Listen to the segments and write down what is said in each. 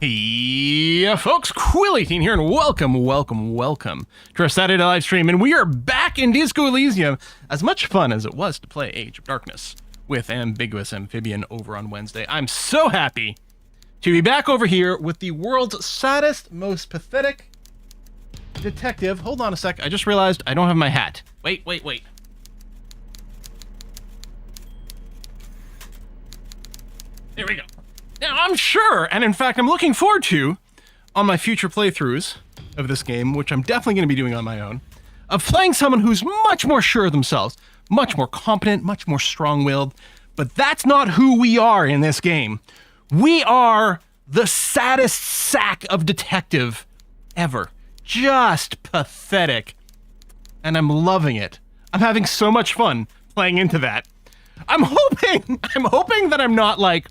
Yeah, folks, Quill18 here, and welcome to our Saturday live stream. And we are back in Disco Elysium. As much fun as it was to play Age of Darkness with Ambiguous Amphibian over on Wednesday, I'm so happy to be back over here with the world's saddest, most pathetic detective. Hold on a sec, I just realized I don't have my hat. Wait. There we go. Now, I'm sure, and in fact, I'm looking forward to, on my future playthroughs of this game, which I'm definitely going to be doing on my own, of playing someone who's much more sure of themselves, much more competent, much more strong-willed, but that's not who we are in this game. We are the saddest sack of detective ever. Just pathetic. And I'm loving it. I'm having so much fun playing into that. I'm hoping that I'm not, like,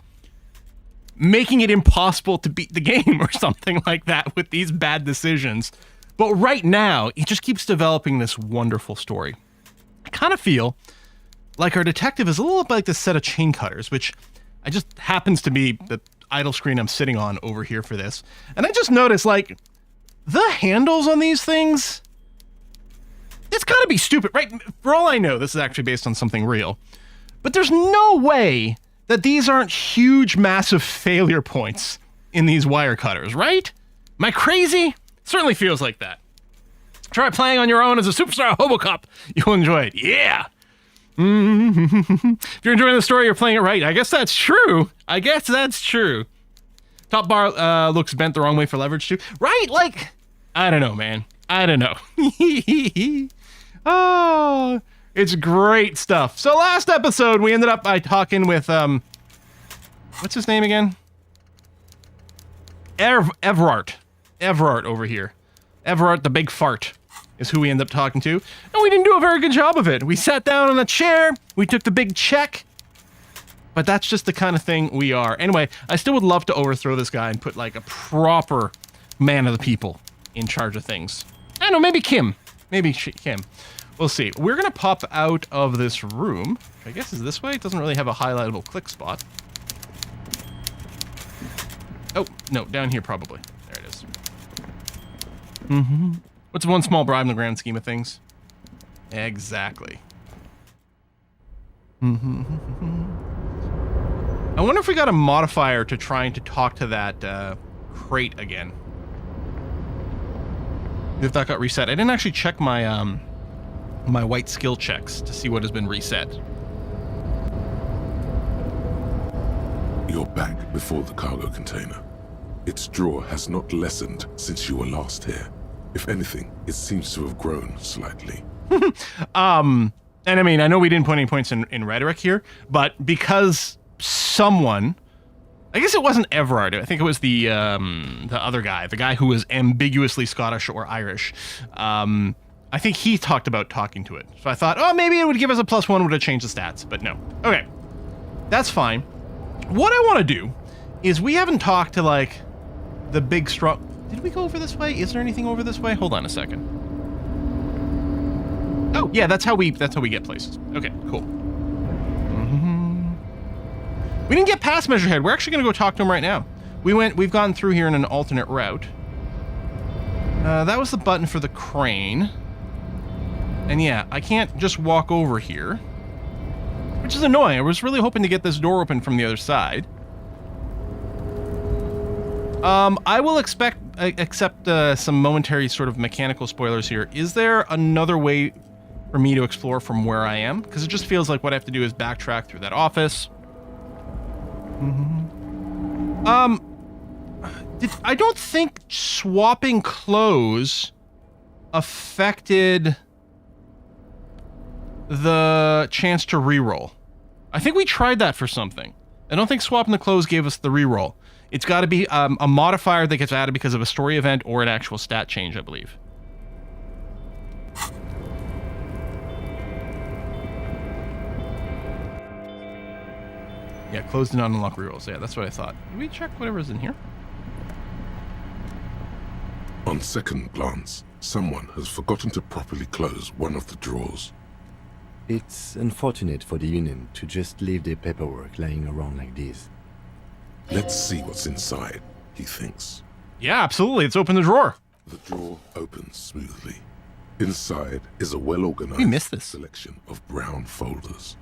making it impossible to beat the game or something like that with these bad decisions. But right now, it just keeps developing this wonderful story. I kind of feel like our detective is a little bit like this set of chain cutters, which I just happens to be the idle screen I'm sitting on over here for this. And I just noticed, like, the handles on these things, it's gotta be stupid, right? For all I know, this is actually based on something real. But there's no way that these aren't huge, massive failure points in these wire cutters, right? Am I crazy? Certainly feels like that. Try playing on your own as a superstar Hobocop. You'll enjoy it. Yeah. If you're enjoying the story, you're playing it right. I guess that's true. Top bar looks bent the wrong way for leverage too. Right? Like, I don't know, man. I don't know. Oh, it's great stuff. So last episode, we ended up by talking with, what's his name again? Everard over here. Everard the Big Fart is who we ended up talking to. And we didn't do a very good job of it. We sat down on a chair, we took the big check, but that's just the kind of thing we are. Anyway, I still would love to overthrow this guy and put, like, a proper man of the people in charge of things. I don't know, maybe Kim. Kim. We'll see. We're going to pop out of this room. I guess is this way. It doesn't really have a highlightable click spot. Oh, no, down here probably. There it is. What's one small bribe in the grand scheme of things? Exactly. I wonder if we got a modifier to trying to talk to that crate again. If that got reset. I didn't actually check my my white skill checks to see what has been reset. You're back before the cargo container. Its draw has not lessened since you were last here. If anything, it seems to have grown slightly. And I mean, I know we didn't put any points in rhetoric here, but because someone, I guess it wasn't Everard, I think it was the other guy, the guy who was ambiguously Scottish or Irish, I think he talked about talking to it. So I thought, oh, maybe it would give us a +1, would have changed the stats, but no. Okay, that's fine. What I want to do is we haven't talked to, like, the big strong... Did we go over this way? Is there anything over this way? Hold on a second. Oh, yeah, that's how we get places. Okay, cool. We didn't get past Measurehead. We're actually going to go talk to him right now. We've gone through here in an alternate route. That was the button for the crane. And yeah, I can't just walk over here, which is annoying. I was really hoping to get this door open from the other side. I will accept some momentary sort of mechanical spoilers here. Is there another way for me to explore from where I am? Because it just feels like what I have to do is backtrack through that office. I don't think swapping clothes affected the chance to reroll. I think we tried that for something. I don't think swapping the clothes gave us the reroll. It's got to be a modifier that gets added because of a story event or an actual stat change, I believe. Yeah, closed and unlock rerolls. Yeah, that's what I thought. Did we check whatever's in here? On second glance, someone has forgotten to properly close one of the drawers. It's unfortunate for the Union to just leave their paperwork lying around like this. Let's see what's inside. he thinks. Yeah, absolutely. Let's open the drawer. The drawer opens smoothly. Inside is a well-organized We missed this. selection of brown folders.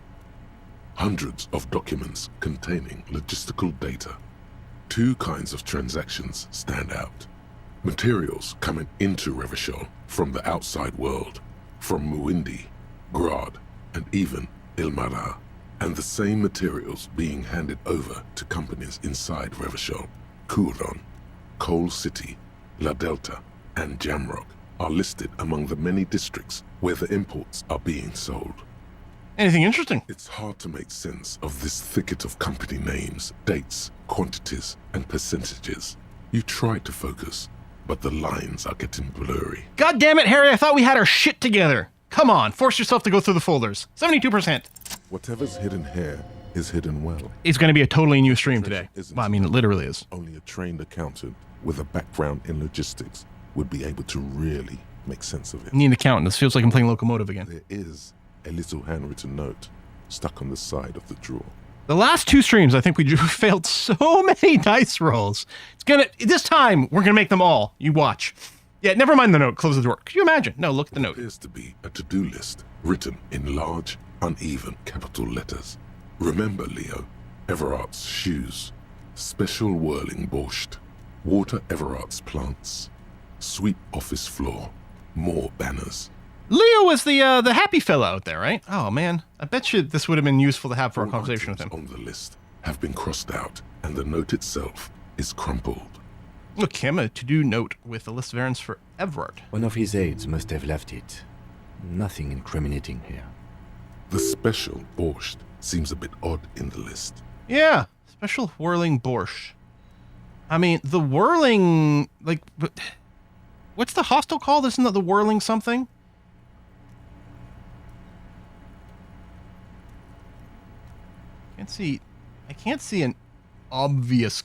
Hundreds of documents containing logistical data. Two kinds of transactions stand out. Materials coming into Revachol from the outside world, from Muindi, Grad, and even Ilmara, and the same materials being handed over to companies inside Revachol. Kuron, Coal City, La Delta, and Jamrock are listed among the many districts where the imports are being sold. Anything interesting? It's hard to make sense of this thicket of company names, dates, quantities, and percentages. You try to focus, but the lines are getting blurry. God damn it, Harry, I thought we had our shit together. Come on, force yourself to go through the folders. 72%. Whatever's hidden here is hidden well. It's going to be a totally new stream today. Well, I mean, it literally is. Only a trained accountant with a background in logistics would be able to really make sense of it. I need an accountant. This feels like I'm playing Locomotive again. There is a little handwritten note stuck on the side of the drawer. The last two streams, I think we failed so many dice rolls. This time, we're gonna make them all. You watch. Yeah, never mind the note. Close the door. Could you imagine? No, look at the It note. appears to be a to-do list written in large, uneven capital letters. Remember, Leo, Everart's shoes, special whirling borscht, water Everart's plants, sweep office floor, more banners. Leo was the happy fella out there, right? Oh man, I bet you this would have been useful to have for a All conversation with him. items on the list have been crossed out, and the note itself is crumpled. Look, Kim, a to-do note with a list of errands for Everard. One of his aides must have left it. Nothing incriminating here. The special borscht seems a bit odd in the list. Yeah, special whirling borscht. I mean, the whirling, like, what's the hostel called? Isn't that the whirling something? I can't see an obvious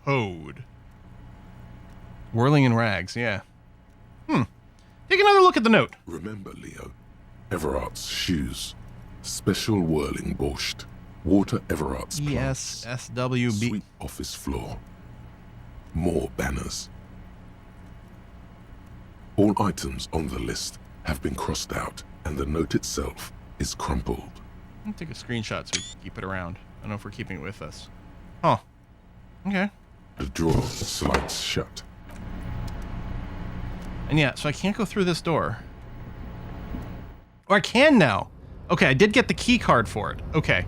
code. Whirling in rags, yeah. Take another look at the note. Remember, Leo, Everart's shoes, special whirling borscht, water Everart's plants, ESSWB. sweep office floor, more banners. All items on the list have been crossed out, and the note itself is crumpled. I'll take a screenshot so we can keep it around. I don't know if we're keeping it with us. Oh, okay. The drawer slides shut. And yeah, so I can't go through this door. Or I can now. Okay, I did get the key card for it. Okay.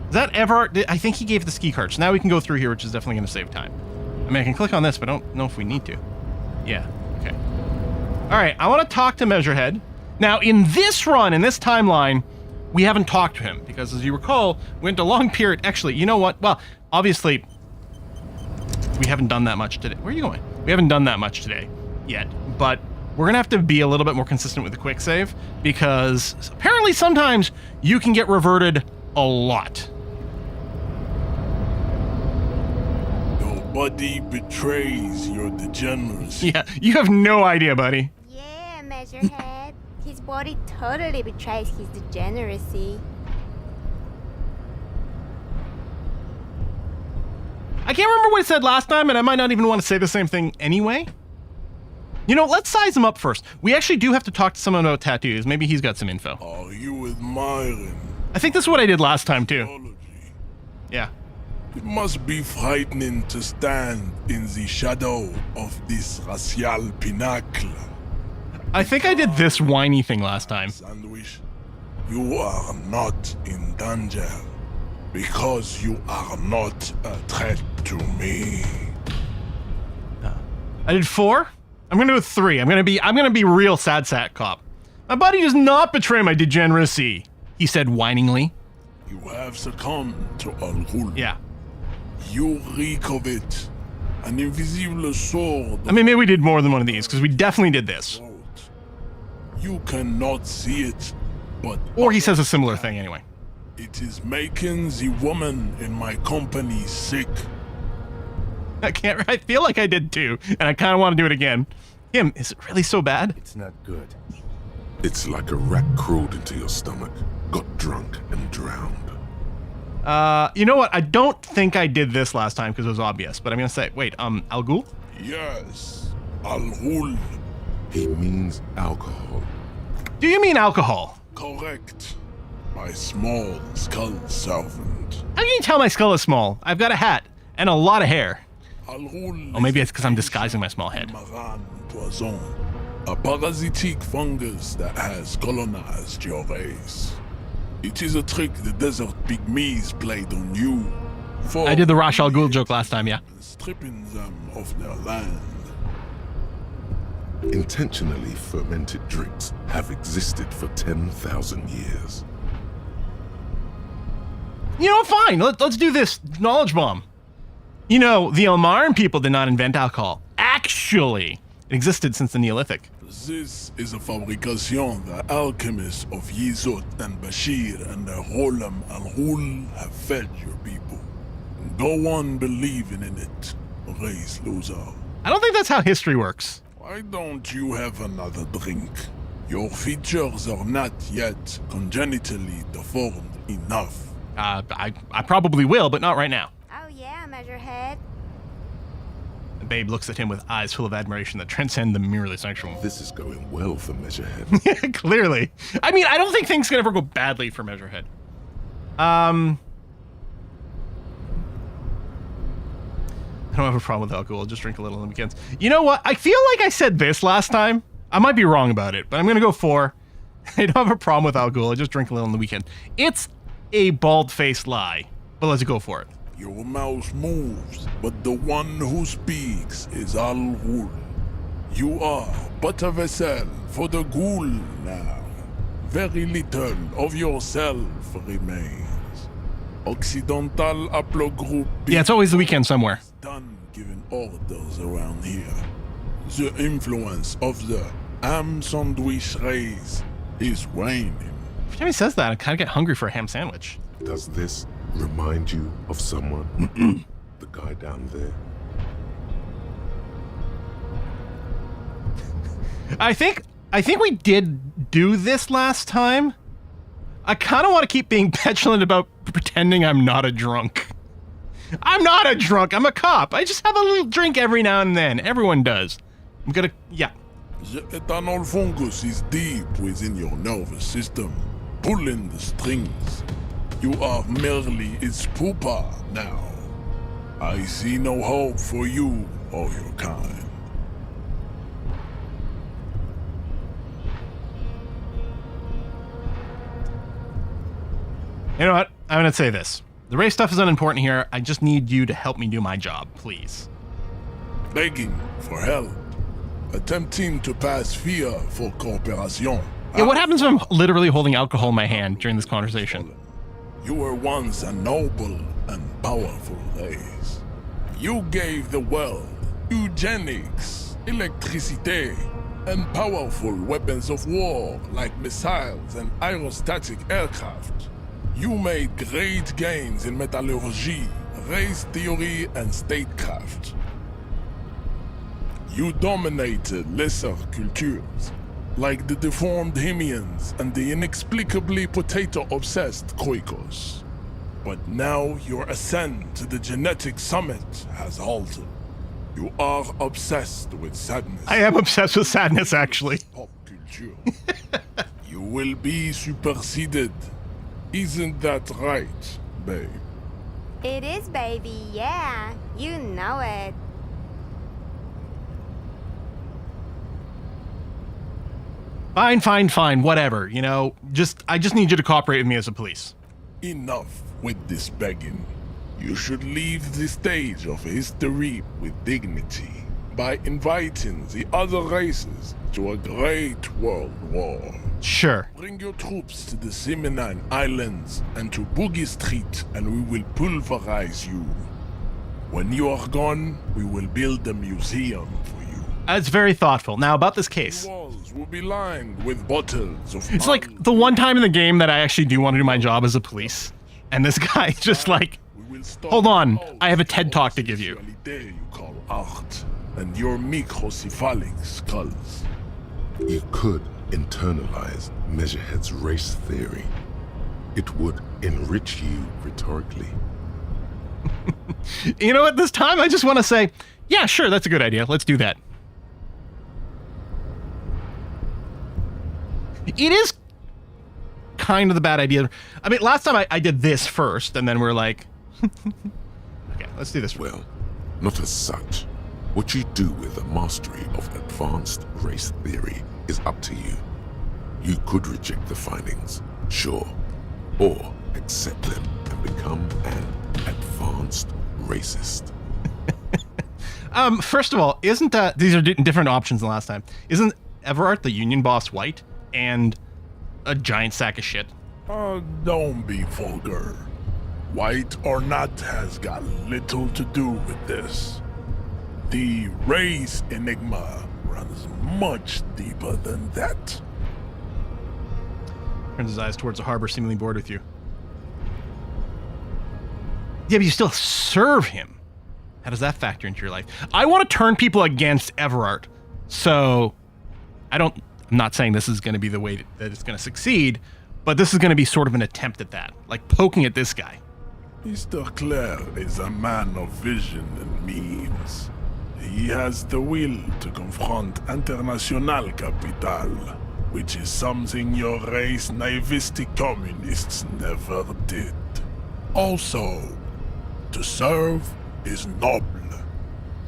Is that Everard? I think he gave the ski card. So now we can go through here, which is definitely going to save time. I mean, I can click on this, but I don't know if we need to. Yeah, okay. All right, I want to talk to Measurehead. Now, in this run, in this timeline, we haven't talked to him. Because as you recall, we went a long period. Actually, you know what? Well, obviously, we haven't done that much today. Where are you going? We haven't done that much today yet. But we're going to have to be a little bit more consistent with the quick save. Because apparently sometimes you can get reverted a lot. Nobody betrays your degeneracy. Yeah, you have no idea, buddy. Yeah, Measurehead. His body totally betrays his degeneracy. I can't remember what it said last time, and I might not even want to say the same thing anyway. You know, let's size him up first. We actually do have to talk to someone about tattoos. Maybe he's got some info. Are you admiring I think this is what I did last time, too. theology? Yeah. It must be frightening to stand in the shadow of this racial pinnacle. I think I did this whiny thing last time. Sandwich, you are not in danger because you are not a threat to me. I did 4. I'm gonna do 3. I'm gonna be real sad sack cop. My body does not betray my degeneracy, he said whiningly. You have succumbed to Al-Ghul. Yeah. You reek of it. An invisible sword. I mean, maybe we did more than one of these, because we definitely did this. You cannot see it, but Or he says a similar thing anyway. it is making the woman in my company sick. I feel like I did too, and I kind of want to do it again. Him, is it really so bad? It's not good. It's like a rat crawled into your stomach, got drunk and drowned. You know what? I don't think I did this last time because it was obvious, but I'm gonna say, wait, Al Ghul? Yes, Al-Ghul. He means alcohol. Do you mean alcohol? Correct. My small skull servant. How can you tell my skull is small? I've got a hat and a lot of hair. Al-Ghul. Oh, maybe it's because I'm disguising my small head. Maran poison. A parasitic fungus that has colonized your race. It is a trick the desert pygmies played on you. For I did the Ra's al Ghul joke last time, yeah. stripping them of their land. Intentionally fermented drinks have existed for 10,000 years. You know, fine. Let's do this knowledge bomb. You know, the Omaran people did not invent alcohol. Actually, it existed since the Neolithic. This is a fabrication the alchemists of Yizot and Bashir and the Rolam Al-Ghul have fed your people. Go on believing in it, race loser. I don't think that's how history works. Why don't you have another drink? Your features are not yet congenitally deformed enough. I probably will, but not right now. Oh yeah, Measurehead. The babe looks at him with eyes full of admiration that transcend the merely sexual. This is going well for Measurehead. Clearly. I mean, I don't think things can ever go badly for Measurehead. I don't have a problem with alcohol. I'll just drink a little on the weekends. You know what? I feel like I said this last time. I might be wrong about it, but I'm going to go 4. I don't have a problem with alcohol. I just drink a little on the weekend. It's a bald-faced lie, but let's go for it. Your mouth moves, but the one who speaks is Al-Ghul. You are but a vessel for the Ghul now. Very little of yourself remains. Occidental Haplogroup. Yeah, it's always the weekend somewhere. Done giving orders around here. The influence of the ham sandwich race is waning. Every time he says that, I kind of get hungry for a ham sandwich. Does this remind you of someone? The guy down there? I think we did do this last time. I kind of want to keep being petulant about pretending I'm not a drunk. I'm not a drunk. I'm a cop. I just have a little drink every now and then. Everyone does. I'm gonna, yeah. The ethanol fungus is deep within your nervous system, pulling the strings. You are merely its pupa now. I see no hope for you or your kind. You know what? I'm gonna say this. The race stuff is unimportant here. I just need you to help me do my job, please. Begging for help. Attempting to pass fear for cooperation. Yeah, what happens if I'm literally holding alcohol in my hand during this conversation? You were once a noble and powerful race. You gave the world eugenics, electricity, and powerful weapons of war like missiles and aerostatic aircraft. You made great gains in metallurgy, race theory, and statecraft. You dominated lesser cultures, like the deformed Hemians and the inexplicably potato-obsessed Khoikos. But now your ascent to the genetic summit has halted. You are obsessed with sadness. I am obsessed with sadness, actually. Pop culture. You will be superseded. Isn't that right, babe? It is, baby, yeah. You know it. Fine, whatever. You know, I just need you to cooperate with me as a police. Enough with this begging. You should leave the stage of history with dignity by inviting the other races to a great world war. Sure. Bring your troops to the Seminine Islands and to Boogie Street, and we will pulverize you. When you are gone, we will build a museum for you. That's very thoughtful. Now, about this case. The walls will be lined with bottles of... It's like the one time in the game that I actually do want to do my job as a police. And this guy just like, hold on, I have a TED Talk to give you. You call art and your microcephalic skulls. You could internalize Measurehead's race theory. It would enrich you rhetorically. You know what? This time I just want to say, yeah, sure, that's a good idea. Let's do that. It is kind of the bad idea. I mean, last time I did this first, and then we're like, okay, let's do this first. Well, not as such. What you do with the mastery of advanced race theory is up to you. You could reject the findings, sure, or accept them and become an advanced racist. First of all, isn't that these are different options than last time? Isn't Everard the union boss white and a giant sack of shit? Don't be vulgar. White or not has got little to do with this. The race enigma runs much deeper than that. Turns his eyes towards the harbor, seemingly bored with you. Yeah, but you still serve him. How does that factor into your life? I want to turn people against Everard. So, I'm not saying this is going to be the way that it's going to succeed, but this is going to be sort of an attempt at that. Like poking at this guy. Mr. Clare is a man of vision and means. He has the will to confront International Capital, which is something your race naivistic communists never did. Also, to serve is noble.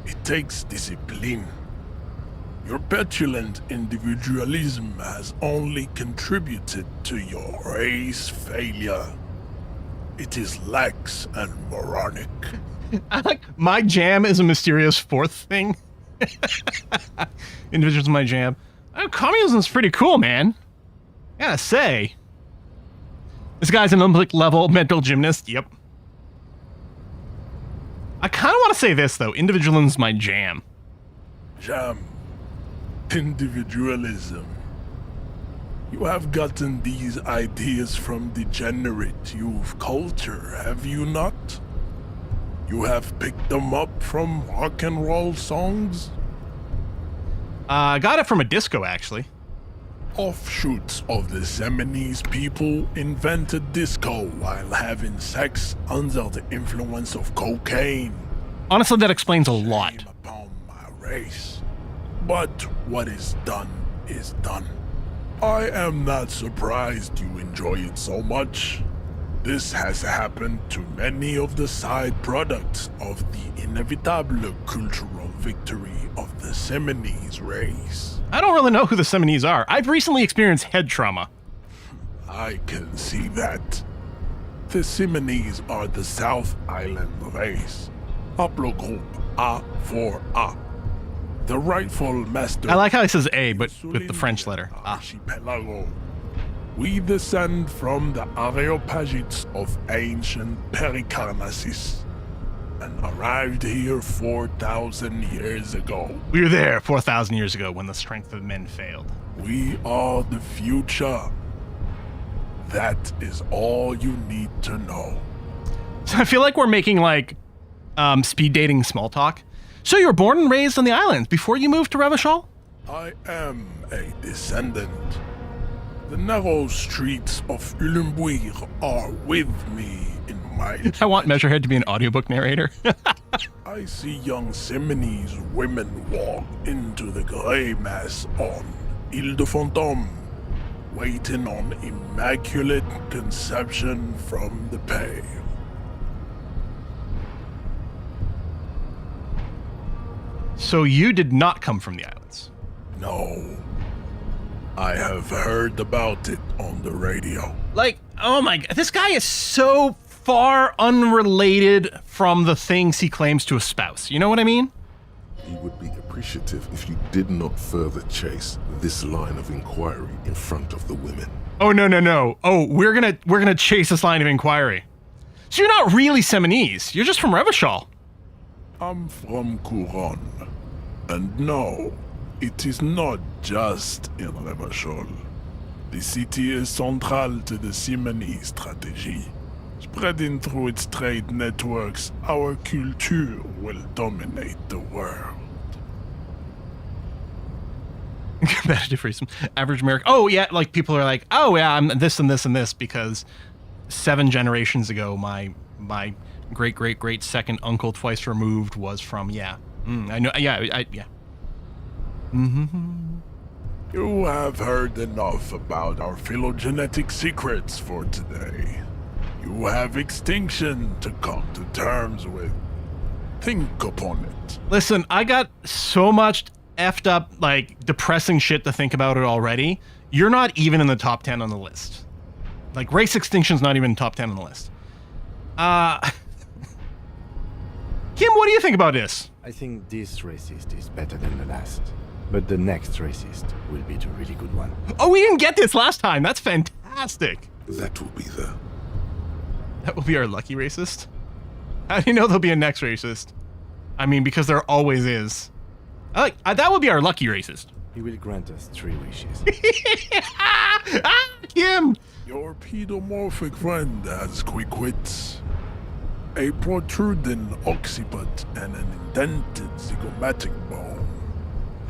It takes discipline. Your petulant individualism has only contributed to your race failure. It is lax and moronic. I like my jam is a mysterious fourth thing. Individuals my jam. Oh, communism's pretty cool, man. I gotta say. This guy's an Olympic level mental gymnast. Yep. I kind of want to say this, though. Individualism's my jam. Jam. Individualism. You have gotten these ideas from degenerate youth culture, have you not? You have picked them up from rock and roll songs? I got it from a disco, actually. Offshoots of the Seminoles people invented disco while having sex under the influence of cocaine. Honestly, that explains a lot. Shame upon my race. But what is done is done. I am not surprised you enjoy it so much. This has happened to many of the side products of the inevitable cultural victory of the Seminoles race. I don't really know who the Seminoles are. I've recently experienced head trauma. I can see that. The Seminoles are the South Island race. Haplogroup A4A. The rightful master. I like how he says A, but with the French letter. Archipelago. We descend from the Areopagites of ancient Pericarnassus and arrived here 4,000 years ago. We were there 4,000 years ago when the strength of men failed. We are the future. That is all you need to know. So I feel like we're making like speed dating small talk. So you were born and raised on the island before you moved to Revachol? I am a descendant. The narrow streets of Ulembuir are with me in my... I want Measurehead to be an audiobook narrator. I see young Seminoles women walk into the grey mass on Ile de Fantôme, waiting on immaculate conception from the pale. So you did not come from the islands? No. I have heard about it on the radio. Like, oh my god, this guy is so far unrelated from the things he claims to espouse. You know what I mean? He would be appreciative if you did not further chase this line of inquiry in front of the women. Oh, no. Oh, we're gonna chase this line of inquiry. So you're not really Seminoles. You're just from Revachol. I'm from Couronne. And no, it is not just in Revachol. The city is central to the Seminoles strategy. Spreading through its trade networks, our culture will dominate the world. Competitive reason. Average American. Oh, yeah, like people are like, oh, yeah, I'm this and this and this because 7 generations ago, my great second uncle twice removed was from. Yeah, I know. Yeah. You have heard enough about our phylogenetic secrets for today. You have extinction to come to terms with. Think upon it. Listen, I got so much effed up, like, depressing shit to think about it already. You're not even in the top 10 on the list. Like, race extinction's not even in the top 10 on the list. Kim, what do you think about this? I think this racist is better than the last. But the next racist will be the really good one. Oh, we didn't get this last time. That's fantastic. That will be the... That will be our lucky racist. How do you know there'll be a next racist? I mean, because there always is. That would be our lucky racist. He will grant us 3 wishes. Kim! Your pedomorphic friend has quick wits, a protruding occiput, and an indented zygomatic bone.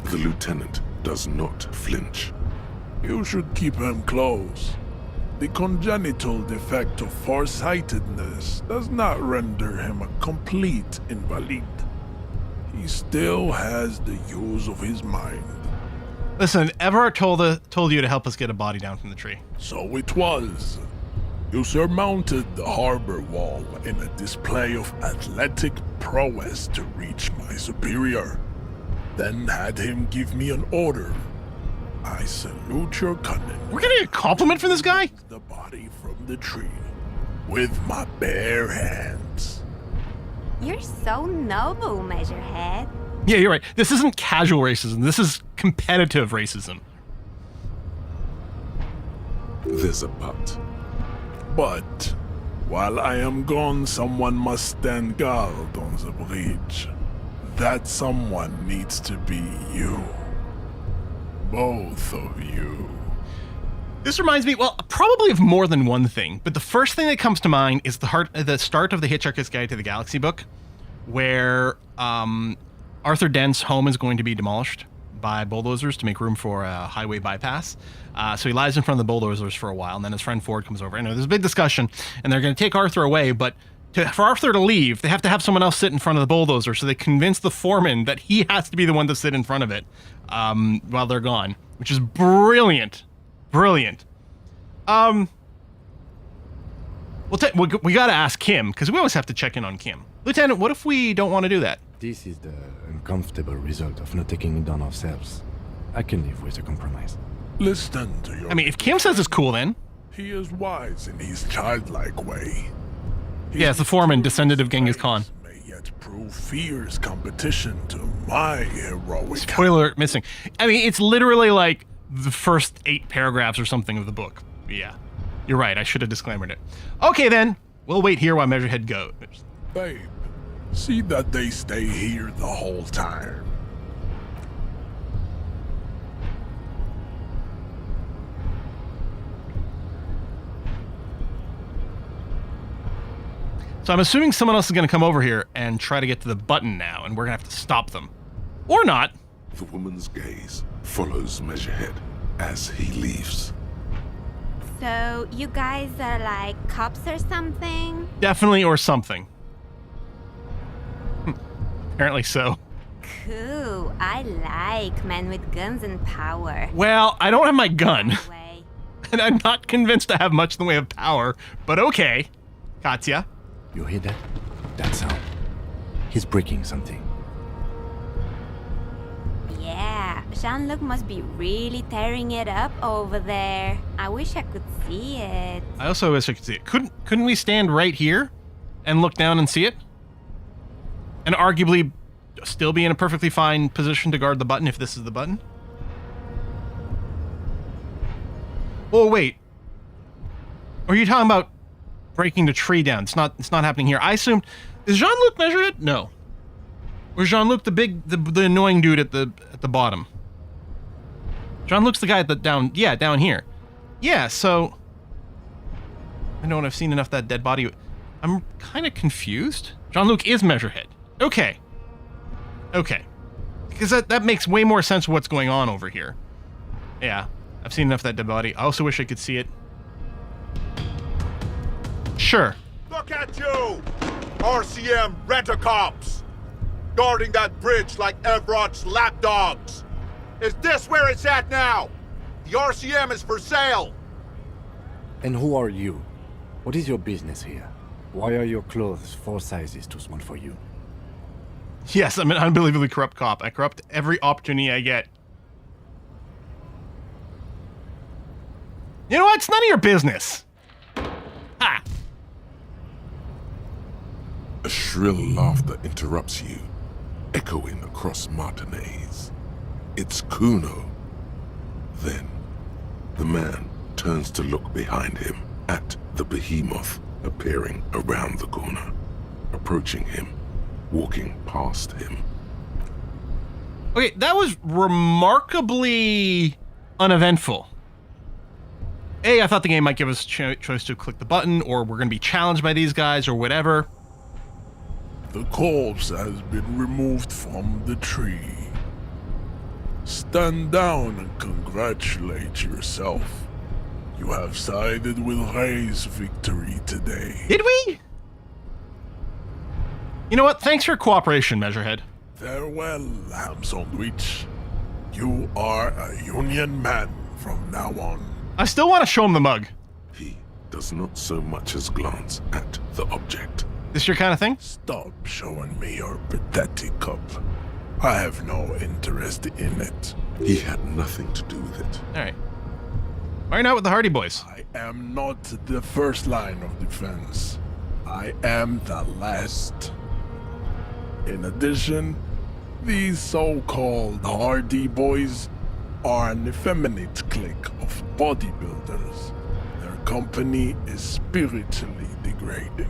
The lieutenant does not flinch. You should keep him close. The congenital defect of farsightedness does not render him a complete invalid. He still has the use of his mind. Listen, Everard told you to help us get a body down from the tree. So it was. You surmounted the harbor wall in a display of athletic prowess to reach my superior. Then had him give me an order. I salute your cunning. We're getting a compliment from this guy? The body from the tree with my bare hands. You're so noble, Measurehead. Yeah, you're right. This isn't casual racism. This is competitive racism. There's a but. But while I am gone, someone must stand guard on the bridge. That someone needs to be you. Both of you. This reminds me, well, probably of more than one thing, but the first thing that comes to mind is the start of the Hitchhiker's Guide to the Galaxy book, where Arthur Dent's home is going to be demolished by bulldozers to make room for a highway bypass. So he lies in front of the bulldozers for a while, and then his friend Ford comes over. And there's a big discussion, and they're going to take Arthur away, but for Arthur to leave, they have to have someone else sit in front of the bulldozer, so they convince the foreman that he has to be the one to sit in front of it while they're gone, which is brilliant. Brilliant. We got to ask Kim, because we always have to check in on Kim. Lieutenant, what if we don't want to do that? This is the uncomfortable result of not taking it on ourselves. I can live with a compromise. Listen to your... I mean, if Kim says it's cool, then. He is wise in his childlike way. Yeah, it's the foreman, descendant of Genghis Khan. May yet prove fierce competition to my heroic... Spoiler alert, missing. I mean, it's literally like the first 8 paragraphs or something of the book. Yeah, you're right. I should have disclaimed it. Okay, then. We'll wait here while Measurehead goes. Babe, see that they stay here the whole time. So I'm assuming someone else is going to come over here and try to get to the button now, and we're going to have to stop them. Or not. The woman's gaze follows Measurehead as he leaves. So, you guys are like cops or something? Definitely or something. Apparently so. Cool. I like men with guns and power. Well, I don't have my gun, Way. and I'm not convinced I have much in the way of power, but okay. Katya. You hear that? That sound. He's breaking something. Yeah, Jean-Luc must be really tearing it up over there. I wish I could see it. I also wish I could see it. Couldn't we stand right here and look down and see it? And arguably still be in a perfectly fine position to guard the button if this is the button? Oh, wait. Or are you talking about breaking the tree down? It's not happening here. I assumed... Is Jean-Luc measured it? No. Or is Jean-Luc the annoying dude at the bottom? Jean-Luc's the guy at the down here. Yeah, so I know when I've seen enough of that dead body. I'm kind of confused. Jean-Luc is Measurehead. Okay. Because that makes way more sense of what's going on over here. Yeah, I've seen enough of that dead body. I also wish I could see it. sure. Look at you! RCM rent-a-cops! Guarding that bridge like Everott's lapdogs! Is this where it's at now? The RCM is for sale! And who are you? What is your business here? Why are your clothes 4 sizes too small for you? Yes, I'm an unbelievably corrupt cop. I corrupt every opportunity I get. You know what? It's none of your business. Ha! A shrill laughter interrupts you, echoing across Martinez. It's Kuno. Then, the man turns to look behind him at the behemoth appearing around the corner, approaching him, walking past him. Okay, that was remarkably uneventful. I thought the game might give us choice to click the button, or we're going to be challenged by these guys, or whatever. The corpse has been removed from the tree. Stand down and congratulate yourself. You have sided with Ray's victory today. Did we? You know what? Thanks for your cooperation, Measurehead. Farewell, ham sandwich. You are a Union man from now on. I still want to show him the mug. He does not so much as glance at the object. This your kind of thing? Stop showing me your pathetic cup. I have no interest in it. He had nothing to do with it. All right. Why are you not with the Hardy Boys? I am not the first line of defense. I am the last. In addition, these so-called Hardy Boys are an effeminate clique of bodybuilders. Their company is spiritually degrading.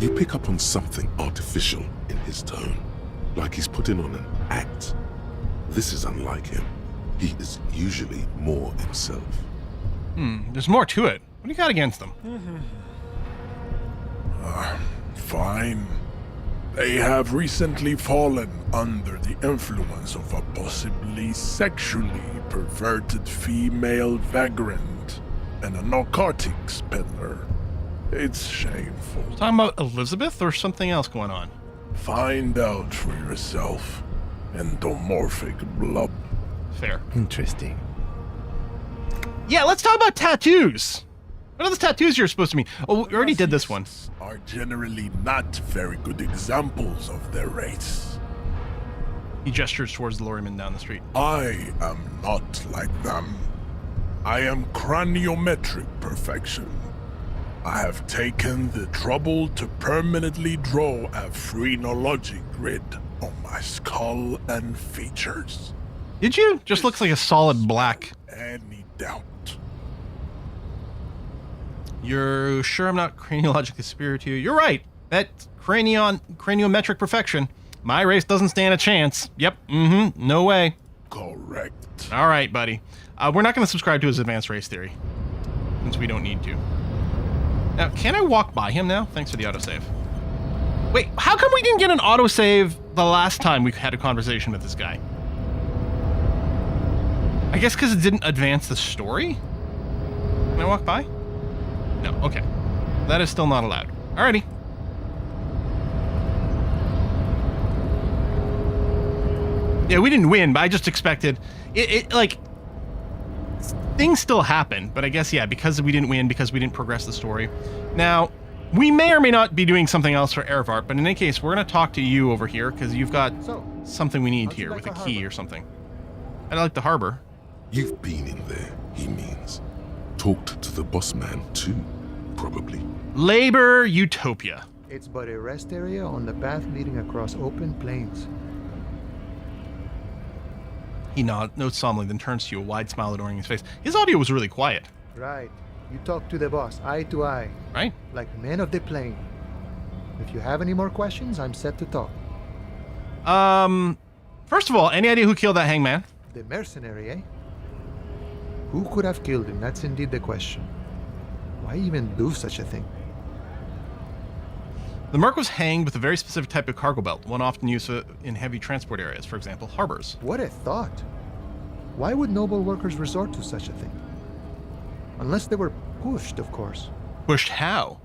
You pick up on something artificial in his tone, like he's putting on an act. This is unlike him. He is usually more himself. There's more to it. What do you got against them? Fine. They have recently fallen under the influence of a possibly sexually perverted female vagrant and a narcotics peddler. It's shameful. Talking about Elizabeth or something else going on? Find out for yourself. Endomorphic blob. Fair. Interesting. Yeah, let's talk about tattoos. What are those tattoos you're supposed to mean? Oh, we already did this one. Are generally not very good examples of their race. He gestures towards the lorryman down the street. I am not like them. I am craniometric perfection. I have taken the trouble to permanently draw a phrenologic grid on my skull and features. Did you? Just looks like a solid black. Any doubt? You're sure I'm not craniologically superior to you? You're right. That's craniometric perfection. My race doesn't stand a chance. Yep. No way. Correct. All right, buddy. We're not going to subscribe to his advanced race theory, since we don't need to. Now, can I walk by him now? Thanks for the autosave. Wait, how come we didn't get an autosave the last time we had a conversation with this guy? I guess because it didn't advance the story? Can I walk by? No, okay. That is still not allowed. Alrighty. Yeah, we didn't win, but I just expected... like... Things still happen, but I guess, yeah, because we didn't win, because we didn't progress the story. Now, we may or may not be doing something else for Ervart, but in any case, we're going to talk to you over here, because you've got something we need here with a key or something. I like the harbor. You've been in there, he means. Talked to the boss man, too, probably. Labor Utopia. It's but a rest area on the path leading across open plains. He nods solemnly, then turns to you, a wide smile adorning his face. His audio was really quiet. Right. You talk to the boss, eye to eye. Right? Like men of the plain. If you have any more questions, I'm set to talk. First of all, any idea who killed that hangman? The mercenary, eh? Who could have killed him? That's indeed the question. Why even do such a thing? The merc was hanged with a very specific type of cargo belt, one often used in heavy transport areas, for example, harbors. What a thought. Why would noble workers resort to such a thing? Unless they were pushed, of course. Pushed how?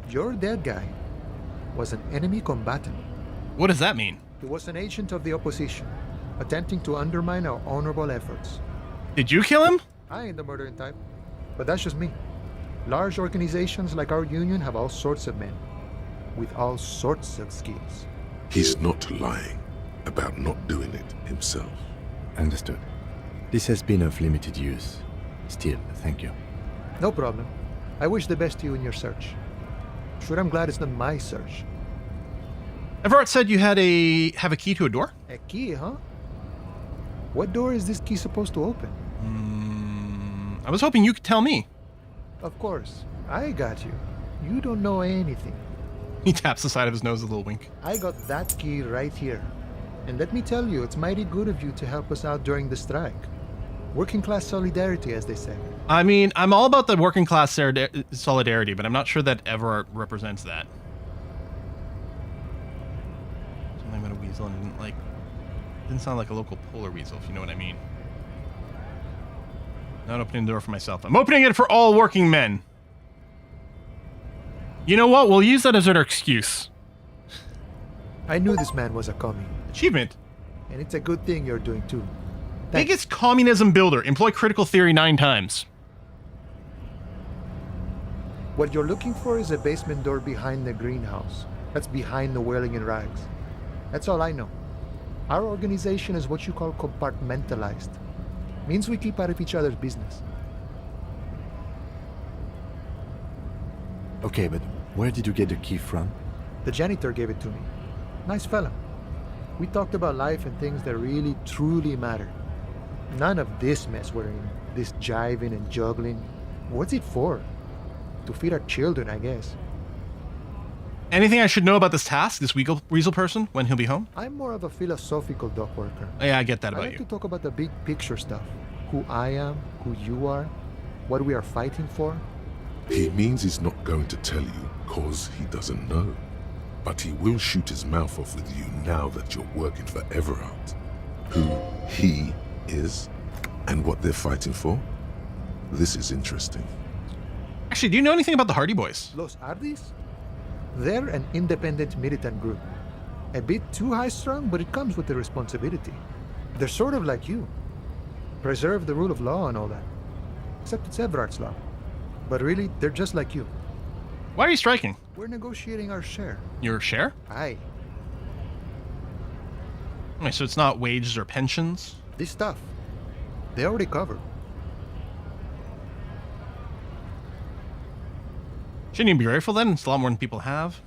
Your dead guy was an enemy combatant. What does that mean? He was an agent of the opposition, attempting to undermine our honorable efforts. Did you kill him? I ain't the murdering type, but that's just me. Large organizations like our union have all sorts of men, with all sorts of skills. He's not lying about not doing it himself. Understood. This has been of limited use. Still, thank you. No problem. I wish the best to you in your search. Sure, I'm glad it's not my search. Everett said you have a key to a door? A key, huh? What door is this key supposed to open? I was hoping you could tell me. Of course. I got you. You don't know anything. He taps the side of his nose with a little wink. I got that key right here. And let me tell you, it's mighty good of you to help us out during the strike. Working class solidarity, as they say. I mean, I'm all about the working class solidarity, but I'm not sure that Everett represents that. Something about a weasel and didn't sound like a local polar weasel, if you know what I mean. Not opening the door for myself. I'm opening it for all working men. You know what? We'll use that as our excuse. I knew this man was a commie. Achievement. And it's a good thing you're doing too. Thanks. Biggest communism builder. Employ critical theory 9 times. What you're looking for is a basement door behind the greenhouse. That's behind the wailing in rags. That's all I know. Our organization is what you call compartmentalized. Means we keep out of each other's business. Okay, but where did you get the key from? The janitor gave it to me. Nice fella. We talked about life and things that really, truly matter. None of this mess we're in. This jiving and juggling. What's it for? To feed our children, I guess. Anything I should know about this task, this weasel person, when he'll be home? I'm more of a philosophical dock worker. Yeah, I get that I about like you. to talk about the big picture stuff. Who I am, who you are, what we are fighting for. He means he's not going to tell you cause he doesn't know. But he will shoot his mouth off with you now that you're working for Everett. Who he is and what they're fighting for. This is interesting. Actually, do you know anything about the Hardy Boys? Los Ardis? They're an independent militant group. A bit too high-strung, but it comes with the responsibility. They're sort of like you. Preserve the rule of law and all that. Except it's Everard's law. But really, they're just like you. Why are you striking? We're negotiating our share. Your share? Aye. Okay, so it's not wages or pensions? This stuff. They already covered. Shouldn't you be grateful then? It's a lot more than people have.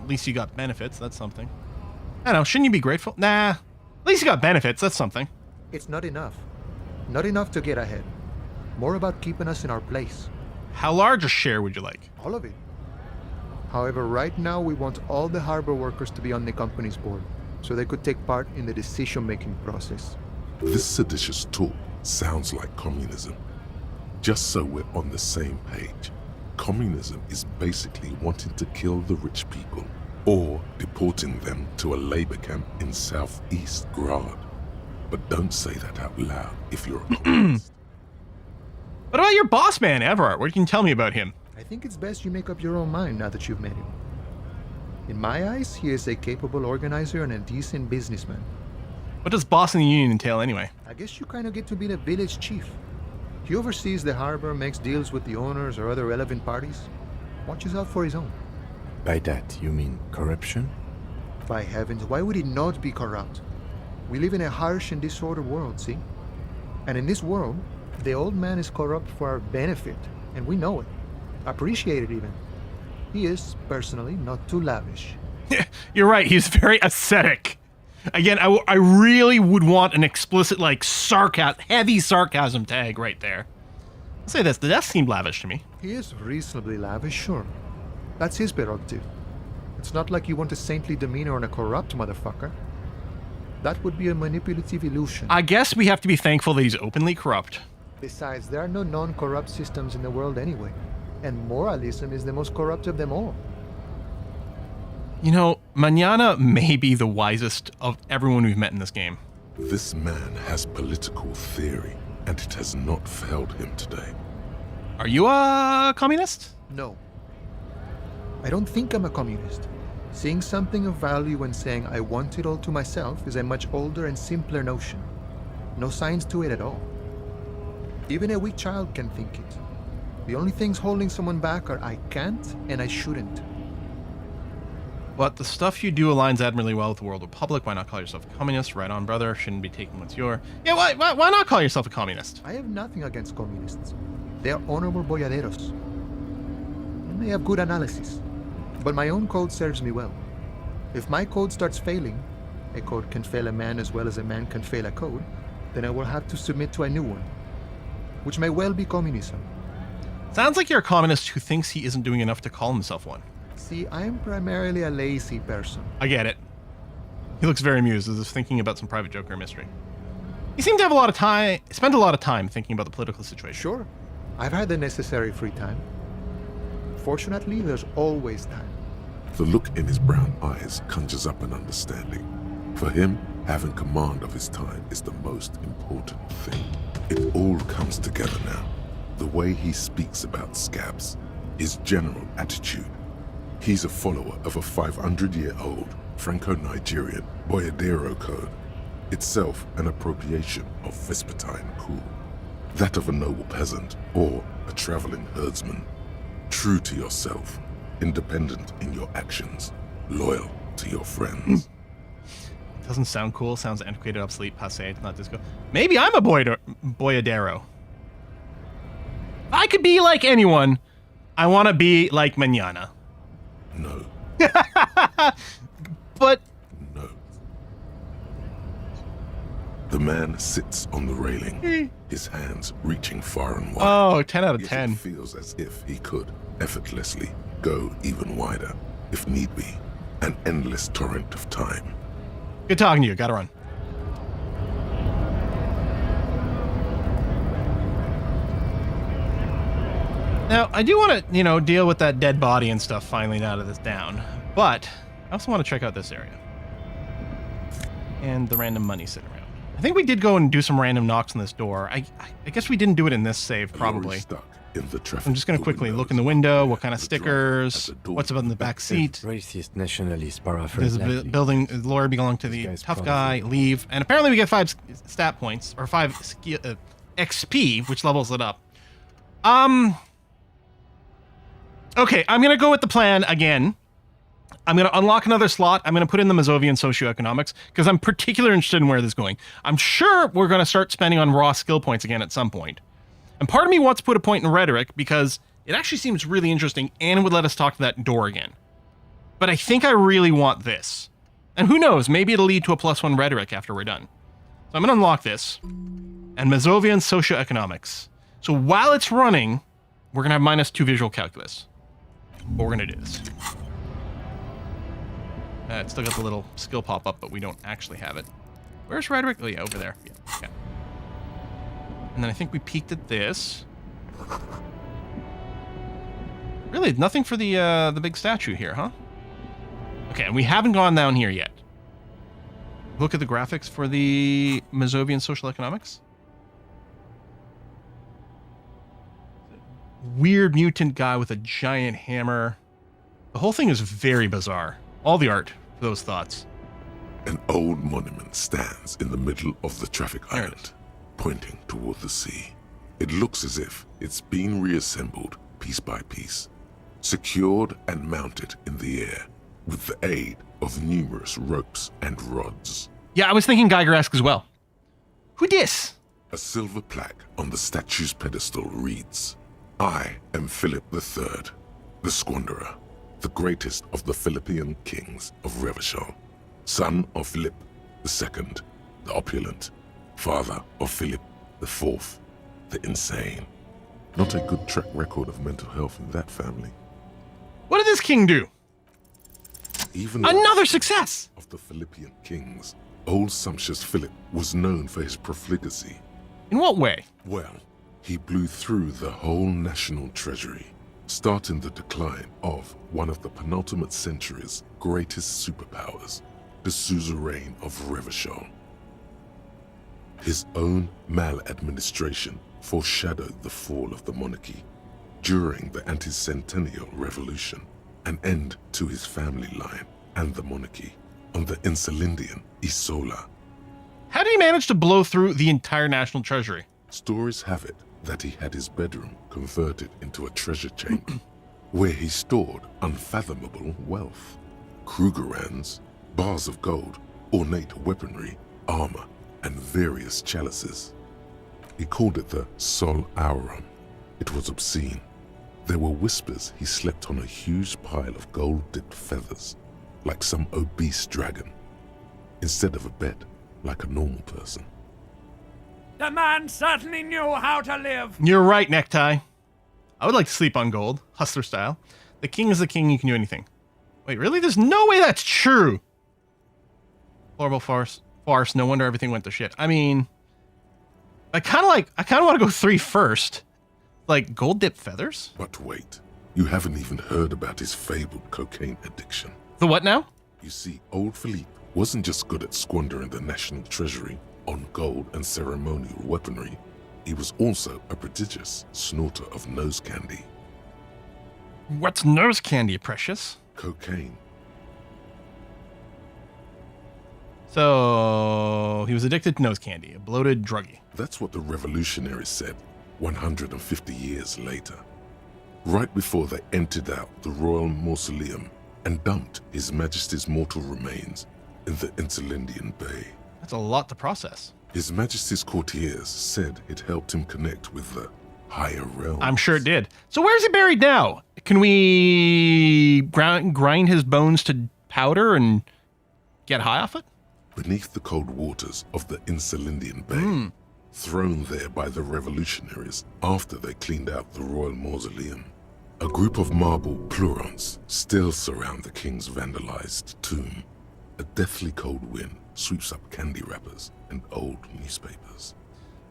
At least you got benefits, that's something. I don't know, shouldn't you be grateful? Nah. At least you got benefits, that's something. It's not enough. Not enough to get ahead. More about keeping us in our place. How large a share would you like? All of it. However, right now we want all the harbor workers to be on the company's board, so they could take part in the decision-making process. This seditious talk sounds like communism. Just so we're on the same page. Communism is basically wanting to kill the rich people or deporting them to a labor camp in southeast Grad. But don't say that out loud if you're a communist. What about your boss man, Everett? What can you tell me about him? I think it's best you make up your own mind now that you've met him. In my eyes, he is a capable organizer and a decent businessman. What does boss in the union entail anyway? I guess you kind of get to be the village chief. He oversees the harbor, makes deals with the owners or other relevant parties, watches out for his own. By that, you mean corruption? By heavens, why would he not be corrupt? We live in a harsh and disordered world, see? And in this world, the old man is corrupt for our benefit, and we know it. Appreciate it even. He is, personally, not too lavish. You're right, he's very ascetic. Again, I really would want an explicit, like, heavy sarcasm tag right there. I'll say this, the death seemed lavish to me. He is reasonably lavish, sure. That's his prerogative. It's not like you want a saintly demeanor on a corrupt motherfucker. That would be a manipulative illusion. I guess we have to be thankful that he's openly corrupt. Besides, there are no non-corrupt systems in the world anyway. And moralism is the most corrupt of them all. You know, Mañana may be the wisest of everyone we've met in this game. This man has political theory, and it has not failed him today. Are you a communist? No. I don't think I'm a communist. Seeing something of value and saying I want it all to myself is a much older and simpler notion. No science to it at all. Even a weak child can think it. The only things holding someone back are I can't and I shouldn't. But the stuff you do aligns admirably well with the world republic. Why not call yourself a communist? Right on, brother. Shouldn't be taking what's your... Yeah, why not call yourself a communist? I have nothing against communists. They are honorable boyaderos. And they have good analysis. But my own code serves me well. If my code starts failing, a code can fail a man as well as a man can fail a code, then I will have to submit to a new one, which may well be communism. Sounds like you're a communist who thinks he isn't doing enough to call himself one. See, I am primarily a lazy person. I get it. He looks very amused, as if thinking about some private joke or mystery. He seemed to have spent a lot of time thinking about the political situation. Sure, I've had the necessary free time. Fortunately, there's always time. The look in his brown eyes conjures up an understanding. For him, having command of his time is the most important thing. It all comes together now. The way he speaks about scabs, his general attitude. He's a follower of a 500-year-old Franco-Nigerian Boyadero code, itself an appropriation of Vespertine cool. That of a noble peasant or a traveling herdsman. True to yourself, independent in your actions, loyal to your friends. Doesn't sound cool, sounds antiquated, obsolete, passé, not disco. Maybe I'm a boyadero. If I could be like anyone, I want to be like Mañana. No. But... No. The man sits on the railing, his hands reaching far and wide. Oh, 10 out of Yet 10. It feels as if he could effortlessly go even wider, if need be, an endless torrent of time. Good talking to you. Gotta run. Now, I do want to, deal with that dead body and stuff finally now that it's down. But I also want to check out this area. And the random money sitting around. I think we did go and do some random knocks on this door. I guess we didn't do it in this save, probably. Stuck in the traffic. I'm just going to quickly look in the window. What kind of stickers? What's up in the back seat? Racist nationalist paraphrase. There's a building. The lawyer belonging to the tough guy. Leave. And apparently we get 5 stat points. Or 5 XP, which levels it up. Okay, I'm going to go with the plan again. I'm going to unlock another slot. I'm going to put in the Mazovian socioeconomics because I'm particularly interested in where this is going. I'm sure we're going to start spending on raw skill points again at some point. And part of me wants to put a point in rhetoric because it actually seems really interesting and would let us talk to that door again. But I think I really want this. And who knows, maybe it'll lead to a +1 rhetoric after we're done. So I'm going to unlock this. And Mazovian socioeconomics. So while it's running, we're going to have -2 visual calculus. But we're going to do this. It's still got the little skill pop up, but we don't actually have it. Where's rhetoric? Oh, yeah, over there. Yeah. And then I think we peaked at this. Really, nothing for the big statue here, huh? Okay, and we haven't gone down here yet. Look at the graphics for the Mazovian social economics. Weird mutant guy with a giant hammer. The whole thing is very bizarre. All the art for those thoughts. An old monument stands in the middle of the traffic island, pointing toward the sea. It looks as if it's been reassembled piece by piece, secured and mounted in the air with the aid of numerous ropes and rods. Yeah, I was thinking Geiger-esque as well. Who dis? A silver plaque on the statue's pedestal reads, "I am Philip III, the Squanderer, the greatest of the Philippian kings of Revachol, son of Philip II, the opulent, father of Philip IV, the insane." Not a good track record of mental health in that family. What did this king do? Even Another success! of the Philippian kings, old sumptuous Philip was known for his profligacy. In what way? Well, he blew through the whole national treasury, starting the decline of one of the penultimate century's greatest superpowers, the suzerain of Revachol. His own maladministration foreshadowed the fall of the monarchy during the anti-centennial revolution. an end to his family line and the monarchy on the Insulindian Isola. How did he manage to blow through the entire national treasury? Stories have it that he had his bedroom converted into a treasure chamber where he stored unfathomable wealth. Krugerrands, bars of gold, ornate weaponry, armor, and various chalices. He called it the Sol Aurum. It was obscene. There were whispers he slept on a huge pile of gold-dipped feathers, like some obese dragon, instead of a bed, like a normal person. The man certainly knew how to live. You're right, Necktie. I would like to sleep on gold, hustler style. The king is the king, you can do anything. Wait, really? There's no way that's true. Horrible farce. No wonder everything went to shit. I mean, I kind of want to go 3 first. Like gold dipped feathers? But wait, you haven't even heard about his fabled cocaine addiction. The what now? You see, old Philippe wasn't just good at squandering the national treasury on gold and ceremonial weaponry. He was also a prodigious snorter of nose candy. What's nose candy, precious? Cocaine. So he was addicted to nose candy, a bloated druggie. That's what the revolutionaries said 150 years later. Right before they emptied out the royal mausoleum and dumped His Majesty's mortal remains in the Insulindian Bay. That's a lot to process. His Majesty's courtiers said it helped him connect with the higher realms. I'm sure it did. So where's he buried now? Can we grind his bones to powder and get high off it? Beneath the cold waters of the Insulindian Bay, thrown there by the revolutionaries after they cleaned out the royal mausoleum. A group of marble pleurons still surround the king's vandalized tomb. A deathly cold wind sweeps up candy wrappers and old newspapers.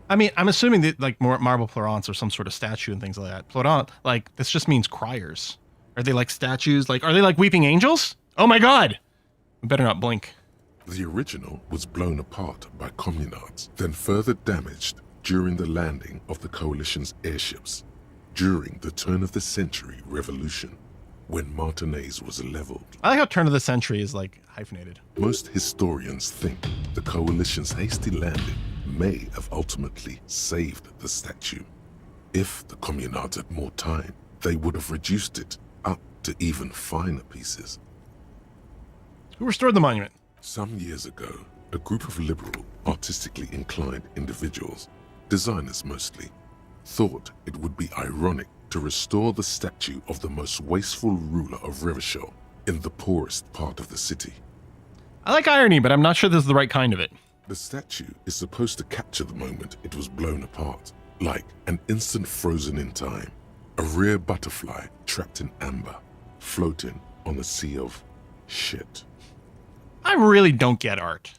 I mean, I'm assuming that like more marble pleurons are some sort of statue and things like that. Pleuron, like this just means criers. Are they like statues? Like, are they like weeping angels? Oh my God! We better not blink. The original was blown apart by communards, then further damaged during the landing of the coalition's airships during the turn-of-the-century revolution, when Martinez was leveled. I like how turn of the century is like hyphenated. Most historians think the coalition's hasty landing may have ultimately saved the statue. If the communards had more time, they would have reduced it up to even finer pieces. Who restored the monument? Some years ago, a group of liberal, artistically inclined individuals, designers mostly, thought it would be ironic to restore the statue of the most wasteful ruler of Revachol in the poorest part of the city. I like irony, but I'm not sure this is the right kind of it. The statue is supposed to capture the moment it was blown apart, like an instant frozen in time, a rare butterfly trapped in amber, floating on a sea of shit. I really don't get art.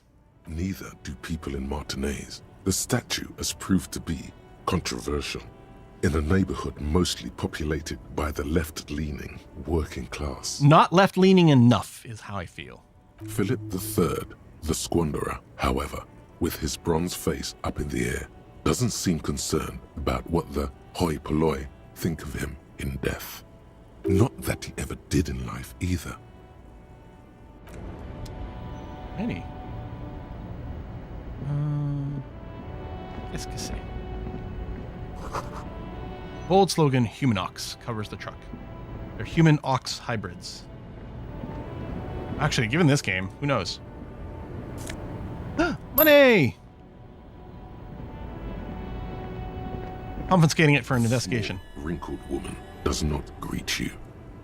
Neither do people in Martinez. The statue has proved to be controversial in a neighborhood mostly populated by the left-leaning working class. Not left-leaning enough is how I feel. Philip III, the squanderer, however, with his bronze face up in the air, doesn't seem concerned about what the hoi polloi think of him in death. Not that he ever did in life either. Any? Qu'est-ce que c'est? Bold slogan, Human Ox, covers the truck. They're human ox hybrids. Actually, given this game, who knows? Money! Confiscating it for an investigation. Small, wrinkled woman does not greet you.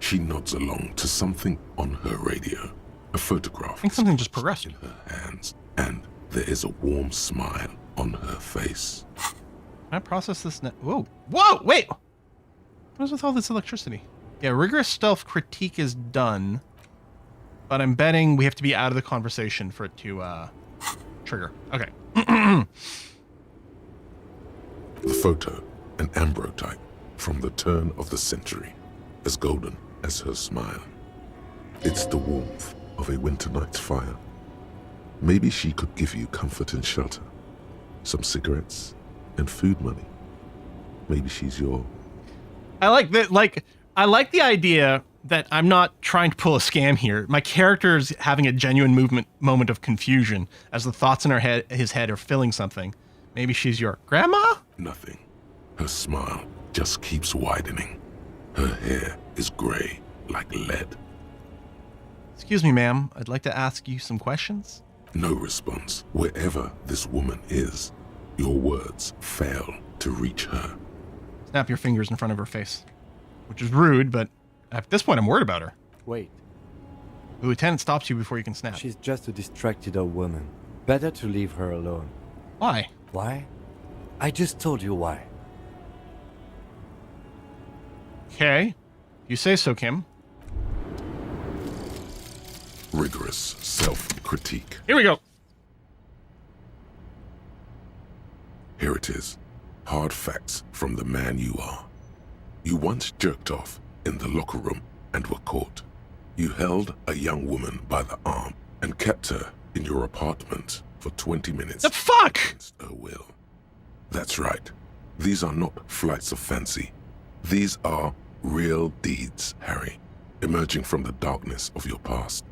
She nods along to something on her radio. A photograph. I think something just progressed. In her hands, and there is a warm smile on her face. Can I process this net? Whoa! Whoa! Wait! What is with all this electricity? Yeah, rigorous stealth critique is done, but I'm betting we have to be out of the conversation for it to trigger. Okay. The photo, an ambrotype from the turn of the century, as golden as her smile. It's the warmth of a winter night's fire. Maybe she could give you comfort and shelter, some cigarettes and food money. Maybe she's your... I like that. Like, I like the idea that I'm not trying to pull a scam here. My character is having a genuine moment of confusion as the thoughts in his head are filling something. Maybe she's your grandma? Nothing. Her smile just keeps widening. Her hair is gray like lead. Excuse me, ma'am. I'd like to ask you some questions. No response. Wherever this woman is, your words fail to reach her. Snap your fingers in front of her face. Which is rude, but at this point I'm worried about her. Wait, The lieutenant stops you before you can snap. she's just a distracted old woman. Better to leave her alone. Why? Why? I just told you why. Okay. You say so, Kim. Rigorous self-critique. Here we go. Here it is. Hard facts from the man you are. You once jerked off in the locker room and were caught. You held a young woman by the arm and kept her in your apartment for 20 minutes. The fuck? Against her will. That's right. These are not flights of fancy. These are real deeds, Harry, emerging from the darkness of your past.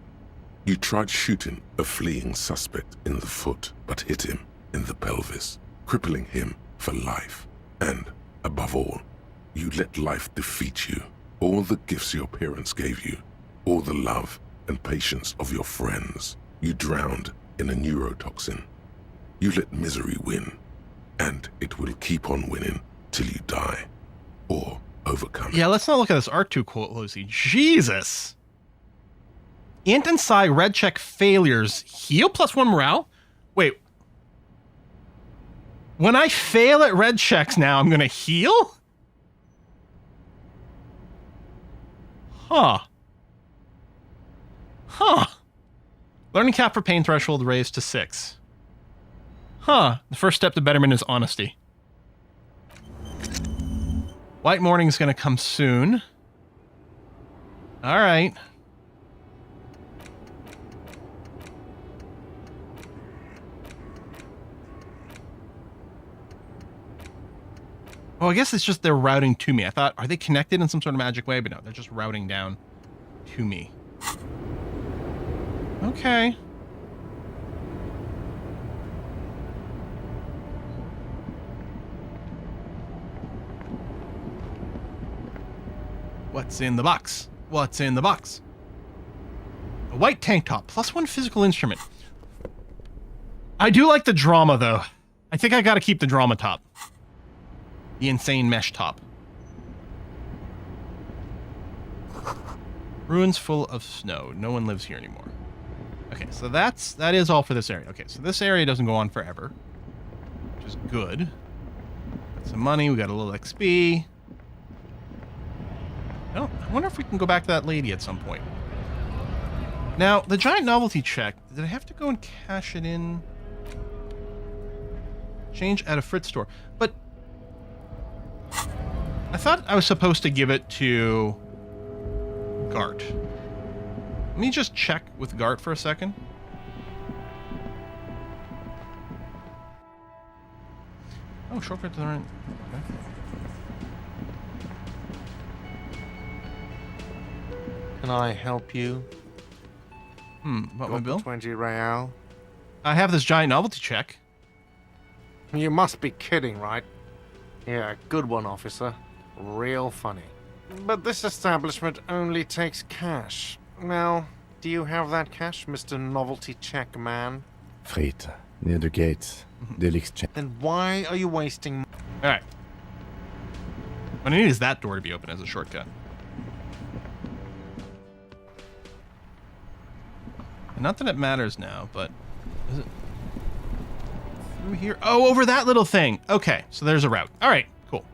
You tried shooting a fleeing suspect in the foot, but hit him in the pelvis, crippling him for life. And, above all, you let life defeat you. All the gifts your parents gave you, all the love and patience of your friends, you drowned in a neurotoxin. You let misery win, and it will keep on winning till you die, or overcome it. Yeah, let's not look at this art too closely. Jesus. Int and Psi red check failures. Heal +1 morale? Wait. When I fail at red checks now, I'm gonna heal? Huh. Huh. Learning cap for pain threshold raised to 6. Huh. The first step to betterment is honesty. White morning's gonna come soon. Alright. Oh, I guess it's just they're routing to me. I thought, are they connected in some sort of magic way? But no, they're just routing down to me. Okay. What's in the box? What's in the box? A white tank top, +1 physical instrument. I do like the drama, though. I think I gotta keep the drama top. The insane mesh top. Ruins full of snow. No one lives here anymore. Okay, so that is all for this area. Okay, so this area doesn't go on forever, which is good. Got some money. We got a little XP. I wonder if we can go back to that lady at some point. Now, the giant novelty check. Did I have to go and cash it in? Change at a Fritz store. But I thought I was supposed to give it to Gart. Let me just check with Gart for a second. Oh, shortcut to the right. Okay. Can I help you? What, my bill? 20 real. I have this giant novelty check. You must be kidding, right? Yeah, good one, officer. Real funny. But this establishment only takes cash. Now, do you have that cash, Mr. Novelty Check Man? Frita, near the gates. They'll exchange. Then why are you wasting... Alright. What I need is that door to be open as a shortcut. And not that it matters now, but... Is it... Through here? Oh, over that little thing! Okay, so there's a route. Alright, cool.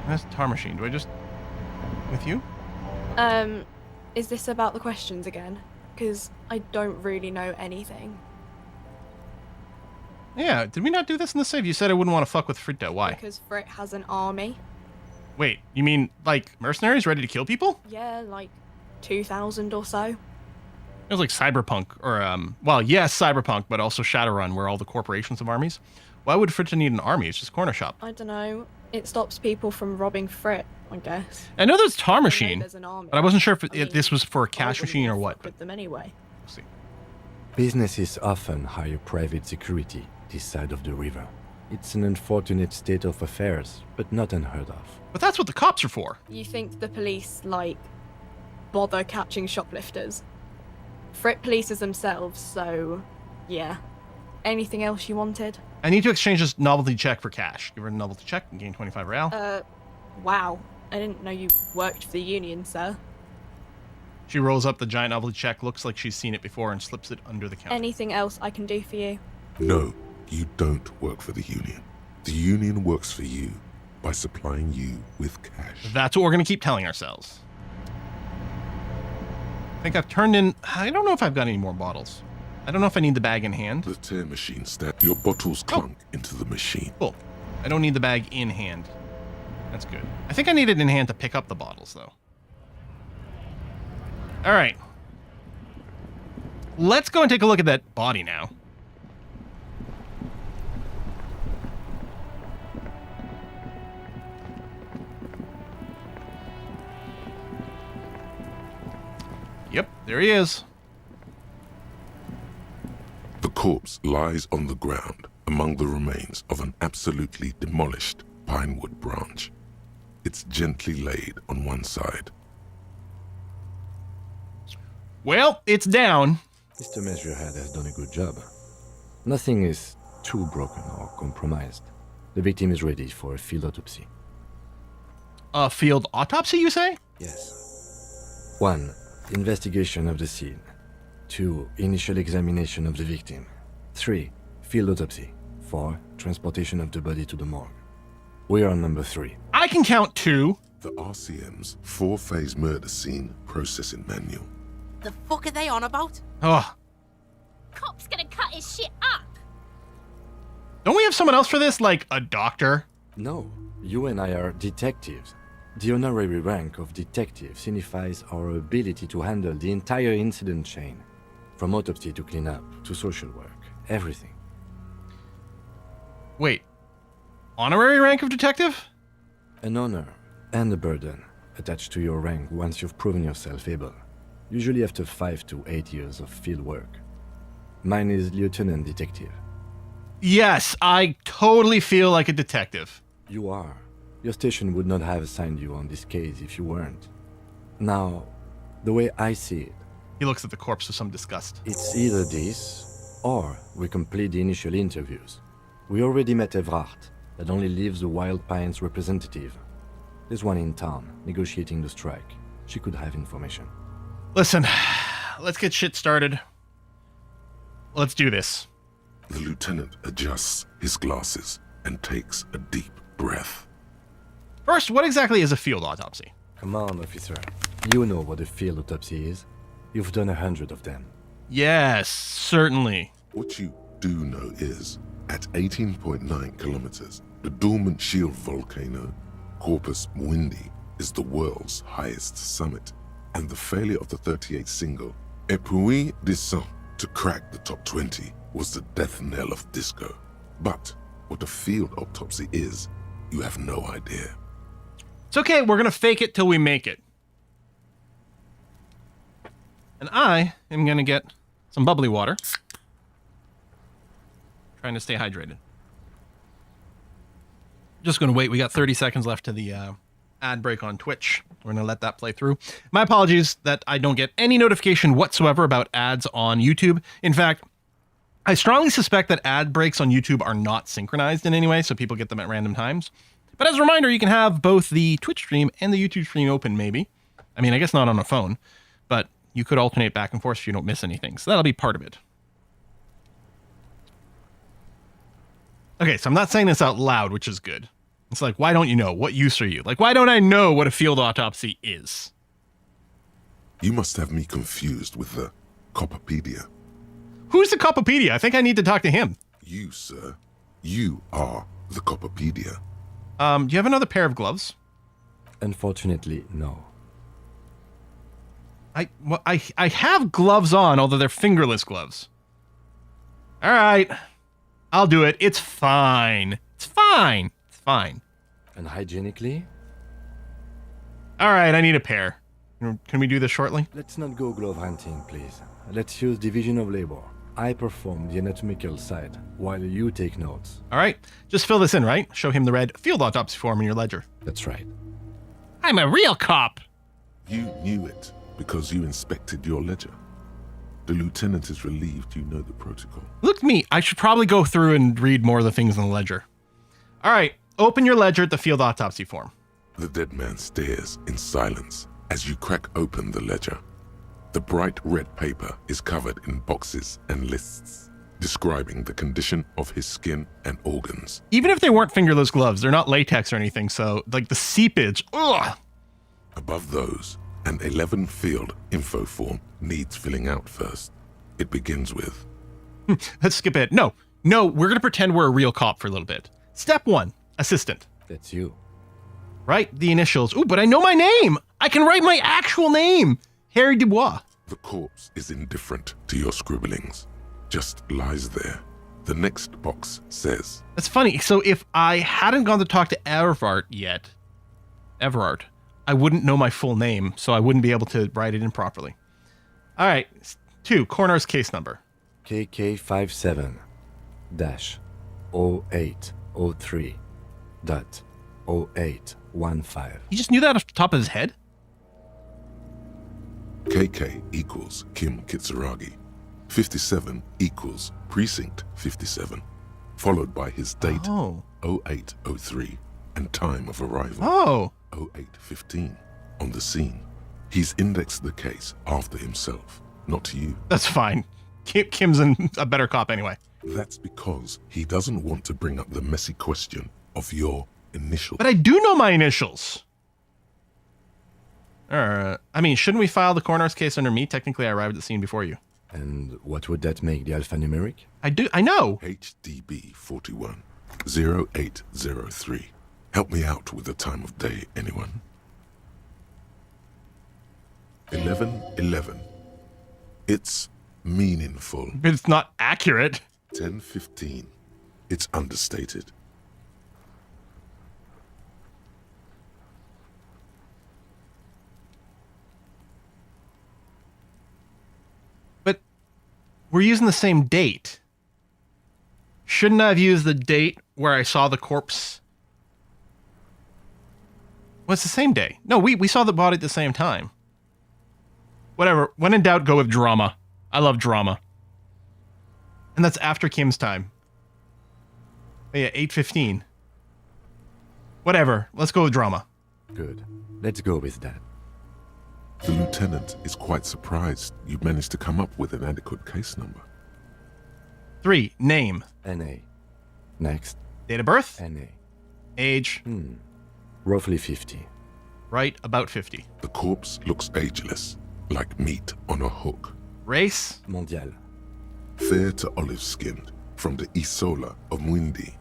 That's the tar machine. Do I just... With you? Is this about the questions again? Because I don't really know anything. Yeah, did we not do this in the save? You said I wouldn't want to fuck with Frito. Why? Because Frit has an army. Wait, you mean like mercenaries ready to kill people? Yeah, like 2,000 or so. It was like Cyberpunk, or well, yes, Cyberpunk, but also Shadowrun, where all the corporations have armies. Why would Frit need an army? It's just a corner shop. I don't know. It stops people from robbing Frit, I guess. I know there's Tar I know Machine, there's an army. but I wasn't sure if I mean, this was for a cash I wouldn't machine or fuck what. with them anyway. We'll see. Businesses often hire private security this side of the river. It's an unfortunate state of affairs, but not unheard of. But that's what the cops are for. You think the police, like, bother catching shoplifters? Frit polices themselves, so yeah. Anything else you wanted? I need to exchange this novelty check for cash. Give her a novelty check and gain 25 real. Wow. I didn't know you worked for the union, sir. She rolls up the giant novelty check, looks like she's seen it before, and slips it under the counter. Anything else I can do for you? No, you don't work for the Union. The Union works for you by supplying you with cash. That's what we're going to keep telling ourselves. I think I've turned in... I don't know if I've got any more bottles. I don't know if I need the bag in hand. The tear machine stab. Your bottles clunk into the machine. Cool. I don't need the bag in hand. That's good. I think I need it in hand to pick up the bottles, though. All right. Let's go and take a look at that body now. Yep, there he is. The corpse lies on the ground among the remains of an absolutely demolished pinewood branch. It's gently laid on one side. Well, it's down. Mr. Measurehead has done a good job. Nothing is too broken or compromised. The victim is ready for a field autopsy. A field autopsy, you say? Yes. 1. Investigation of the scene. 2. Initial examination of the victim. 3. Field autopsy. 4. Transportation of the body to the morgue. We are on number 3. I can count 2. The RCM's 4-phase murder scene processing manual. The fuck are they on about? Oh, Cop's gonna cut his shit up. don't we have someone else for this? Like a doctor? No, you and I are detectives. The honorary rank of detective signifies our ability to handle the entire incident chain. From autopsy to cleanup to social work. Everything. Wait. Honorary rank of detective? An honor and a burden attached to your rank once you've proven yourself able. Usually after 5 to 8 years of field work. Mine is Lieutenant Detective. Yes, I totally feel like a detective. You are. Your station would not have assigned you on this case if you weren't. Now, the way I see it, He looks at the corpse with some disgust. it's either this, or we complete the initial interviews. We already met Evrard, that only leaves the Wild Pines representative. There's one in town, negotiating the strike. She could have information. Listen, let's get shit started. Let's do this. The lieutenant adjusts his glasses and takes a deep breath. First, what exactly is a field autopsy? Come on, officer. You know what a field autopsy is. You've done 100 of them. Yes, certainly. What you do know is, at 18.9 kilometers, the dormant shield volcano, Corpus Mundi, is the world's highest summit, and the failure of the 38 single, Epui Descent, to crack the top 20 was the death knell of disco. But what a field autopsy is, you have no idea. It's okay, we're gonna fake it till we make it. And I am gonna get some bubbly water. Trying to stay hydrated. Just gonna wait, we got 30 seconds left to the ad break on Twitch. We're gonna let that play through. My apologies that I don't get any notification whatsoever about ads on YouTube. In fact, I strongly suspect that ad breaks on YouTube are not synchronized in any way, so people get them at random times. But as a reminder, you can have both the Twitch stream and the YouTube stream open, maybe. I mean, I guess not on a phone, but you could alternate back and forth so you don't miss anything. So that'll be part of it. Okay, so I'm not saying this out loud, which is good. It's like, why don't you know? What use are you? Like, why don't I know what a field autopsy is? You must have me confused with the Copperpedia. Who's the Copopedia? I think I need to talk to him. You, sir. You are the Copperpedia. Do you have another pair of gloves? Unfortunately, no. I have gloves on, although they're fingerless gloves. All right. I'll do it. It's fine. It's fine. It's fine. And hygienically? All right, I need a pair. Can we do this shortly? Let's not go glove hunting, please. Let's use division of labor. I perform the anatomical side, while you take notes. All right. Just fill this in, right? Show him the red field autopsy form in your ledger. That's right. I'm a real cop. You knew it because you inspected your ledger. The lieutenant is relieved you know the protocol. Look at me. I should probably go through and read more of the things in the ledger. All right. Open your ledger at the field autopsy form. The dead man stares in silence as you crack open the ledger. The bright red paper is covered in boxes and lists describing the condition of his skin and organs. Even if they weren't fingerless gloves, they're not latex or anything, so, like, the seepage, ugh! Above those, an 11-field info form needs filling out first. It begins with... Let's skip it. No, we're gonna pretend we're a real cop for a little bit. Step 1, assistant. That's you. Write the initials. Ooh, but I know my name! I can write my actual name! Harry Dubois. The corpse is indifferent to your scribblings. Just lies there. The next box says... That's funny. So if I hadn't gone to talk to Everard yet, I wouldn't know my full name, so I wouldn't be able to write it in properly. All right. 2, coroner's case number. KK57-0803.0815. He just knew that off the top of his head? KK equals Kim Kitsuragi. 57 equals Precinct 57, followed by his date, 0803, and time of arrival, 0815, on the scene. He's indexed the case after himself, not you. That's fine. Kim's a better cop anyway. That's because he doesn't want to bring up the messy question of your initials. But I do know my initials. I mean, shouldn't we file the coroner's case under me? Technically, I arrived at the scene before you. And what would that make the alphanumeric? I know. HDB 41 0803. Help me out with the time of day, anyone? 11:11. It's meaningful. It's not accurate. 10:15. It's understated. But we're using the same date. Shouldn't I have used the date where I saw the corpse? Well, it's the same day. No, we saw the body at the same time. Whatever. When in doubt, go with drama. I love drama. And that's after Kim's time. But yeah, 8:15. Whatever. Let's go with drama. Good. Let's go with that. The lieutenant is quite surprised you managed to come up with an adequate case number. 3, name. NA. Next. Date of birth. NA. Age. Roughly 50. Right, about 50. The corpse looks ageless, like meat on a hook. Race. Mondial. Fair to olive-skinned, from the Isola of Mwindi.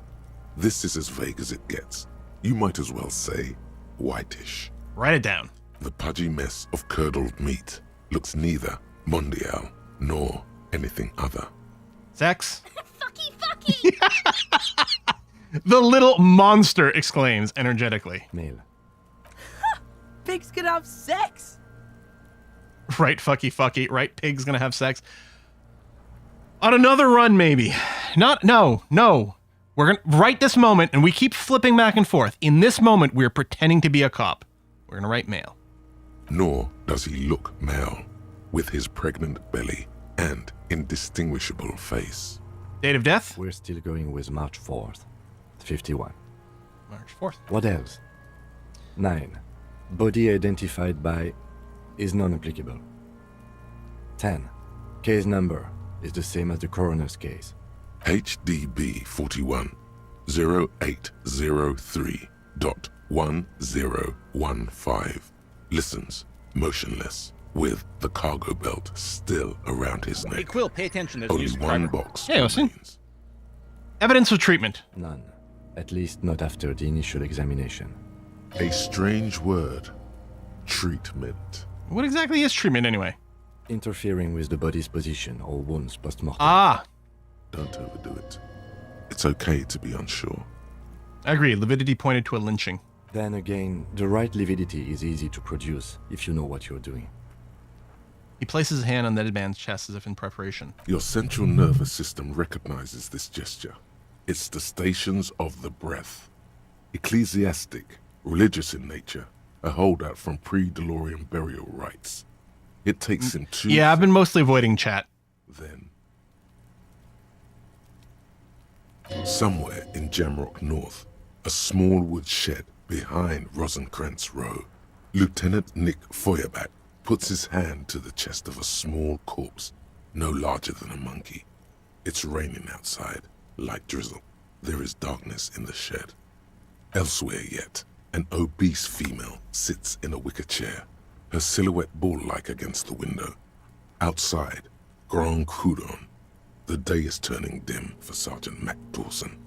This is as vague as it gets. You might as well say whitish. Write it down. The pudgy mess of curdled meat looks neither mondial nor anything other. Sex. Fucky! The little monster exclaims energetically. Male. Pigs can have sex? Right, fucky. Right, pig's gonna have sex. On another run, maybe. No. We're gonna, right this moment, and we keep flipping back and forth. In this moment, we're pretending to be a cop. We're gonna write male. Nor does he look male, with his pregnant belly and indistinguishable face. Date of death? We're still going with March 4th. 51. March 4th. What else? 9. Body identified by is non-applicable. 10. Case number is the same as the coroner's case. HDB 41 0803.1015. Listens, motionless, with the cargo belt still around his neck. Hey, Quill, pay attention. There's Only music one driver. box Hey, listen. remains. Evidence of treatment. None. At least not after the initial examination. A strange word. Treatment. What exactly is treatment anyway? Interfering with the body's position or wounds post-mortem. Ah, Don't overdo it. It's okay to be unsure. I agree. Lividity pointed to a lynching. Then again, the right lividity is easy to produce if you know what you're doing. He places his hand on the dead man's chest as if in preparation. Your central nervous system recognizes this gesture. It's the stations of the breath. Ecclesiastic, religious in nature, a holdout from pre-DeLorean burial rites. It takes him 2 Yeah, I've been mostly avoiding chat. Then, somewhere in Jamrock North, a small wood shed behind Rosencrantz Row, Lieutenant Nick Feuerbach puts his hand to the chest of a small corpse, no larger than a monkey. It's raining outside, light drizzle. There is darkness in the shed. Elsewhere yet, an obese female sits in a wicker chair, her silhouette bull-like against the window. Outside, Grand Coudon. The day is turning dim for Sergeant Mac Dawson.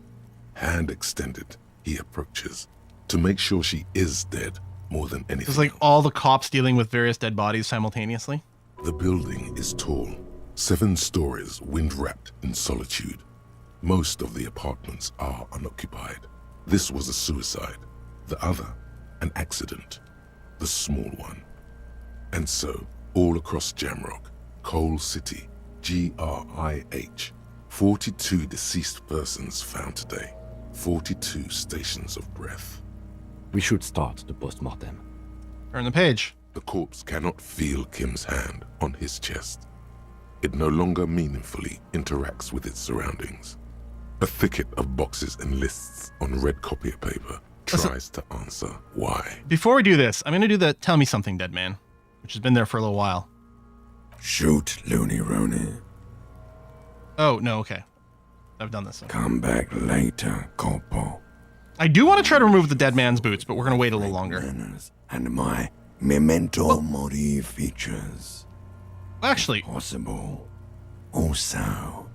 Hand extended, he approaches to make sure she is dead more than anything. It's like all the cops dealing with various dead bodies simultaneously. The building is tall, 7 stories, wind-wrapped in solitude. Most of the apartments are unoccupied. This was a suicide. The other, an accident. The small one. And so, all across Jamrock, Coal City, GRIH, 42 deceased persons found today. 42 stations of breath. We should start the post-mortem. Turn the page. The corpse cannot feel Kim's hand on his chest. It no longer meaningfully interacts with its surroundings. A thicket of boxes and lists on red copier paper tries to answer why. Before we do this, I'm going to do the tell me something, dead man, which has been there for a little while. Shoot, Looney Rooney. Oh, no, okay. I've done this. Come back later, Corpo. I do want to try to remove the dead man's boots, but we're going to wait a little longer. Manners and my memento mori features. Actually, Possible. Also,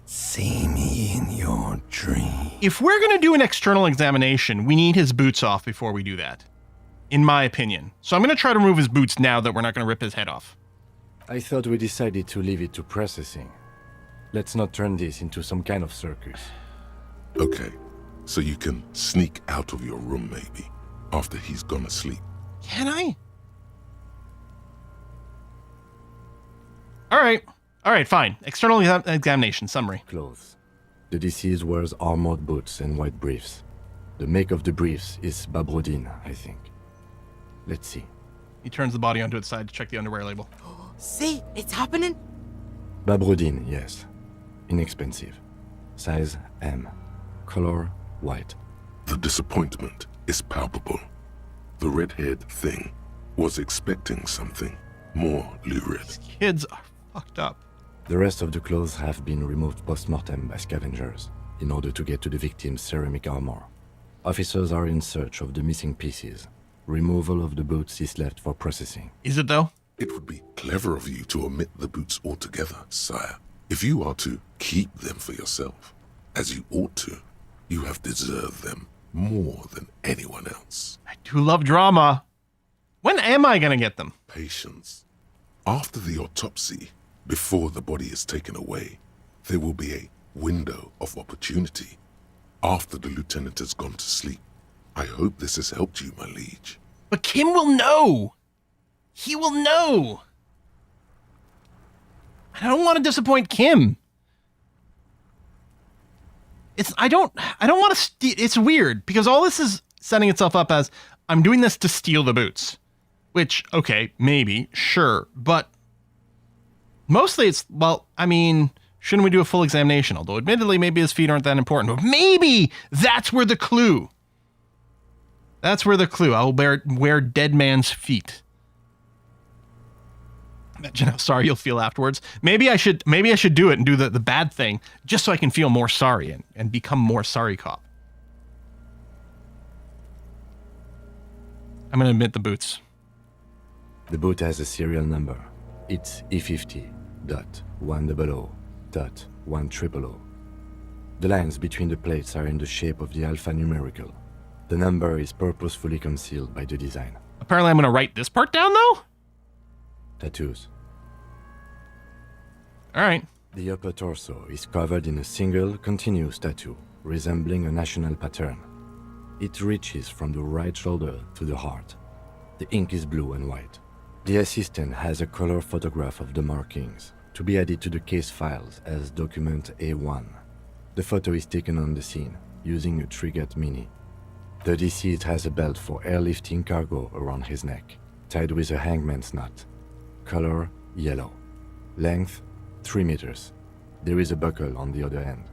see me in your dream. if we're going to do an external examination, we need his boots off before we do that, in my opinion. So I'm going to try to remove his boots now that we're not going to rip his head off. I thought we decided to leave it to processing. Let's not turn this into some kind of circus. Okay, so you can sneak out of your room maybe, after he's gone to sleep. Can I? All right, fine. External examination summary. Clothes. The deceased wears armored boots and white briefs. The make of the briefs is Babrodine, I think. Let's see. He turns the body onto its side to check the underwear label. See, it's happening. Babrodine, yes. Inexpensive. Size M. Color white. The disappointment is palpable. The red-haired thing was expecting something more lurid. Kids are fucked up. The rest of the clothes have been removed post-mortem by scavengers in order to get to the victim's ceramic armor. Officers are in search of the missing pieces. Removal of the boots is left for processing. Is it though? It would be clever of you to omit the boots altogether, sire. If you are to keep them for yourself, as you ought to, you have deserved them more than anyone else. I do love drama. When am I gonna get them? Patience. After the autopsy, before the body is taken away, there will be a window of opportunity. After the lieutenant has gone to sleep. I hope this has helped you, my liege. But Kim will know. He will know. I don't want to disappoint Kim. I don't want to it's weird because all this is setting itself up as I'm doing this to steal the boots. Which, okay, maybe, sure, but mostly it's, well, I mean, shouldn't we do a full examination? Although admittedly, maybe his feet aren't that important, but maybe that's where the clue. That's where the clue. I'll wear dead man's feet. Imagine how sorry you'll feel afterwards. Maybe I should do it and do the bad thing just so I can feel more sorry and become more sorry cop. I'm gonna admit the boots. The boot has a serial number. It's E50.100.100. The lines between the plates are in the shape of the alphanumerical. The number is purposefully concealed by the design. Apparently I'm going to write this part down, though? Tattoos. All right. The upper torso is covered in a single, continuous tattoo, resembling a national pattern. It reaches from the right shoulder to the heart. The ink is blue and white. The assistant has a color photograph of the markings, to be added to the case files as document A1. The photo is taken on the scene, using a Trigat Mini. The deceased has a belt for airlifting cargo around his neck, tied with a hangman's knot. Color, yellow. Length, 3 meters. There is a buckle on the other end.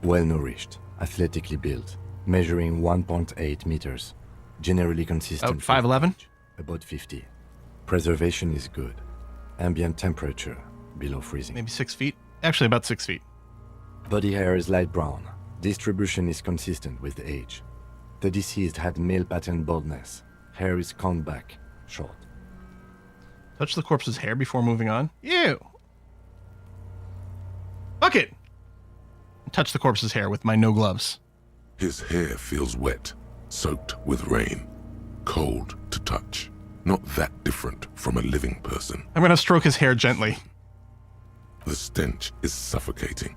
Well-nourished, athletically built, measuring 1.8 meters. Generally consistent. About 5'11"? About 50. Preservation is good. Ambient temperature, below freezing. Maybe 6 feet? Actually, about 6 feet. Body hair is light brown. Distribution is consistent with the age. The deceased had male pattern baldness. Hair is combed back, short. Touch the corpse's hair before moving on? Ew. Fuck it. Touch the corpse's hair with my no gloves. His hair feels wet, soaked with rain, cold to touch. Not that different from a living person. I'm going to stroke his hair gently. The stench is suffocating.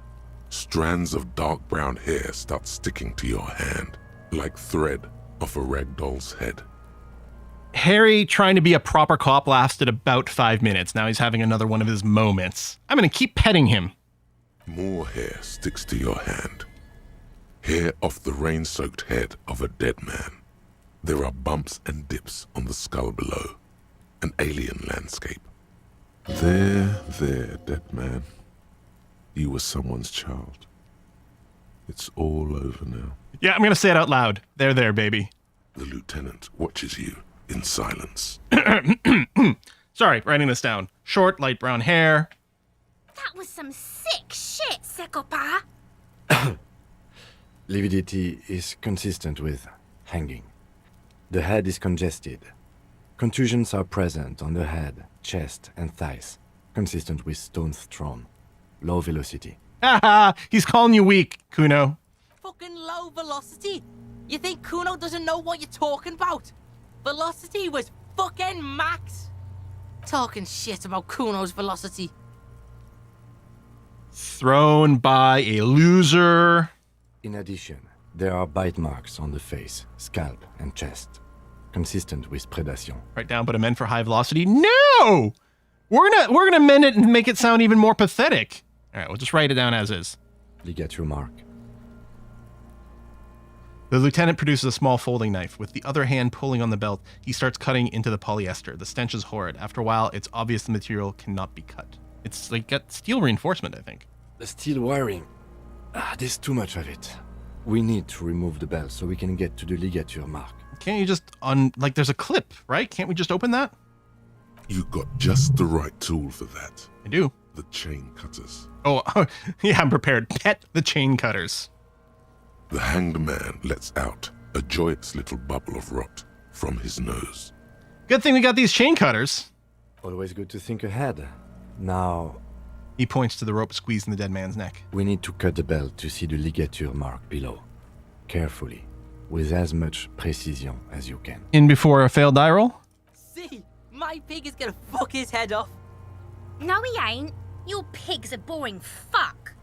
Strands of dark brown hair start sticking to your hand, like thread off a ragdoll's head. Harry trying to be a proper cop lasted about 5 minutes. Now he's having another one of his moments. I'm going to keep petting him. More hair sticks to your hand. Hair off the rain-soaked head of a dead man. There are bumps and dips on the skull below. An alien landscape. There, dead man. You were someone's child. It's all over now. Yeah, I'm going to say it out loud. There, baby. The lieutenant watches you in silence. Sorry, writing this down. Short, light brown hair. That was some sick shit, psychopath. Lividity is consistent with hanging. The head is congested. Contusions are present on the head, chest, and thighs, consistent with stones thrown. Low velocity. Haha, he's calling you weak, Kuno. Fucking low velocity? You think Kuno doesn't know what you're talking about? Velocity was fucking max. Talking shit about Kuno's velocity. Thrown by a loser. In addition, there are bite marks on the face, scalp, and chest, consistent with predation. Write down, but amend for high velocity. No! We're gonna amend it and make it sound even more pathetic. All right, we'll just write it down as is. Ligature mark. The lieutenant produces a small folding knife. With the other hand pulling on the belt, he starts cutting into the polyester. The stench is horrid. After a while, it's obvious the material cannot be cut. It's like got steel reinforcement, I think. The steel wiring. There's too much of it. We need to remove the belt so we can get to the ligature mark. Can't you just like there's a clip, right? Can't we just open that? You got just the right tool for that. I do. The chain cutters. Oh, yeah, I'm prepared. Pet the chain cutters. The hanged man lets out a joyous little bubble of rot from his nose. Good thing we got these chain cutters. Always good to think ahead. Now, he points to the rope squeezing the dead man's neck. We need to cut the belt to see the ligature mark below. Carefully, with as much precision as you can. In before a failed die roll? See, my pig is gonna fuck his head off. No, he ain't. Your pig's a boring fuck.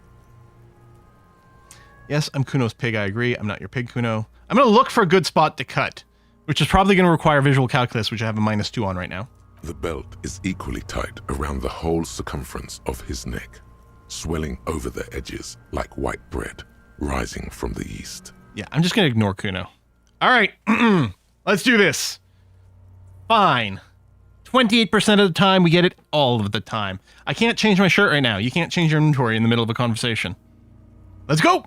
Yes, I'm Kuno's pig, I agree. I'm not your pig, Kuno. I'm going to look for a good spot to cut, which is probably going to require visual calculus, which I have a -2 on right now. The belt is equally tight around the whole circumference of his neck, swelling over the edges like white bread rising from the east. Yeah, I'm just going to ignore Kuno. All right, let's do this. Fine. 28% of the time, we get it all of the time. I can't change my shirt right now. You can't change your inventory in the middle of a conversation. Let's go!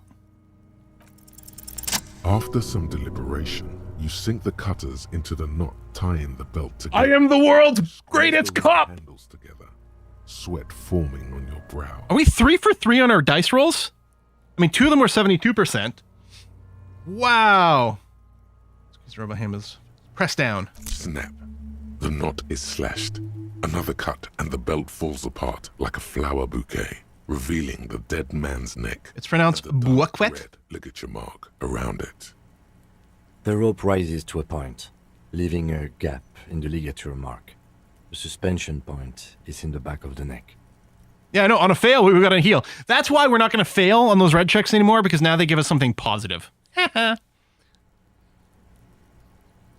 After some deliberation, you sink the cutters into the knot tying the belt together. I am the world's greatest cop! Handles together, sweat forming on your brow. Are we 3 for 3 on our dice rolls? I mean, 2 of them were 72%. Wow. Squeeze the robot hand is pressed down. Snap. The knot is slashed. Another cut and the belt falls apart like a flower bouquet, revealing the dead man's neck. It's pronounced buakwet. Red ligature mark around it. The rope rises to a point, leaving a gap in the ligature mark. The suspension point is in the back of the neck. Yeah, I know. On a fail, we've got to heal. That's why we're not going to fail on those red checks anymore, because now they give us something positive. The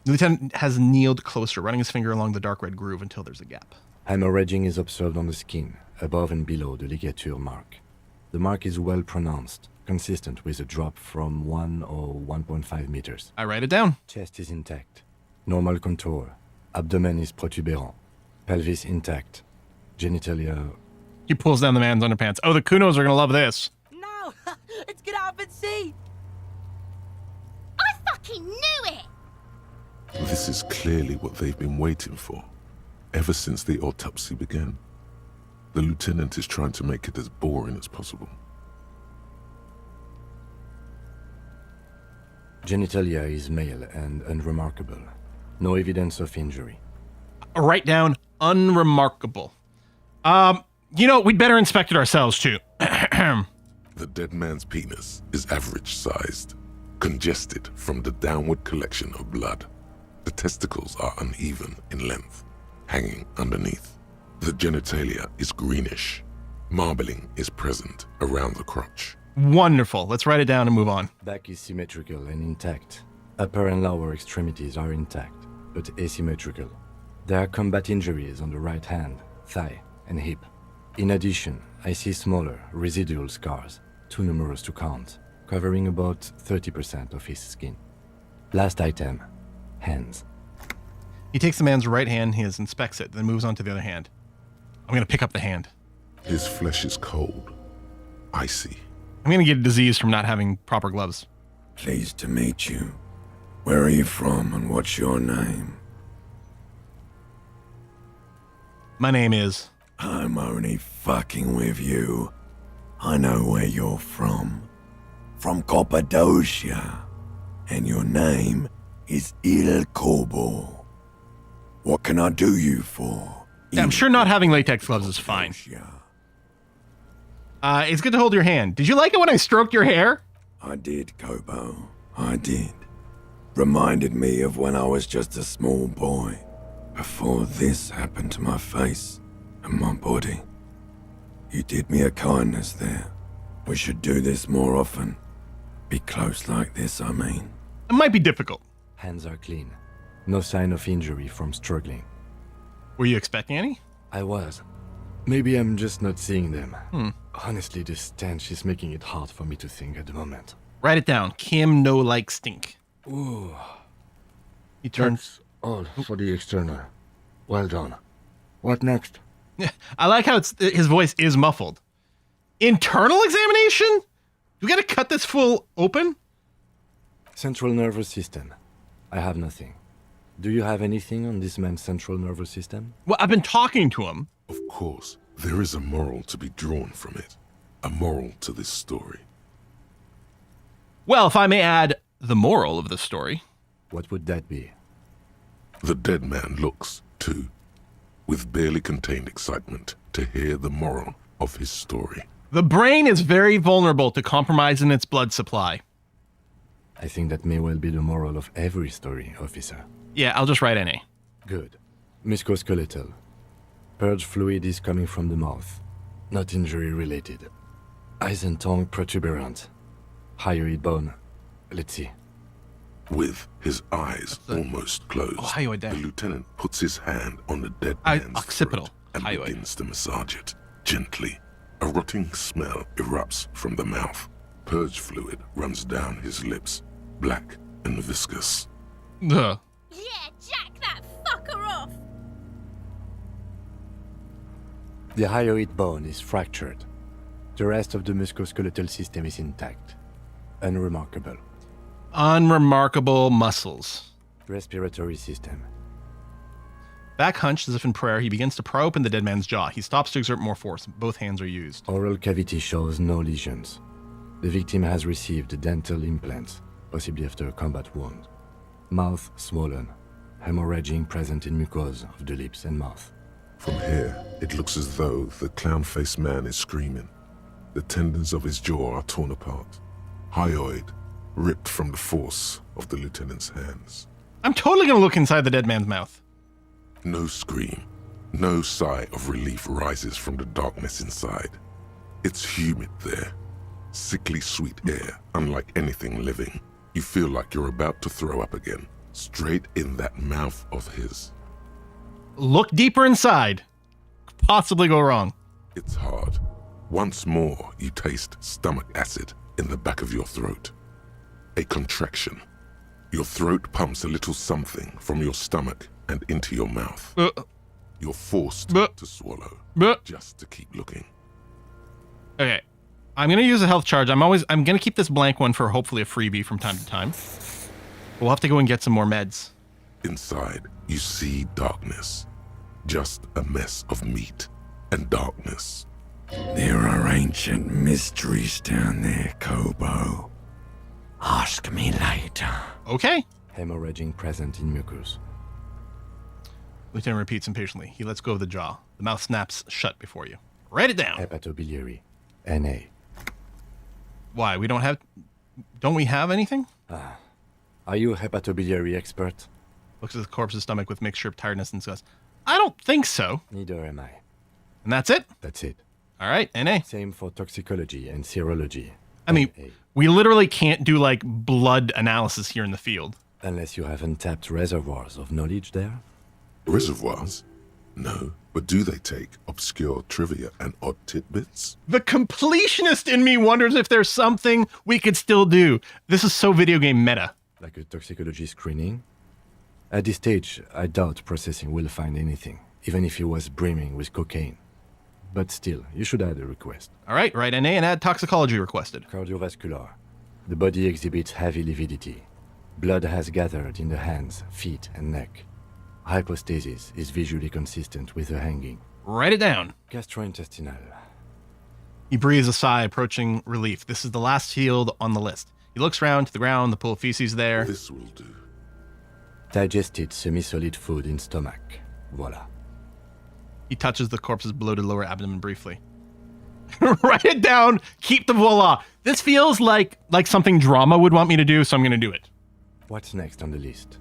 lieutenant has kneeled closer, running his finger along the dark red groove until there's a gap. Hemorrhaging is observed on the skin, above and below the ligature mark. The mark is well pronounced, consistent with a drop from 1 or 1.5 meters. I write it down. Chest is intact. Normal contour. Abdomen is protuberant. Pelvis intact. Genitalia... He pulls down the man's underpants. Oh, the Kunos are going to love this. No! It's get out and see! I fucking knew it! This is clearly what they've been waiting for, ever since the autopsy began. The lieutenant is trying to make it as boring as possible. Genitalia is male and unremarkable. No evidence of injury. Write down unremarkable. You know, we'd better inspect it ourselves, too. The dead man's penis is average-sized, congested from the downward collection of blood. The testicles are uneven in length, hanging underneath. The genitalia is greenish. Marbling is present around the crotch. Wonderful. Let's write it down and move on. Back is symmetrical and intact. Upper and lower extremities are intact, but asymmetrical. There are combat injuries on the right hand, thigh, and hip. In addition, I see smaller, residual scars, too numerous to count, covering about 30% of his skin. Last item, hands. He takes the man's right hand, he inspects it, then moves on to the other hand. I'm going to pick up the hand. His flesh is cold, icy. I'm going to get a disease from not having proper gloves. Pleased to meet you. Where are you from and what's your name? My name is... I'm only fucking with you. I know where you're from. From Cappadocia. And your name is Il Corbo. What can I do you for? Yeah, I'm sure not having latex gloves is fine. It's good to hold your hand. Did you like it when I stroked your hair? I did, Kobo. I did. Reminded me of when I was just a small boy, before this happened to my face and my body. You did me a kindness there. We should do this more often. Be close like this, I mean. It might be difficult. Hands are clean. No sign of injury from struggling. Were you expecting any? I was. Maybe I'm just not seeing them. Honestly, this stench is making it hard for me to think at the moment. Write it down. Kim no like stink. Ooh. He turns... All for the external. Well done. What next? I like how his voice is muffled. Internal examination? You gotta cut this fool open? Central nervous system. I have nothing. Do you have anything on this man's central nervous system? Well, I've been talking to him. Of course, there is a moral to be drawn from it. A moral to this story. Well, if I may add, the moral of the story. What would that be? The dead man looks, too, with barely contained excitement to hear the moral of his story. The brain is very vulnerable to compromise in its blood supply. I think that may well be the moral of every story, officer. Yeah, I'll just write NA. Good. Musculoskeletal. Purge fluid is coming from the mouth. Not injury related. Eyes and tongue protuberant. Hyoid bone. Let's see. With his eyes almost closed, hyoid the there. lieutenant puts his hand on the dead man's occipital. throat and Hyoid. begins to massage it, gently. A rotting smell erupts from the mouth. Purge fluid runs down his lips, black and viscous. Ugh. Yeah, jack that fucker off! The hyoid bone is fractured. The rest of the musculoskeletal system is intact. Unremarkable. Unremarkable muscles. Respiratory system. Back hunched as if in prayer, he begins to pry open the dead man's jaw. He stops to exert more force. Both hands are used. Oral cavity shows no lesions. The victim has received dental implants, possibly after a combat wound. Mouth swollen. Hemorrhaging present in mucosa of the lips and mouth. From here, it looks as though the clown-faced man is screaming. The tendons of his jaw are torn apart. Hyoid, ripped from the force of the lieutenant's hands. I'm totally gonna look inside the dead man's mouth. No scream, no sigh of relief rises from the darkness inside. It's humid there. Sickly sweet air, unlike anything living. You feel like you're about to throw up again, straight in that mouth of his. Look deeper inside. Could possibly go wrong. It's hard. Once more, you taste stomach acid in the back of your throat. A contraction. Your throat pumps a little something from your stomach and into your mouth. You're forced to swallow, just to keep looking. Okay. I'm gonna use a health charge. I'm gonna keep this blank one for hopefully a freebie from time to time. We'll have to go and get some more meds. Inside, you see darkness. Just a mess of meat and darkness. There are ancient mysteries down there, Kobo. Ask me later. Okay. Hemorrhaging present in mucus. Lieutenant repeats impatiently. He lets go of the jaw. The mouth snaps shut before you. Write it down. Hepatobiliary. NA. Why? Don't we have anything? Are you a hepatobiliary expert? Looks at the corpse's stomach with mixture of tiredness and disgust. I don't think so. Neither am I. And that's it? That's it. All right, NA. Same for toxicology and serology. I mean, we literally can't do, like, blood analysis here in the field. Unless you have untapped reservoirs of knowledge there? Reservoirs? No, but do they take obscure trivia and odd tidbits? The completionist in me wonders if there's something we could still do. This is so video game meta. Like a toxicology screening? At this stage, I doubt processing will find anything, even if it was brimming with cocaine. But still, you should add a request. All right, write NA and add toxicology requested. Cardiovascular. The body exhibits heavy lividity. Blood has gathered in the hands, feet, and neck. Hypostasis is visually consistent with the hanging. Write it down. Gastrointestinal. He breathes a sigh, approaching relief. This is the last field on the list. He looks round to the ground, the pool of feces there. This will do. Digested semi-solid food in stomach. Voila. He touches the corpse's bloated lower abdomen briefly. Write it down. Keep the voila. This feels like something drama would want me to do, so I'm going to do it. What's next on the list?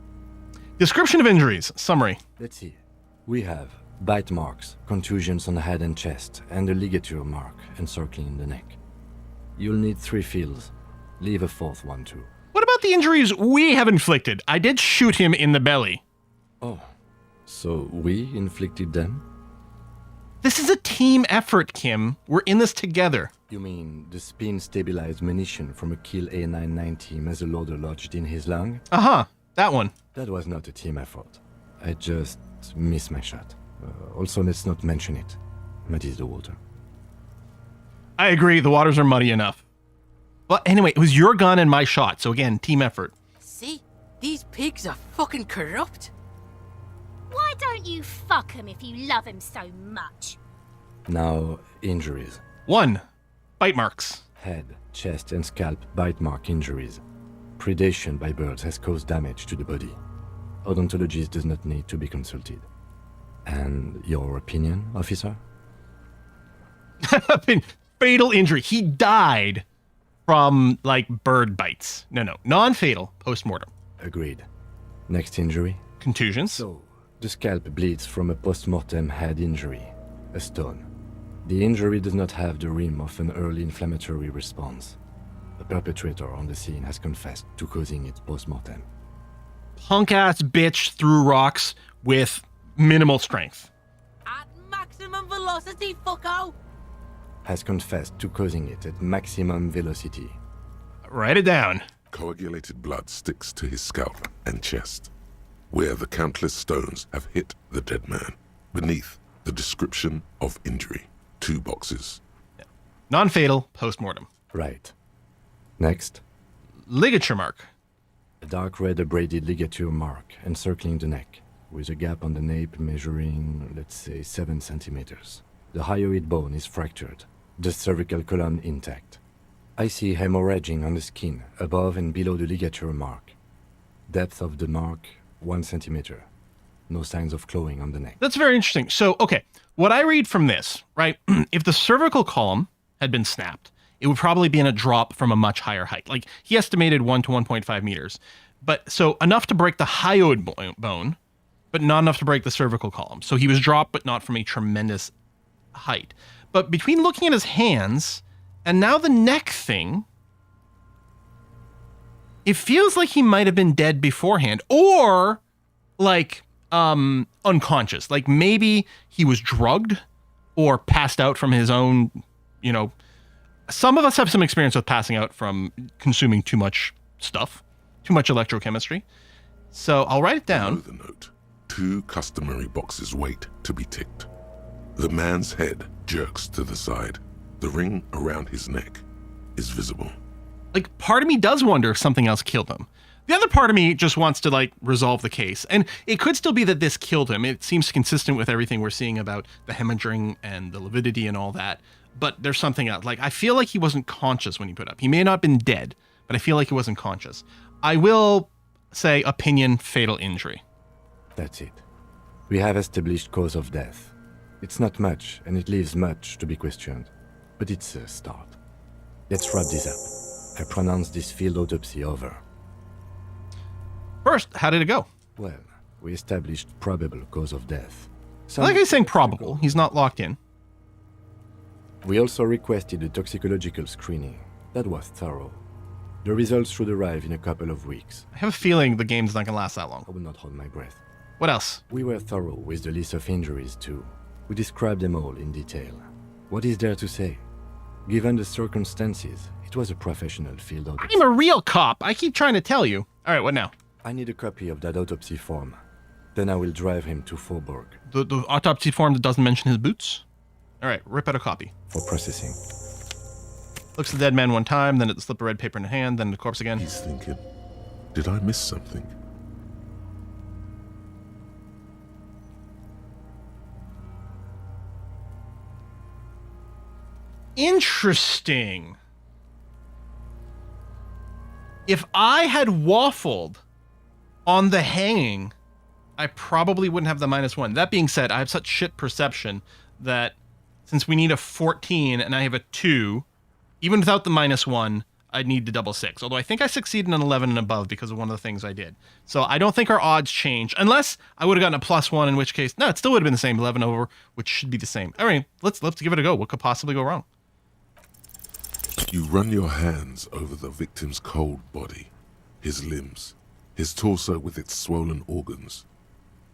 Description of injuries. Summary. Let's see. We have bite marks, contusions on the head and chest, and a ligature mark encircling the neck. You'll need 3 fields. Leave a 4th one too. What about the injuries we have inflicted? I did shoot him in the belly. Oh, so we inflicted them? This is a team effort, Kim. We're in this together. You mean the spin-stabilized munition from a kill A990 muzzleloader lodged in his lung? Uh-huh, that one. That was not a team effort. I just missed my shot. Also, let's not mention it. Muddies the water. I agree, the waters are muddy enough. Well, anyway, it was your gun and my shot, so again, team effort. See? These pigs are fucking corrupt. Why don't you fuck him if you love him so much? Now, injuries. 1. Bite marks. Head, chest, and scalp bite mark injuries. Predation by birds has caused damage to the body. Odontologist does not need to be consulted. And your opinion, officer? Fatal injury. He died from, like, bird bites. No. Non-fatal. Post-mortem. Agreed. Next injury? Contusions. So, the scalp bleeds from a post-mortem head injury. A stone. The injury does not have the rim of an early inflammatory response. The perpetrator on the scene has confessed to causing it post-mortem. Punk-ass bitch threw rocks with minimal strength. At maximum velocity, fucko! Has confessed to causing it at maximum velocity. Write it down. Coagulated blood sticks to his scalp and chest, where the countless stones have hit the dead man. Beneath, the description of injury. 2 boxes. Non-fatal, post-mortem. Right. Next. Ligature mark. A dark red abraded ligature mark encircling the neck, with a gap on the nape measuring, let's say, 7 centimeters. The hyoid bone is fractured, the cervical column intact. I see hemorrhaging on the skin, above and below the ligature mark. Depth of the mark, 1 centimeter. No signs of clawing on the neck. That's very interesting. So, okay, what I read from this, right, if the cervical column had been snapped, it would probably be in a drop from a much higher height. Like, he estimated 1 to 1.5 meters. But so enough to break the hyoid bone, but not enough to break the cervical column. So he was dropped, but not from a tremendous height. But between looking at his hands and now the neck thing, it feels like he might have been dead beforehand, or like unconscious. Like maybe he was drugged or passed out from his own, you know, some of us have some experience with passing out from consuming too much stuff, too much electrochemistry. So I'll write it down. Below the note, 2 customary boxes wait to be ticked. The man's head jerks to the side. The ring around his neck is visible. Like, part of me does wonder if something else killed him. The other part of me just wants to, like, resolve the case. And it could still be that this killed him. It seems consistent with everything we're seeing about the hemorrhaging and the lividity and all that. But there's something else. Like, I feel like he wasn't conscious when he put up. He may not have been dead, but I feel like he wasn't conscious. I will say opinion, fatal injury. That's it. We have established cause of death. It's not much, and it leaves much to be questioned. But it's a start. Let's wrap this up. I pronounce this field autopsy over. First, how did it go? Well, we established probable cause of death. I like he's saying probable. He's not locked in. We also requested a toxicological screening. That was thorough. The results should arrive in a couple of weeks. I have a feeling the game's not going to last that long. I will not hold my breath. What else? We were thorough with the list of injuries, too. We described them all in detail. What is there to say? Given the circumstances, it was a professional field autopsy. I'm a real cop. I keep trying to tell you. All right, what now? I need a copy of that autopsy form. Then I will drive him to Faubourg. The autopsy form that doesn't mention his boots? All right, rip out a copy. For processing. Looks at the dead man one time, then at the slip of red paper in the hand, then the corpse again. He's thinking, did I miss something? Interesting. If I had waffled on the hanging, I probably wouldn't have the -1. That being said, I have such shit perception that since we need a 14 and I have a 2, even without the -1, I'd need to double 6. Although I think I succeeded in 11 and above because of one of the things I did. So I don't think our odds change, unless I would have gotten a +1, in which case, no, it still would have been the same, 11 over, which should be the same. All right, let's give it a go. What could possibly go wrong? You run your hands over the victim's cold body, his limbs, his torso with its swollen organs.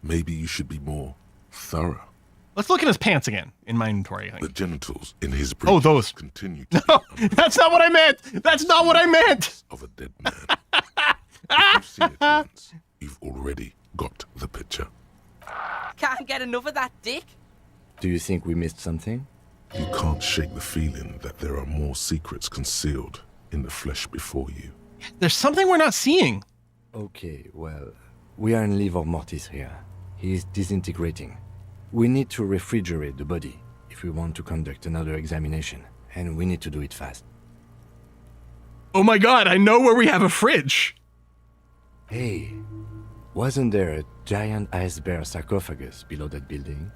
Maybe you should be more thorough. Let's look at his pants again in my inventory. The genitals in his breeches those continue to No, that's not what I meant. That's not what I meant. Of a dead man. If you've seen it once, you've already got the picture. Can't get enough of that dick. Do you think we missed something? You can't shake the feeling that there are more secrets concealed in the flesh before you. There's something we're not seeing. Okay, well, we are in livor mortis here. He is disintegrating. We need to refrigerate the body if we want to conduct another examination, and we need to do it fast. Oh my god, I know where we have a fridge. Hey, wasn't there a giant ice bear sarcophagus below that building?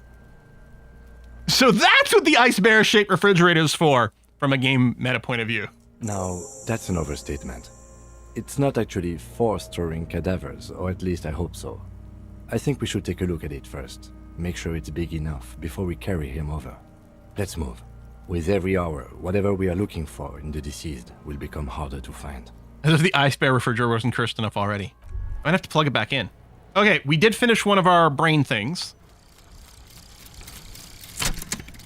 So that's what the ice bear-shaped refrigerator is for, from a game meta point of view. Now, that's an overstatement. It's not actually for storing cadavers, or at least I hope so. I think we should take a look at it first. Make sure it's big enough before we carry him over. Let's move. With every hour, whatever we are looking for in the deceased will become harder to find. As if the ice bear refrigerator wasn't cursed enough already. I might have to plug it back in. Okay, we did finish one of our brain things.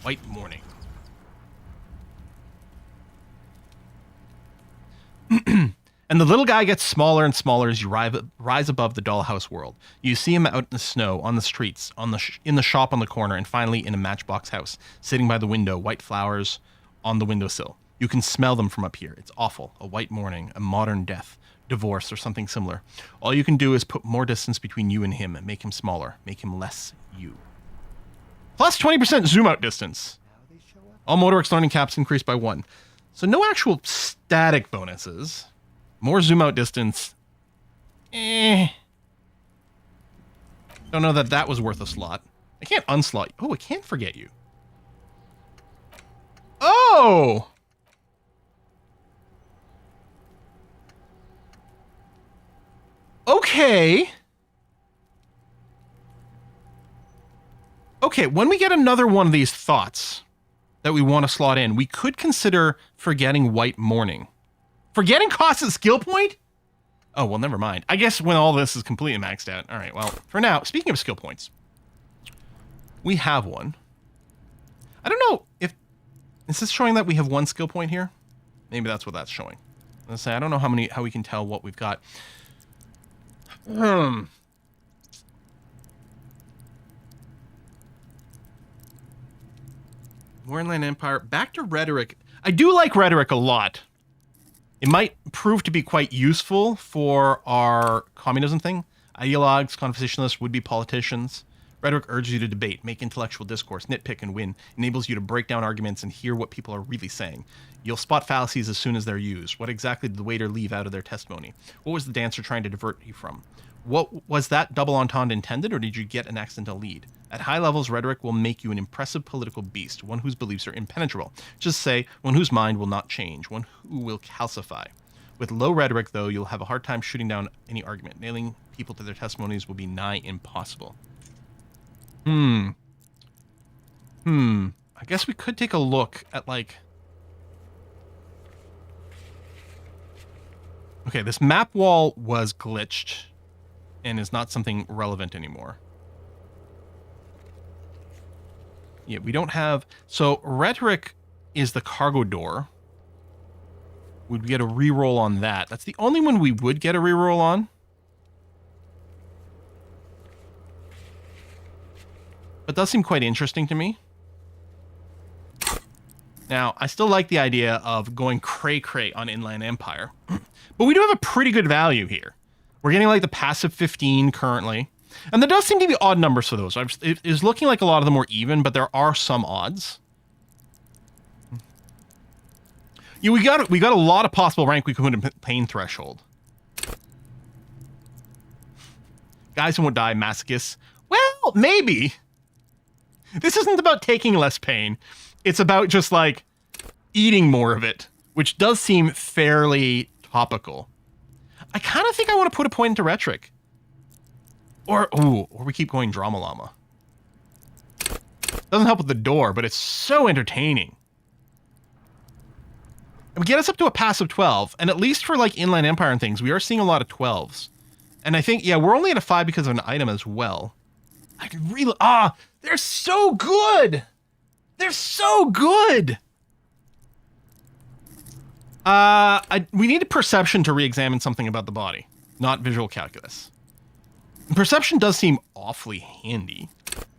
White morning. And the little guy gets smaller and smaller as you rise above the dollhouse world. You see him out in the snow, on the streets, in the shop on the corner, and finally in a matchbox house, sitting by the window, white flowers on the windowsill. You can smell them from up here. It's awful. A white morning, a modern death, divorce, or something similar. All you can do is put more distance between you and him, make him smaller, make him less you. Plus 20% zoom out distance. All motorworks learning caps increased by 1. So no actual static bonuses. More zoom out distance. Don't know that that was worth a slot. I can't unslot. Oh, I can't forget you. Oh! say... Okay, when we get another one of these thoughts that we want to slot in, we could consider forgetting White Morning. Forgetting costs a skill point? Oh, well, never mind. I guess when all this is completely maxed out. All right, well, for now, speaking of skill points, we have one. I don't know if... Is this showing that we have one skill point here? Maybe that's what that's showing. Let's say, I don't know how we can tell what we've got. War Inland Empire. Back to rhetoric. I do like rhetoric a lot. It might prove to be quite useful for our communism thing. Ideologues, conversationalists, would-be politicians. Rhetoric urges you to debate, make intellectual discourse, nitpick and win, enables you to break down arguments and hear what people are really saying. You'll spot fallacies as soon as they're used. What exactly did the waiter leave out of their testimony? What was the dancer trying to divert you from? What was that double entendre intended, or did you get an accidental lead? At high levels, rhetoric will make you an impressive political beast, one whose beliefs are impenetrable. Just say, one whose mind will not change, one who will calcify. With low rhetoric, though, you'll have a hard time shooting down any argument. Nailing people to their testimonies will be nigh impossible. I guess we could take a look at, like... Okay, this map wall was glitched and is not something relevant anymore. Yeah, we don't have... So, rhetoric is the cargo door. Would we get a reroll on that? That's the only one we would get a reroll on. But does seem quite interesting to me. Now, I still like the idea of going cray-cray on Inland Empire. But we do have a pretty good value here. We're getting like the passive 15 currently. And there does seem to be odd numbers for those. It is looking like a lot of them were even, but there are some odds. Yeah, we got a lot of possible rank we could put in pain threshold. Guys who won't die, masochists. Well, maybe. This isn't about taking less pain. It's about just, like, eating more of it, which does seem fairly topical. I kind of think I want to put a point into rhetoric. Or we keep going drama llama. Doesn't help with the door, but it's so entertaining. It would get us up to a passive 12, and at least for, like, Inland Empire and things, we are seeing a lot of 12s. And I think, yeah, we're only at a 5 because of an item as well. I could really... they're so good! They're so good! We need a perception to re-examine something about the body, not visual calculus. Perception does seem awfully handy.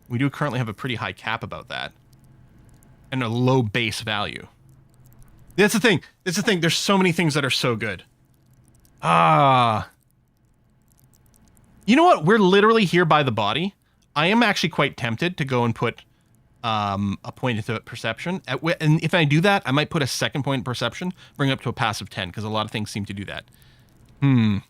We do currently have a pretty high cap about that. And a low base value. That's the thing. That's the thing. There's so many things that are so good. You know what? We're literally here by the body. I am actually quite tempted to go and put a point into perception. And if I do that, I might put a second point in perception, bring it up to a passive 10, because a lot of things seem to do that. I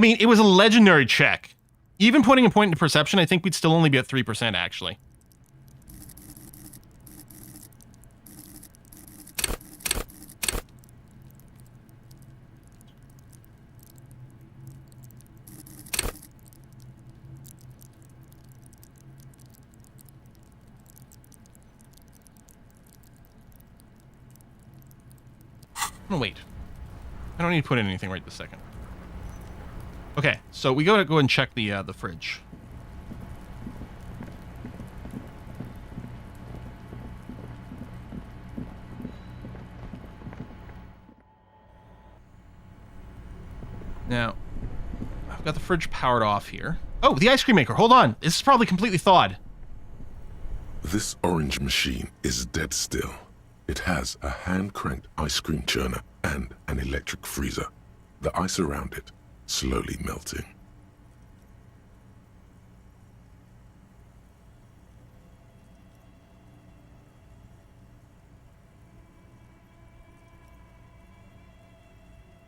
mean, it was a legendary check. Even putting a point into perception, I think we'd still only be at 3%, actually. No, wait. I don't need to put in anything right this second. Okay, so we gotta go and check the fridge. Now, I've got the fridge powered off here. Oh, the ice cream maker. Hold on. This is probably completely thawed. This orange machine is dead still. It has a hand-cranked ice cream churner and an electric freezer. The ice around it slowly melting.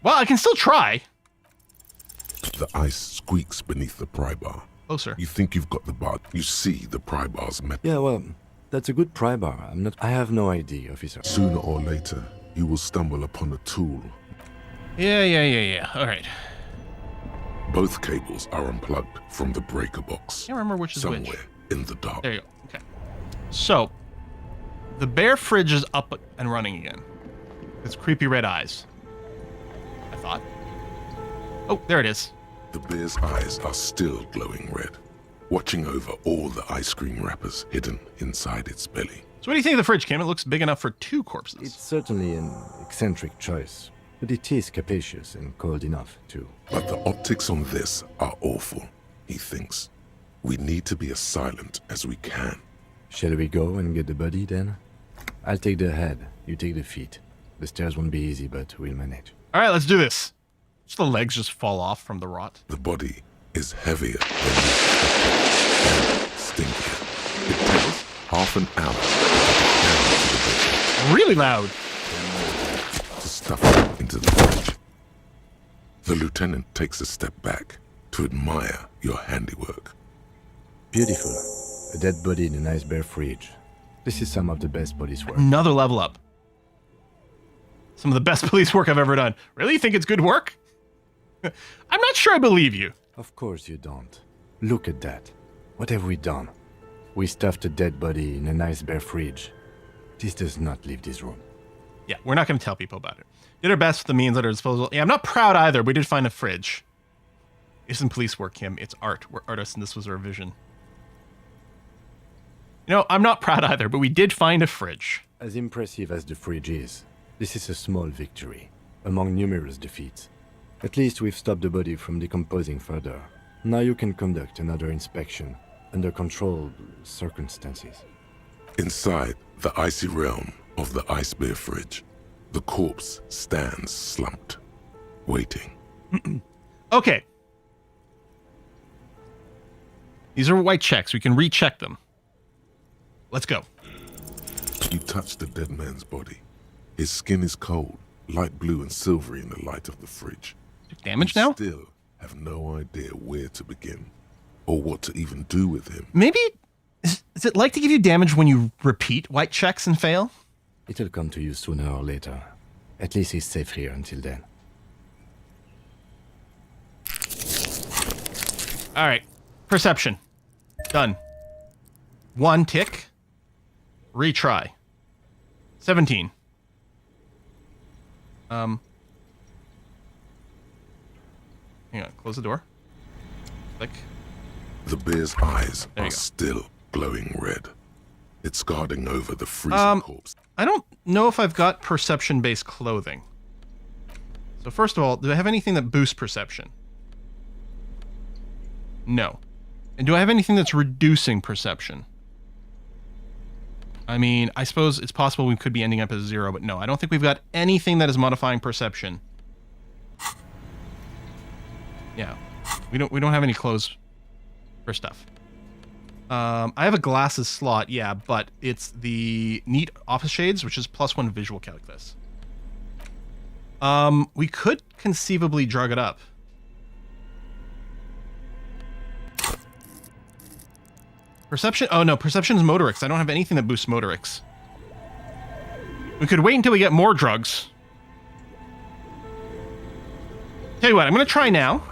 Well, I can still try. The ice squeaks beneath the pry bar. Closer. You think you've got the bar. You see the pry bar's metal. Yeah, well, that's a good pry bar. I have no idea, officer. Sooner or later, you will stumble upon a tool. Yeah. All right. Both cables are unplugged from the breaker box. Can't remember which is which. Somewhere in the dark. There you go. Okay. So, the bear fridge is up and running again. Its creepy red eyes. I thought. Oh, there it is. The bear's eyes are still glowing red, watching over all the ice cream wrappers hidden inside its belly. So what do you think of the fridge, Kim? It looks big enough for 2 corpses. It's certainly an eccentric choice, but it is capacious and cold enough, too. But the optics on this are awful, he thinks. We need to be as silent as we can. Shall we go and get the body, then? I'll take the head, you take the feet. The stairs won't be easy, but we'll manage. All right, let's do this. So the legs just fall off from the rot. The body is heavier than you expected, and stinkier. It takes half an hour to get it down to the bed. Really loud. To stuff it into the fridge. The lieutenant takes a step back to admire your handiwork. Beautiful. A dead body in a nice bare fridge. This is some of the best police work. Another level up. Some of the best police work I've ever done. Really? You think it's good work? I'm not sure I believe you. Of course you don't. Look at that. What have we done? We stuffed a dead body in a nice bare fridge. This does not leave this room. Yeah, we're not going to tell people about it. Did our best with the means at our disposal. Yeah, I'm not proud either. We did find a fridge. It isn't police work, Kim. It's art. We're artists, and this was our vision. You know, I'm not proud either, but we did find a fridge. As impressive as the fridge is, this is a small victory, among numerous defeats. At least we've stopped the body from decomposing further. Now you can conduct another inspection, under controlled circumstances. Inside the icy realm of the ice bear fridge, the corpse stands slumped, waiting. Okay. These are white checks. We can recheck them. Let's go. You touch the dead man's body. His skin is cold, light blue and silvery in the light of the fridge. Took damage You now? still have no idea where to begin, or what to even do with him. Maybe... Is it like to give you damage when you repeat white checks and fail? It'll come to you sooner or later. At least he's safe here until then. Alright. Perception. Done. 1 tick. Retry. 17. Hang on, close the door. Click. The bear's eyes There you are go. still glowing red. It's guarding over the freezing corpse. I don't know if I've got perception-based clothing. So first of all, do I have anything that boosts perception? No. And do I have anything that's reducing perception? I mean, I suppose it's possible we could be ending up as 0, but no, I don't think we've got anything that is modifying perception. Yeah. We don't have any clothes for stuff. I have a glasses slot, yeah, but it's the neat office shades, which is +1 visual calculus. We could conceivably drug it up. Perception? Oh no, perception is motorics. I don't have anything that boosts motorics. We could wait until we get more drugs. Tell you what, I'm gonna try now.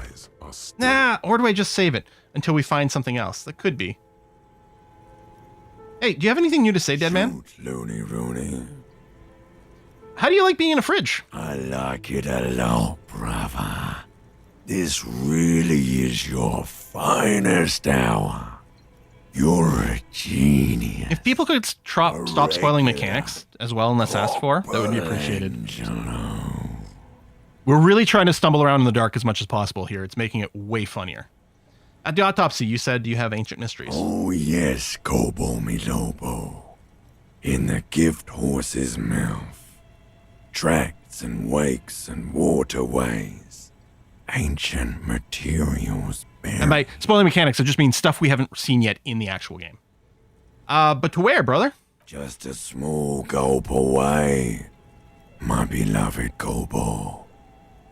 Nah, or do I just save it until we find something else? That could be. Hey, do you have anything new to say, dead man? Looney Rooney. How do you like being in a fridge? I like it a lot, brother. This really is your finest hour. You're a genius. If people could stop spoiling mechanics as well and less asked for, that would be appreciated. We're really trying to stumble around in the dark as much as possible here. It's making it way funnier. At the autopsy, you said you have ancient mysteries. Oh yes, Kobo mi Lobo. In the gift horse's mouth. Tracts and wakes and waterways. Ancient materials. And by spoiling mechanics, I just mean stuff we haven't seen yet in the actual game. But to where, brother? Just a small gulp away. My beloved Kobo.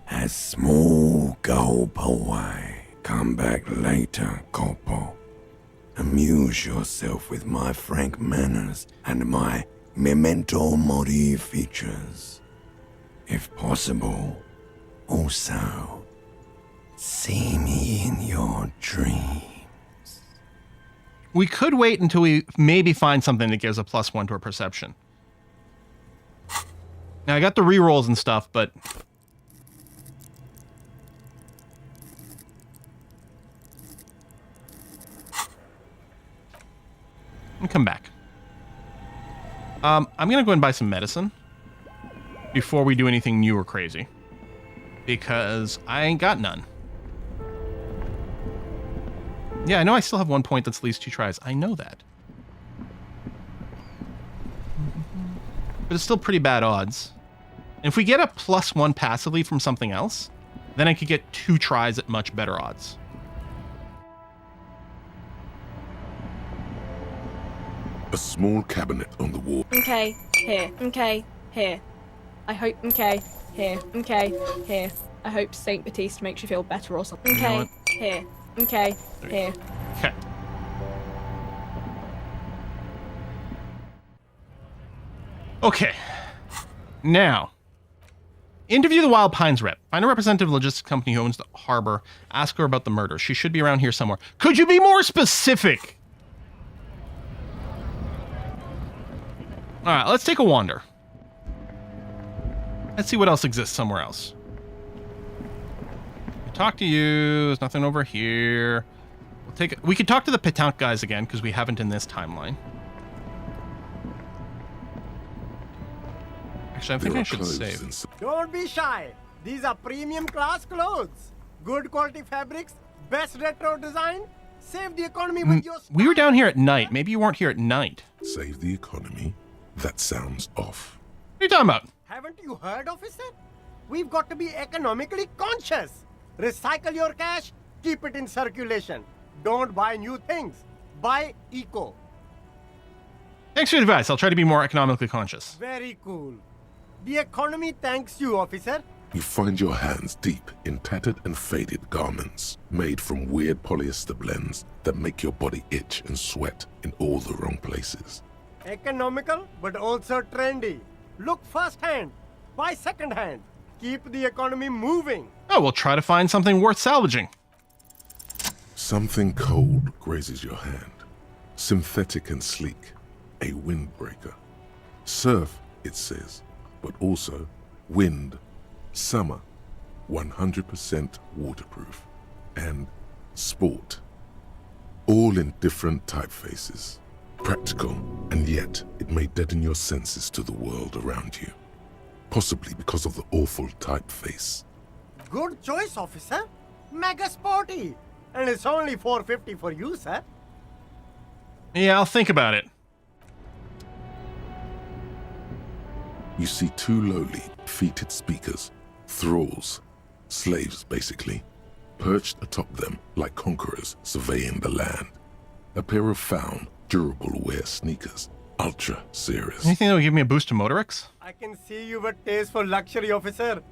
A small gulp away. Come back later, Kobo. Amuse yourself with my frank manners and my memento mori features. If possible, also see me in your dream. We could wait until we maybe find something that gives a +1 to our perception. Now, I got the rerolls and stuff, but... and come back. I'm going to go and buy some medicine before we do anything new or crazy. Because I ain't got none. Yeah, I know I still have 1 point that's at least 2 tries. I know that. But it's still pretty bad odds. And if we get a +1 passively from something else, then I could get 2 tries at much better odds. A small cabinet on the wall. Okay, here. Okay, here. I hope. Okay, here. Okay, here. I hope Saint Baptiste makes you feel better or something. You know Okay, what? here. Okay, here. Okay. Okay. Now, interview the Wild Pines rep. Find a representative logistics company who owns the harbor. Ask her about the murder. She should be around here somewhere. Could you be more specific? All right, let's take a wander. Let's see what else exists somewhere else. Talk to you. There's nothing over here. We could talk to the Petanque guys again because we haven't in this timeline. Actually, I think I should save. Don't be shy. These are premium class clothes. Good quality fabrics, best retro design. Save the economy with your... We were down here at night. Maybe you weren't here at night. Save the economy? That sounds off. What are you talking about? Haven't you heard, officer? We've got to be economically conscious. Recycle your cash, keep it in circulation. Don't buy new things. Buy eco. Thanks for the advice. I'll try to be more economically conscious. Very cool. The economy thanks you, officer. You find your hands deep in tattered and faded garments made from weird polyester blends that make your body itch and sweat in all the wrong places. Economical, but also trendy. Look first-hand, buy second-hand. Keep the economy moving. Oh, we'll try to find something worth salvaging. Something cold grazes your hand. Synthetic and sleek. A windbreaker. Surf, it says, but also wind, summer, 100% waterproof, and sport. All in different typefaces. Practical, and yet it may deaden your senses to the world around you. Possibly because of the awful typeface. Good choice, officer. Mega sporty. And it's only $4.50 for you, sir. Yeah, I'll think about it. You see 2 lowly, feated speakers, thralls, slaves basically, perched atop them like conquerors surveying the land. A pair of found, durable wear sneakers, ultra serious. Anything that would give me a boost to Motorix? I can see you've a taste for luxury, officer.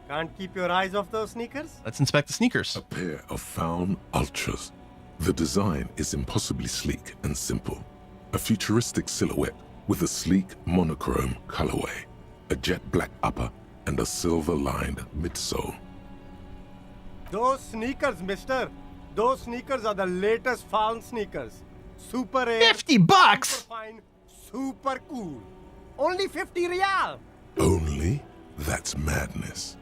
Can't keep your eyes off those sneakers? Let's inspect the sneakers. A pair of found ultras. The design is impossibly sleek and simple. A futuristic silhouette with a sleek monochrome colorway, a jet black upper, and a silver-lined midsole. Those sneakers, mister. Those sneakers are the latest found sneakers. Super air. $50? Super fine, super cool. Only 50 real. Only? That's madness.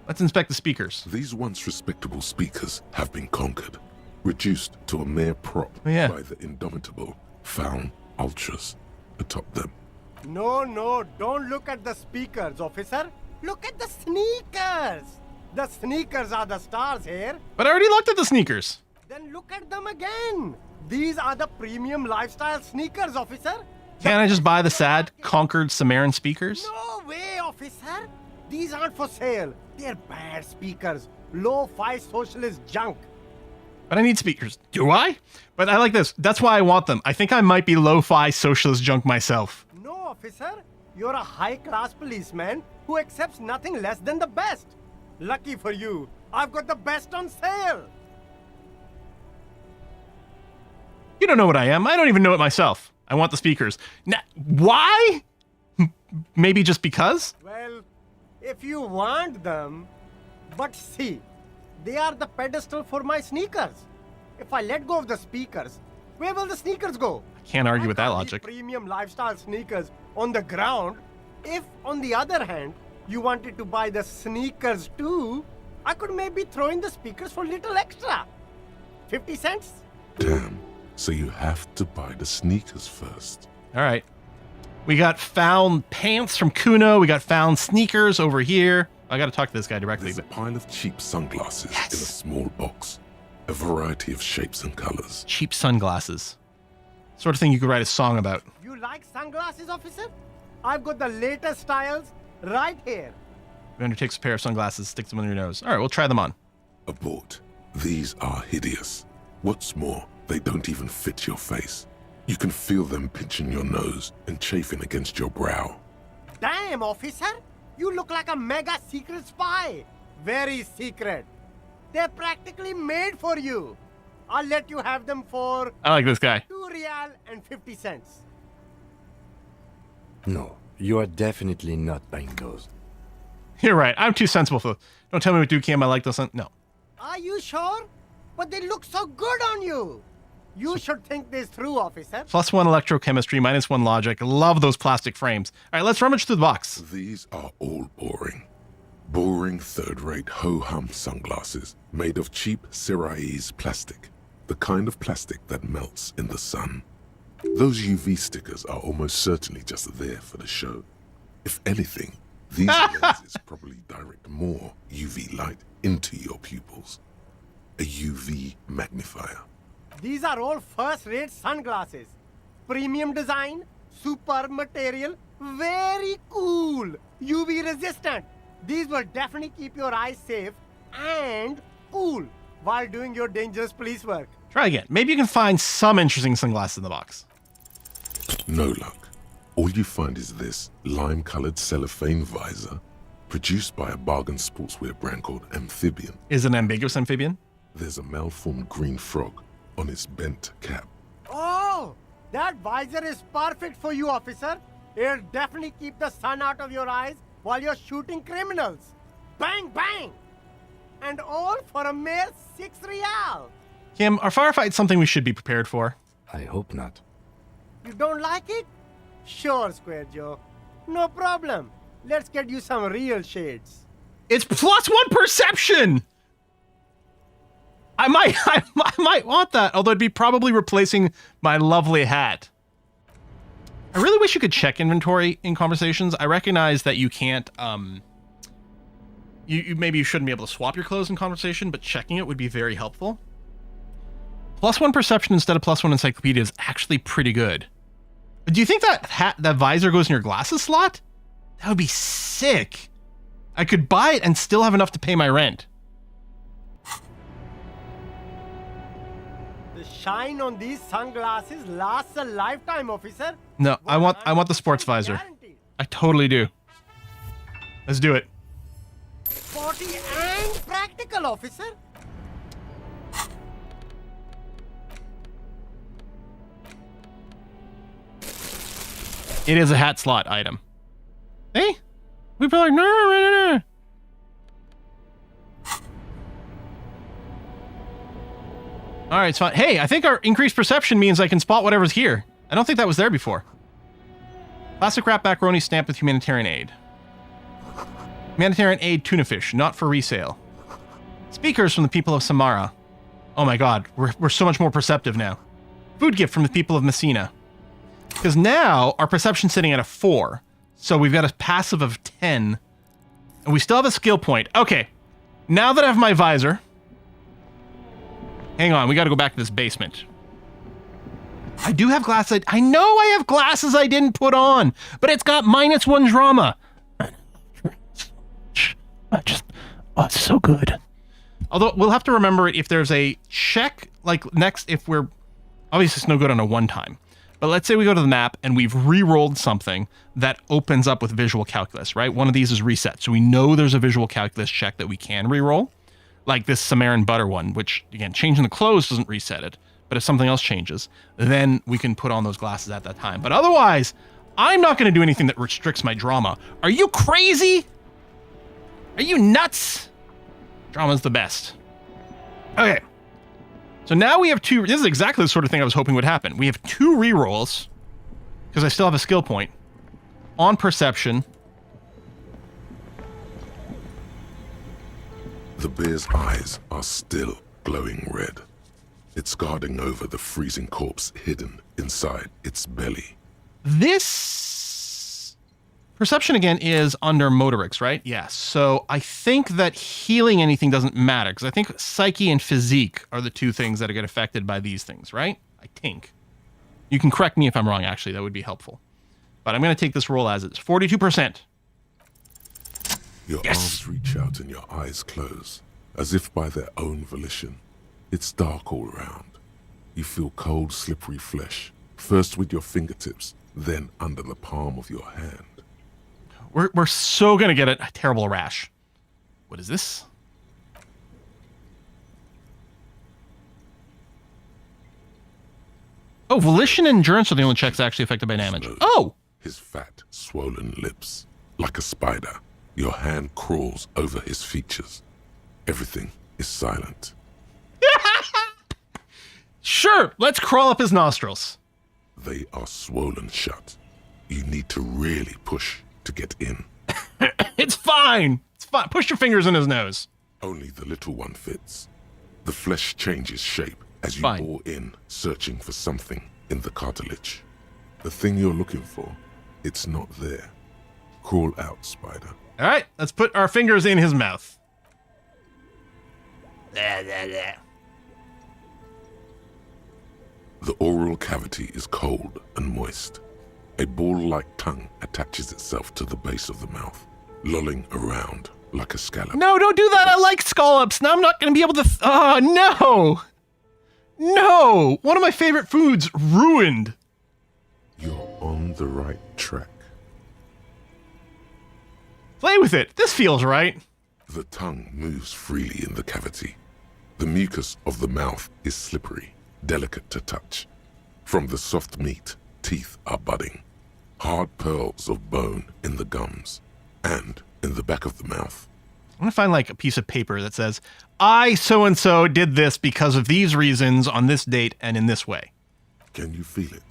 Let's inspect the speakers. These once respectable speakers have been conquered, reduced to a mere prop Yeah. by the indomitable found ultras atop them. No, don't look at the speakers, officer. Look at the sneakers. The sneakers are the stars here. But I already looked at the sneakers. Then look at them again. These are the premium lifestyle sneakers, officer. Can't I just buy the sad, conquered Sumerian speakers? No way, officer. These aren't for sale. They're bad speakers. Lo-fi socialist junk. But I need speakers. Do I? But I like this. That's why I want them. I think I might be lo-fi socialist junk myself. No, officer. You're a high-class policeman who accepts nothing less than the best. Lucky for you, I've got the best on sale. You don't know what I am. I don't even know it myself. I want the speakers. Now, why? Maybe just because? Well, If you want them, but see, they are the pedestal for my sneakers. If I let go of the speakers, where will the sneakers go? Can't argue with that These logic. Premium lifestyle sneakers on the ground. If, on the other hand, you wanted to buy the sneakers too, I could maybe throw in the speakers for little extra. 50 cents? Damn. So you have to buy the sneakers first. All right. We got found pants from Kuno. We got found sneakers over here. I got to talk to this guy directly. There's a pile of cheap sunglasses in a small box. A variety of shapes and colors. Cheap sunglasses. Sort of thing you could write a song about. You like sunglasses, officer? I've got the latest styles right here. Vendor takes a pair of sunglasses, sticks them on your nose. All right, we'll try them on. Abort. These are hideous. What's more, they don't even fit your face. You can feel them pinching your nose and chafing against your brow. Damn, officer! You look like a mega secret spy. Very secret. They're practically made for you. I'll let you have them for... I like this guy. 2 real and 50 cents. No, you are definitely not buying those. You're right. I'm too sensible for... Don't tell me what do, Cam. I like those. No. Are you sure? But they look so good on you. You should think this through, officer. +1 electrochemistry, -1 logic. Love those plastic frames. All right, let's rummage through the box. These are all boring. Boring third-rate ho-hum sunglasses made of cheap Syrahese plastic. The kind of plastic that melts in the sun. Those UV stickers are almost certainly just there for the show. If anything, these lenses probably direct more UV light into your pupils. A UV magnifier. These are all first-rate sunglasses. Premium design, superb material, very cool, UV resistant. These will definitely keep your eyes safe and cool while doing your dangerous police work. Try again. Maybe you can find some interesting sunglasses in the box. No luck. All you find is this lime-colored cellophane visor produced by a bargain sportswear brand called Amphibian. Is it an ambiguous amphibian? There's a malformed green frog on its bent cap. Oh, that visor is perfect for you, officer. It'll definitely keep the sun out of your eyes while you're shooting criminals. Bang, bang! And all for a mere 6 real. Kim, are firefights something we should be prepared for? I hope not. You don't like it? Sure, Square Joe. No problem. Let's get you some real shades. It's +1 perception! I might want that, although it'd be probably replacing my lovely hat. I really wish you could check inventory in conversations. I recognize that you can't, maybe you shouldn't be able to swap your clothes in conversation, but checking it would be very helpful. +1 perception instead of +1 encyclopedia is actually pretty good. Do you think that visor goes in your glasses slot? That would be sick. I could buy it and still have enough to pay my rent. The shine on these sunglasses lasts a lifetime, officer. No, I want the sports visor. I totally do. Let's do it. Sporty and practical, officer. It is a hat slot item. Hey? We probably no. All right, it's fine. Hey, I think our increased perception means I can spot whatever's here. I don't think that was there before. Plastic wrap macaroni stamped with humanitarian aid. Humanitarian aid tuna fish, not for resale. Speakers from the people of Samara. Oh my god, we're so much more perceptive now. Food gift from the people of Messina. Because now our perception's sitting at a 4. So we've got a passive of 10. And we still have a skill point. Okay, now that I have my visor... Hang on, we gotta go back to this basement. I do have glasses. I know I have glasses I didn't put on, but it's got -1 drama. It's so good. Although, we'll have to remember it if there's a check, like next, if we're... Obviously, it's no good on a one-time. But let's say we go to the map and we've re-rolled something that opens up with visual calculus, right? One of these is reset. So we know there's a visual calculus check that we can re-roll. Like this Samaritan butter one, which, again, changing the clothes doesn't reset it. But if something else changes, then we can put on those glasses at that time. But otherwise, I'm not going to do anything that restricts my drama. Are you crazy? Are you nuts? Drama's the best. Okay. So now we have two. This is exactly the sort of thing I was hoping would happen. We have 2 rerolls, because I still have a skill point, on perception. The bear's eyes are still glowing red. It's guarding over the freezing corpse hidden inside its belly. This perception again is under motorics, right? Yes. So I think that healing anything doesn't matter, because I think psyche and physique are the 2 things that get affected by these things, right? I think. You can correct me if I'm wrong, actually. That would be helpful. But I'm going to take this roll as it's 42%. Your arms reach out and your eyes close, as if by their own volition. It's dark all around. You feel cold, slippery flesh, first with your fingertips, then under the palm of your hand. We're so going to get a terrible rash. What is this? Oh, volition and endurance are the only checks actually affected by damage. Slowly, Oh! His fat, swollen lips. Like a spider, your hand crawls over his features. Everything is silent. Sure, let's crawl up his nostrils. They are swollen shut. You need to really push to get in. It's fine. It's fine. Push your fingers in his nose. Only the little one fits. The flesh changes shape as you bore in, searching for something in the cartilage. The thing you're looking for, it's not there. Crawl out, spider. All right, let's put our fingers in his mouth. The oral cavity is cold and moist. A ball-like tongue attaches itself to the base of the mouth, lolling around like a scallop. No, don't do that. I like scallops. Now I'm not going to be able to... Oh, no. No. One of my favorite foods ruined. You're on the right track. Play with it. This feels right. The tongue moves freely in the cavity. The mucus of the mouth is slippery, delicate to touch. From the soft meat, teeth are budding. Hard pearls of bone in the gums and in the back of the mouth. I'm going to find like a piece of paper that says, I so-and-so did this because of these reasons on this date and in this way. Can you feel it?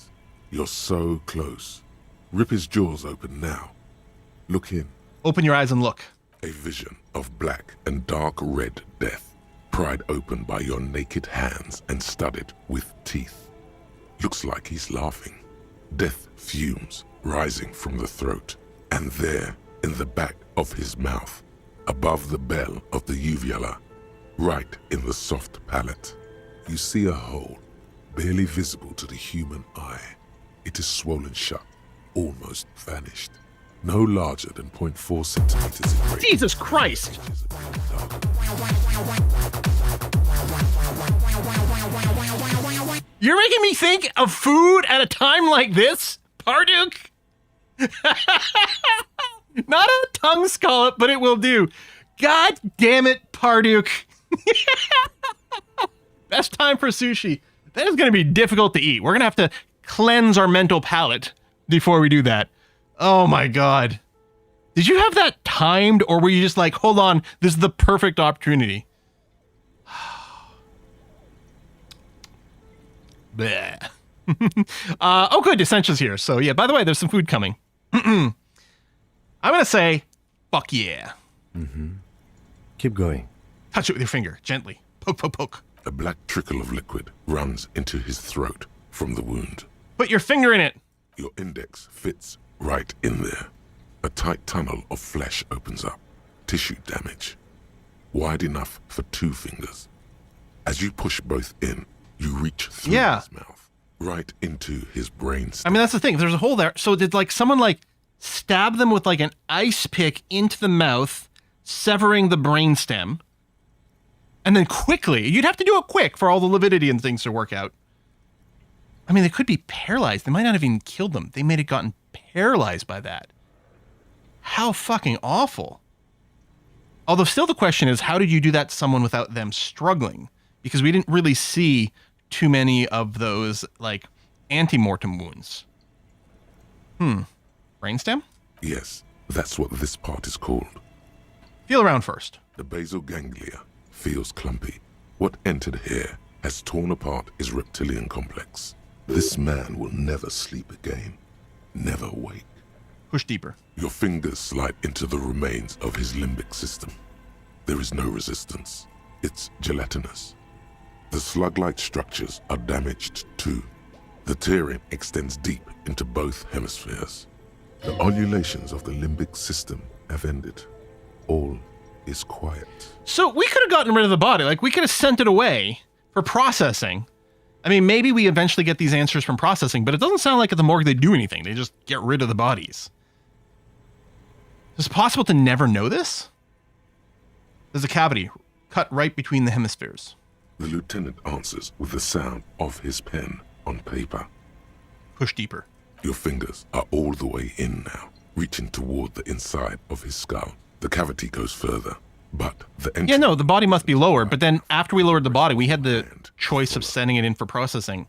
You're so close. Rip his jaws open now. Look in. Open your eyes and look. A vision of black and dark red death, pried open by your naked hands and studded with teeth. Looks like he's laughing. Death fumes rising from the throat, and there, in the back of his mouth, above the bell of the uvula, right in the soft palate, you see a hole, barely visible to the human eye. It is swollen shut, almost vanished. No larger than 0.4 centimeters in radius. Jesus Christ! You're making me think of food at a time like this, Parduk? Not a tongue scallop, but it will do. God damn it, Parduk. Best time for sushi. That is going to be difficult to eat. We're going to have to cleanse our mental palate before we do that. Oh my God. Did you have that timed, or were you just like, hold on, this is the perfect opportunity? Bleh. Oh, good. Essentials here. So, yeah, by the way, there's some food coming. I'm going to say, fuck yeah. Mm-hmm. Keep going. Touch it with your finger, gently. Poke, poke, poke. A black trickle of liquid runs into his throat from the wound. Put your finger in it. Your index fits right in there. A tight tunnel of flesh opens up. Tissue damage. Wide enough for 2 fingers. As you push both in, you reach through his mouth, right into his brain stem. I mean, that's the thing. If there's a hole there, so did like someone like stab them with like an ice pick into the mouth, severing the brainstem, and then quickly, you'd have to do it quick for all the lividity and things to work out. I mean, they could be paralyzed. They might not have even killed them. They may have gotten paralyzed by that. How fucking awful. Although still the question is, how did you do that to someone without them struggling? Because we didn't really see too many of those, like, antemortem wounds. Brainstem? Yes, that's what this part is called. Feel around first. The basal ganglia feels clumpy. What entered here has torn apart his reptilian complex. This man will never sleep again. Never wake. Push deeper. Your fingers slide into the remains of his limbic system. There is no resistance. It's gelatinous. The slug-like structures are damaged too. The tearing extends deep into both hemispheres. The ululations of the limbic system have ended. All is quiet. So we could have gotten rid of the body. Like, we could have sent it away for processing. I mean, maybe we eventually get these answers from processing, but it doesn't sound like at the morgue they do anything. They just get rid of the bodies. Is it possible to never know this? There's a cavity cut right between the hemispheres. The lieutenant answers with the sound of his pen on paper. Push deeper. Your fingers are all the way in now, reaching toward the inside of his skull. The cavity goes further, but the entry... Yeah, no, the body must be lower, but then after we lowered the body, we had the choice of sending it in for processing,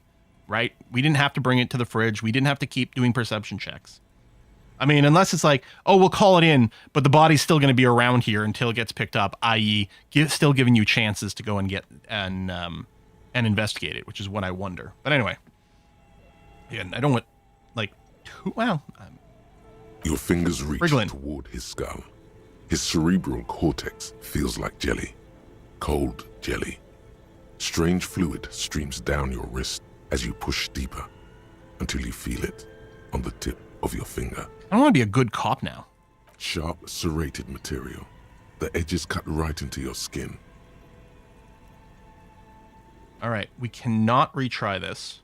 right? We didn't have to bring it to the fridge. We didn't have to keep doing perception checks. I mean, unless it's like, oh, we'll call it in, but the body's still going to be around here until it gets picked up, i.e. still giving you chances to go and get and investigate it, which is what I wonder. But anyway, again, I don't want, like, Your fingers reach toward his skull. His cerebral cortex feels like jelly. Cold jelly. Strange fluid streams down your wrist as you push deeper until you feel it on the tip of your finger. I don't want to be a good cop now. Sharp, serrated material. The edges cut right into your skin. All right, we cannot retry this.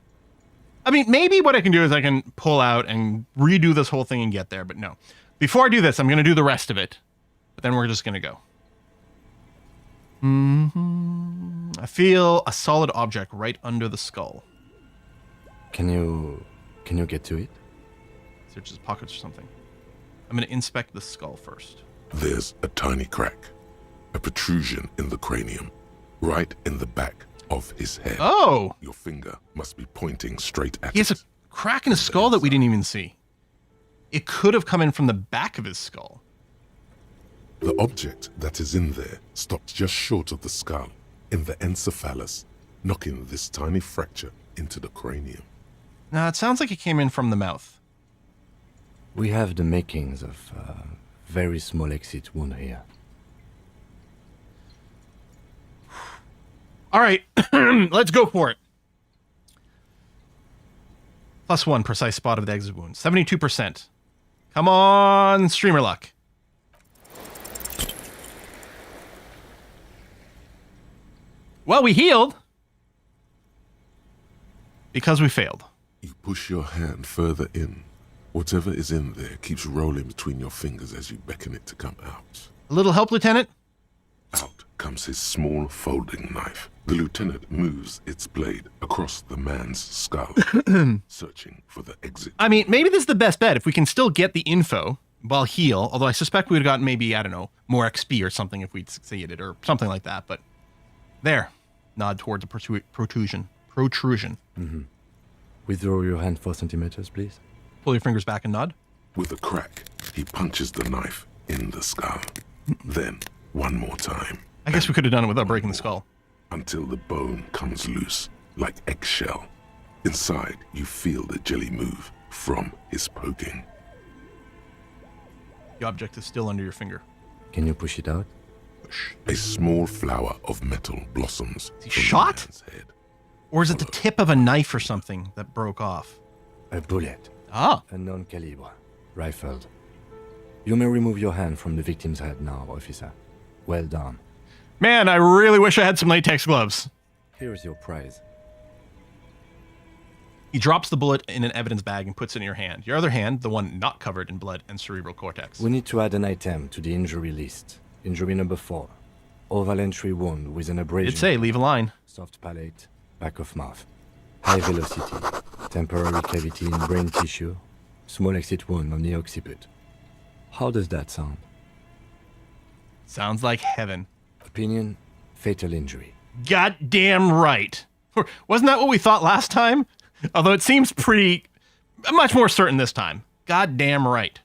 I mean, maybe what I can do is I can pull out and redo this whole thing and get there, but no. Before I do this, I'm going to do the rest of it. But then we're just going to go. I feel a solid object right under the skull. Can you get to it? Search his pockets or something. I'm going to inspect the skull first. There's a tiny crack. A protrusion in the cranium. Right in the back of his head. Oh! Your finger must be pointing straight at it. He has a crack in his skull that we didn't even see. It could have come in from the back of his skull. The object that is in there stops just short of the skull, in the encephalus, knocking this tiny fracture into the cranium. Now, it sounds like it came in from the mouth. We have the makings of a very small exit wound here. All right, let's go for it. +1 precise spot of the exit wound. 72%. Come on, streamer luck. Well, we healed. Because we failed. You push your hand further in. Whatever is in there keeps rolling between your fingers as you beckon it to come out. A little help, Lieutenant? Out comes his small folding knife. The lieutenant moves its blade across the man's skull, searching for the exit. I mean, maybe this is the best bet. If we can still get the info while heal, although I suspect we would have gotten maybe, I don't know, more XP or something if we'd succeeded or something like that. But there. Nod towards the protrusion. Mm-hmm. Withdraw your hand 4 centimeters, please. Pull your fingers back and nod. With a crack, he punches the knife in the skull. Then, one more time. I guess we could have done it without breaking the skull. Until the bone comes loose, like eggshell. Inside, you feel the jelly move from his poking. The object is still under your finger. Can you push it out? Push. A small flower of metal blossoms. Is he shot? Head. Or is it the tip of a knife or something that broke off? A bullet. Ah. A non-calibre. Rifled. You may remove your hand from the victim's head now, officer. Well done. Man, I really wish I had some latex gloves. Here is your prize. He drops the bullet in an evidence bag and puts it in your hand. Your other hand, the one not covered in blood and cerebral cortex. We need to add an item to the injury list. Injury number 4. Oval entry wound with an abrasion. It'd say, leave a line. Soft palate, back of mouth. High velocity. Temporary cavity in brain tissue. Small exit wound on the occiput. How does that sound? Sounds like heaven. Opinion, fatal injury. Goddamn right. Wasn't that what we thought last time? Although it seems much more certain this time. Goddamn right.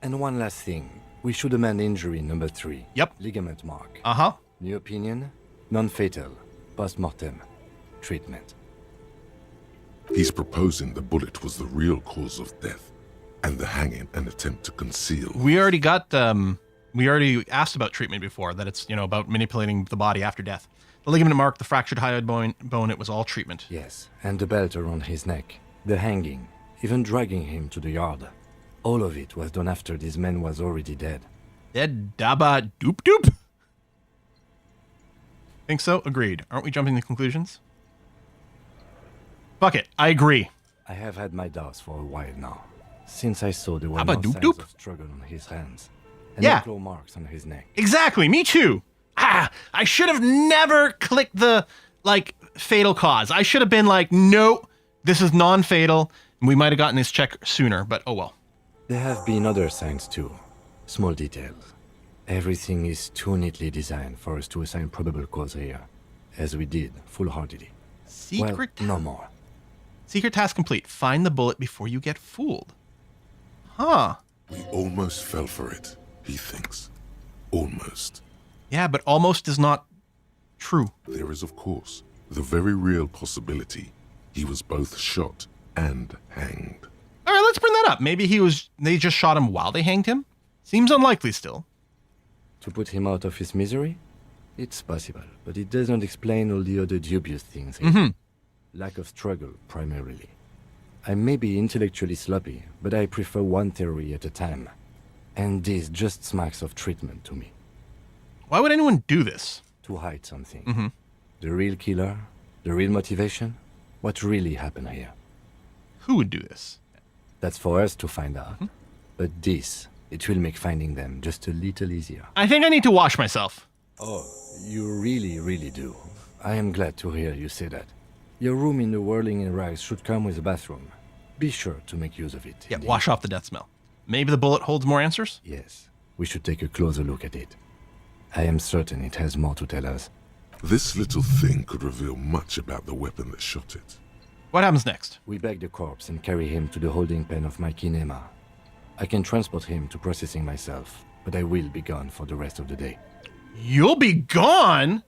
And one last thing. We should amend injury number 3. Yep. Ligament mark. Uh-huh. New opinion? Non-fatal. Post-mortem. Treatment. He's proposing the bullet was the real cause of death, and the hanging an attempt to conceal. We already got, we already asked about treatment before, that it's, about manipulating the body after death. The ligament mark, the fractured hyoid bone, it was all treatment. Yes, and the belt around his neck. The hanging. Even dragging him to the yard. All of it was done after this man was already dead. Dead dabba doop doop? Think so? Agreed. Aren't we jumping to conclusions? Fuck it. I agree. I have had my doubts for a while now. Since I saw there were Dabba no doop signs doop? of struggle on his hands. And Yeah. no claw marks on his neck. Exactly. Me too. I should have never clicked the, fatal cause. I should have been like, no, this is non-fatal. And we might have gotten this check sooner, but oh well. There have been other signs too. Small details. Everything is too neatly designed for us to assign probable cause here. As we did, full-heartedly. Secret Well, no more. Secret task complete. Find the bullet before you get fooled. Huh. We almost fell for it, he thinks. Almost. Yeah, but almost is not true. There is, of course, the very real possibility he was both shot and hanged. All right, let's bring that up. Maybe they just shot him while they hanged him? Seems unlikely still. To put him out of his misery? It's possible, but it doesn't explain all the other dubious things here. Mm-hmm. Lack of struggle, primarily. I may be intellectually sloppy, but I prefer one theory at a time. And this just smacks of treatment to me. Why would anyone do this? To hide something. Mm-hmm. The real killer? The real motivation? What really happened here? Who would do this? That's for us to find out. Mm-hmm. But this, it will make finding them just a little easier. I think I need to wash myself. Oh, you really, really do. I am glad to hear you say that. Your room in the Whirling in Rags should come with a bathroom. Be sure to make use of it. Yeah, wash off the death smell. Maybe the bullet holds more answers? Yes, we should take a closer look at it. I am certain it has more to tell us. This little thing could reveal much about the weapon that shot it. What happens next? We bag the corpse and carry him to the holding pen of my kinema. I can transport him to processing myself, but I will be gone for the rest of the day. You'll be gone?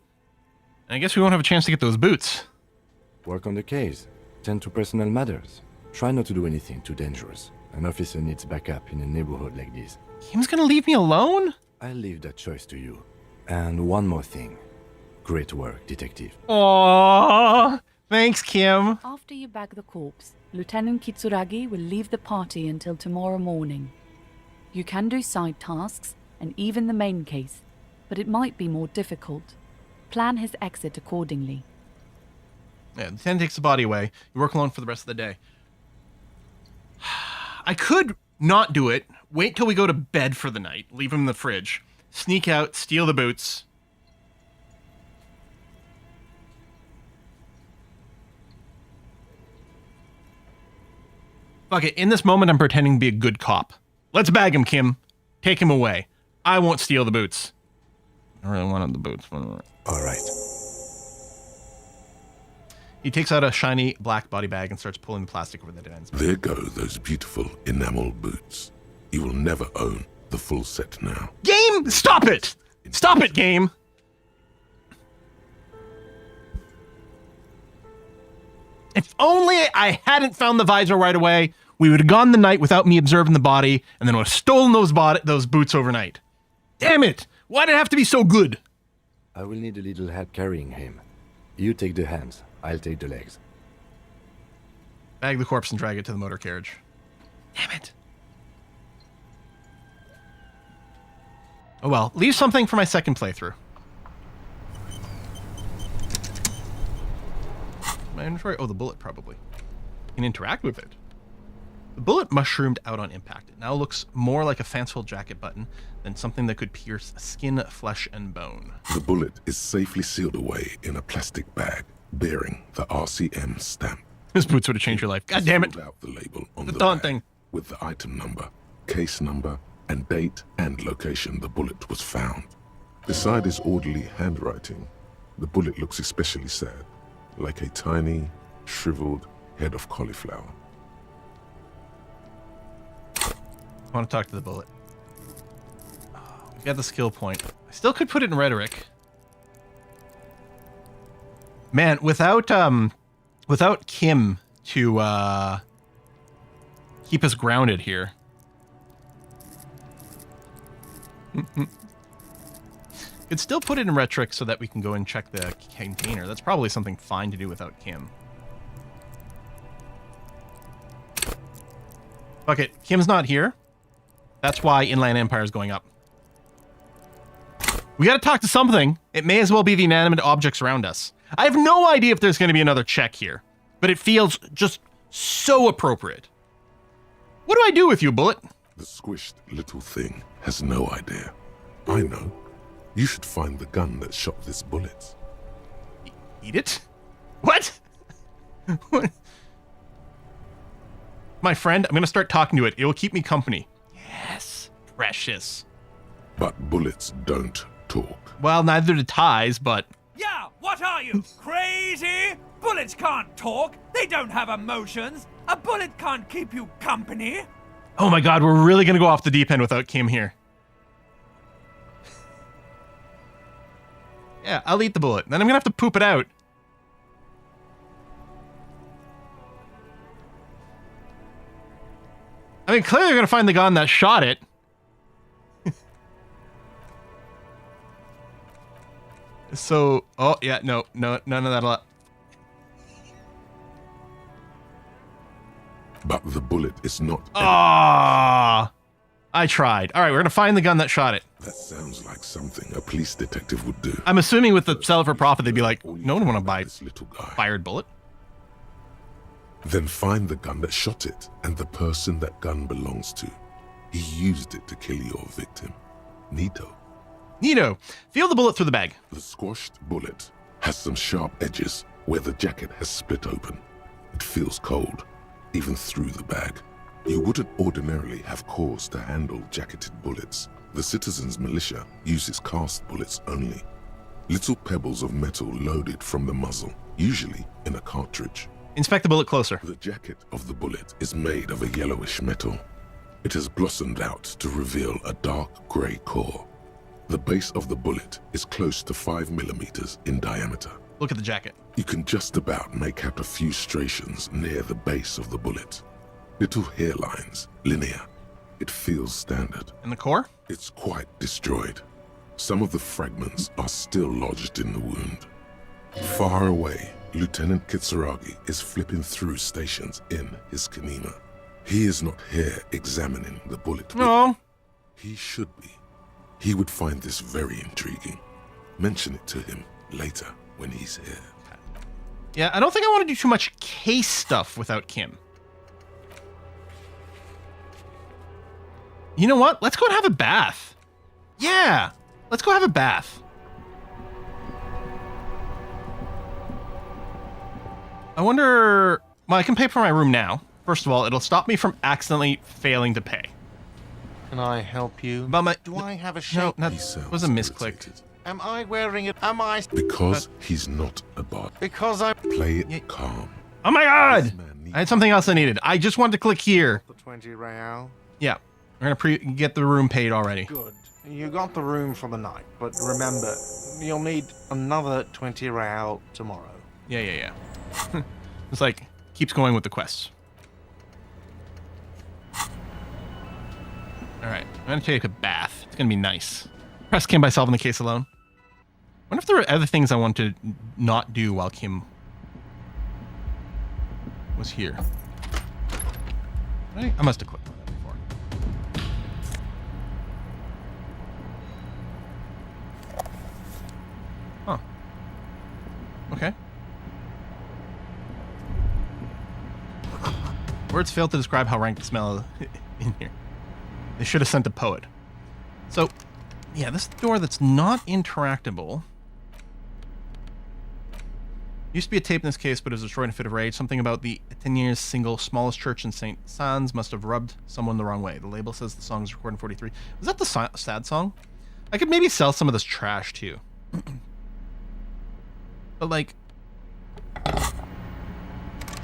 I guess we won't have a chance to get those boots. Work on the case. Tend to personal matters. Try not to do anything too dangerous. An officer needs backup in a neighborhood like this. Kim's gonna leave me alone? I'll leave that choice to you. And one more thing. Great work, detective. Aww. Thanks, Kim. After you bag the corpse, Lieutenant Kitsuragi will leave the party until tomorrow morning. You can do side tasks and even the main case, but it might be more difficult. Plan his exit accordingly. Yeah, the Lieutenant takes the body away. You work alone for the rest of the day. I could not do it. Wait till we go to bed for the night. Leave him in the fridge. Sneak out, steal the boots. Fuck it. In this moment, I'm pretending to be a good cop. Let's bag him, Kim. Take him away. I won't steal the boots. I really wanted the boots. All right. He takes out a shiny black body bag and starts pulling the plastic over the dead ends. There go those beautiful enamel boots. You will never own the full set now. Game! Stop it! Stop it, game! If only I hadn't found the visor right away, we would have gone the night without me observing the body, and then would have stolen those boots overnight. Damn it! Why'd it have to be so good? I will need a little help carrying him. You take the hands, I'll take the legs. Bag the corpse and drag it to the motor carriage. Damn it. Oh well, leave something for my second playthrough. My inventory? Oh, the bullet probably. You can interact with it. The bullet mushroomed out on impact. It now looks more like a fanciful jacket button than something that could pierce skin, flesh, and bone. The bullet is safely sealed away in a plastic bag bearing the RCM stamp. His boots would have changed your life. God damn it. Out the label on the the taunt bag thing. with the item number, case number, and date and location the bullet was found. Beside his orderly handwriting, the bullet looks especially sad, like a tiny, shriveled head of cauliflower. I want to talk to the bullet. Got the skill point. I still could put it in rhetoric. Man, without Kim to keep us grounded here. Could still put it in rhetoric so that we can go and check the container. That's probably something fine to do without Kim. Fuck it. Kim's not here. That's why Inland Empire is going up. We gotta talk to something. It may as well be the inanimate objects around us. I have no idea if there's gonna be another check here, but it feels just so appropriate. What do I do with you, Bullet? The squished little thing has no idea. I know. You should find the gun that shot this bullet. Eat it? What? What? My friend, I'm gonna start talking to it. It will keep me company. Yes, precious. But bullets don't talk. Well, neither do ties, but... Yeah, what are you, crazy? Bullets can't talk. They don't have emotions. A bullet can't keep you company. Oh my god, we're really gonna go off the deep end without Kim here. Yeah, I'll eat the bullet. Then I'm gonna have to poop it out. I mean, clearly you're gonna find the gun that shot it. So, oh yeah, no, none of that. But the bullet is not. Ah, I tried. All right, we're gonna find the gun that shot it. That sounds like something a police detective would do. I'm assuming with the sell it for profit, they'd be like, no one want to buy this little guy. Fired bullet. Then find the gun that shot it and the person that gun belongs to. He used it to kill your victim. Neato. Neato. Feel the bullet through the bag. The squashed bullet has some sharp edges where the jacket has split open. It feels cold, even through the bag. You wouldn't ordinarily have cause to handle jacketed bullets. The citizens' militia uses cast bullets only. Little pebbles of metal loaded from the muzzle, usually in a cartridge. Inspect the bullet closer. The jacket of the bullet is made of a yellowish metal. It has blossomed out to reveal a dark grey core. The base of the bullet is close to 5 millimeters in diameter. Look at the jacket. You can just about make out a few striations near the base of the bullet. Little hairlines, linear. It feels standard. And the core? It's quite destroyed. Some of the fragments are still lodged in the wound. Far away, Lieutenant Kitsuragi is flipping through stations in his Kanima. He is not here examining the bullet. No. He should be. He would find this very intriguing. Mention it to him later when he's here. Yeah, I don't think I want to do too much case stuff without Kim. You know what? Let's go and have a bath. Yeah, let's go have a bath. I wonder... Well, I can pay for my room now. First of all, it'll stop me from accidentally failing to pay. Can I help you? But Do I have a shake? No, that was a misclick. Am I wearing it? Am I? Because he's not a bot. Because I Play it calm. Oh my god! I had something else I needed. I just wanted to click here. The 20 real. Yeah, we're gonna get the room paid already. Good. You got the room for the night, but remember, you'll need another 20 real tomorrow. Yeah. It's like, keeps going with the quests. Alright, I'm gonna take a bath. It's gonna be nice. Press Kim by solving the case alone. I wonder if there were other things I want to not do while Kim was here. I must have clicked on that before. Huh. Okay. Words fail to describe how rank the smell in here. They should have sent a poet. So, yeah, this door that's not interactable. Used to be a tape in this case, but it was destroyed in a fit of rage. Something about the Athénien's single smallest church in St. Sans must have rubbed someone the wrong way. The label says the song was recorded in 43. Was that the sad song? I could maybe sell some of this trash, too. But, like...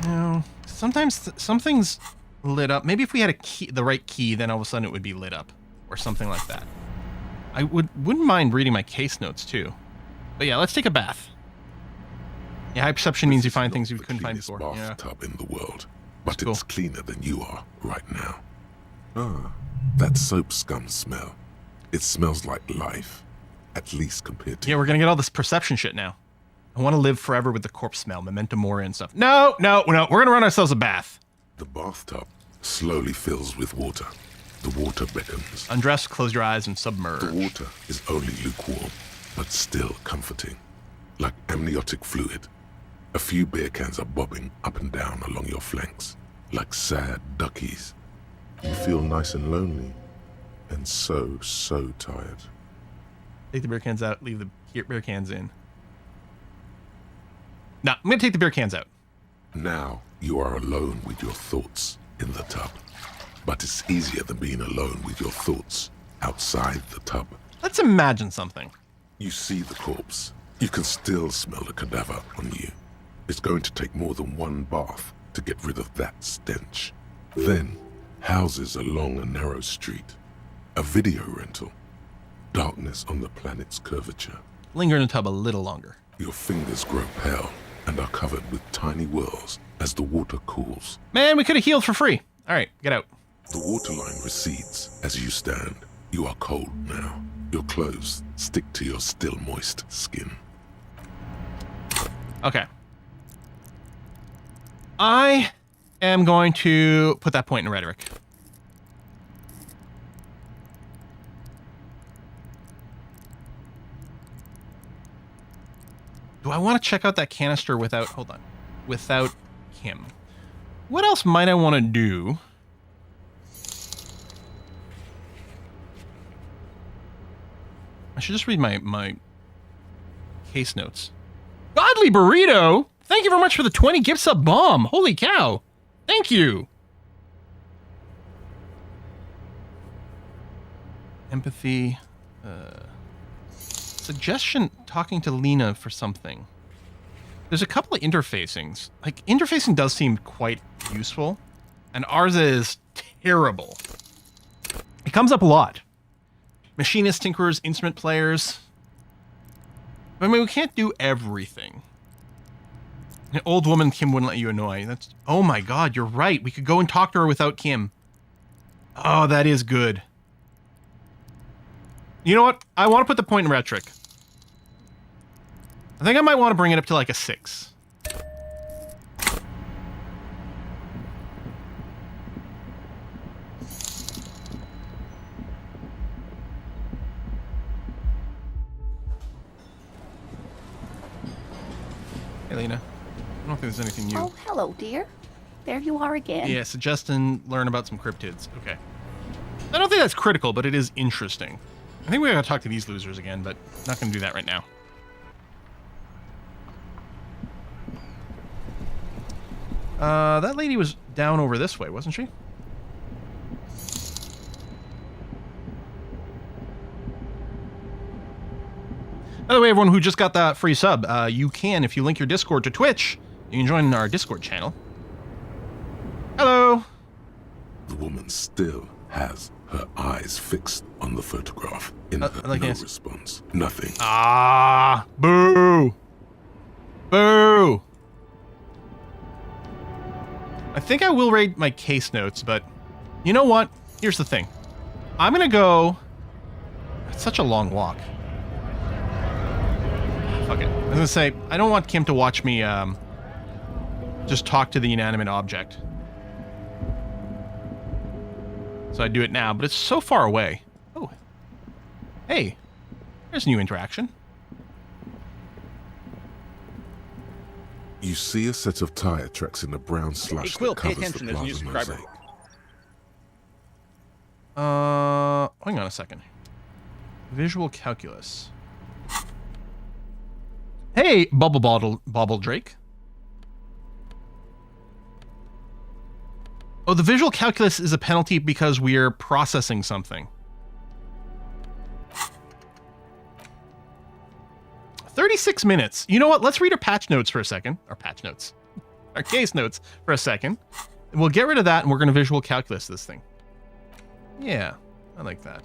You know, sometimes something's lit up. Maybe if we had a key, the right key, then all of a sudden it would be lit up. Or something like that. I wouldn't mind reading my case notes too. But yeah, let's take a bath. Yeah, high perception means you find things you couldn't find before. Yeah. Bathtub in the world, but That's cool. it's cleaner than you are right now. Ah, that soap scum smell. It smells like life, at least compared to. Yeah, we're gonna get all this perception shit now. I want to live forever with the corpse smell, memento mori and stuff. No. We're gonna run ourselves a bath. The bathtub slowly fills with water. The water beckons. Undress, close your eyes, and submerge. The water is only lukewarm, but still comforting, like amniotic fluid. A few beer cans are bobbing up and down along your flanks, like sad duckies. You feel nice and lonely, and so tired. Take the beer cans out, leave the beer cans in. No, I'm gonna take the beer cans out. Now you are alone with your thoughts in the tub. But it's easier than being alone with your thoughts outside the tub. Let's imagine something. You see the corpse. You can still smell the cadaver on you. It's going to take more than one bath to get rid of that stench. Then, houses along a narrow street. A video rental. Darkness on the planet's curvature. Linger in the tub a little longer. Your fingers grow pale and are covered with tiny whirls as the water cools. Man, we could have healed for free. All right, get out. The waterline recedes as you stand. You are cold now. Your clothes stick to your still moist skin. Okay. I am going to put that point in rhetoric. Do I want to check out that canister without Kim? What else might I want to do? I should just read my case notes. Godly Burrito! Thank you very much for the 20 gift sub bomb. Holy cow. Thank you. Empathy. Suggestion talking to Lena for something. There's a couple of interfacings. Like, interfacing does seem quite useful. And ours is terrible. It comes up a lot. Machinists, tinkerers, instrument players. I mean, we can't do everything. An old woman Kim wouldn't let you annoy. That's... Oh my god, you're right. We could go and talk to her without Kim. Oh, that is good. You know what? I want to put the point in rhetoric. I think I might want to bring it up to like a 6. Hey, Lena. I don't think there's anything new. Oh, hello, dear. There you are again. Yeah, suggest and learn about some cryptids. Okay. I don't think that's critical, but it is interesting. I think we gotta talk to these losers again, but not gonna do that right now. That lady was down over this way, wasn't she? By the way, everyone who just got that free sub, you can, if you link your Discord to Twitch, you can join our Discord channel. Hello! The woman still has her eyes fixed on the photograph. In her like no this. response. Nothing. Ah! Boo! Boo! I think I will read my case notes, but you know what? Here's the thing. I'm gonna go... It's such a long walk. Fuck it. I was gonna say, I don't want Kim to watch me, just talk to the inanimate object. So I do it now, but it's so far away. Oh. Hey. There's a new interaction. You see a set of tire tracks in the brown slush Quill, that pay covers attention, the there's a new plaza subscriber. mosaic. Hang on a second. Visual calculus. Hey, Bobble Drake. Oh, the visual calculus is a penalty because we're processing something. 36 minutes. You know what? Let's read our patch notes for a second. Our patch notes. Our case notes for a second. We'll get rid of that and we're going to visual calculus this thing. Yeah, I like that.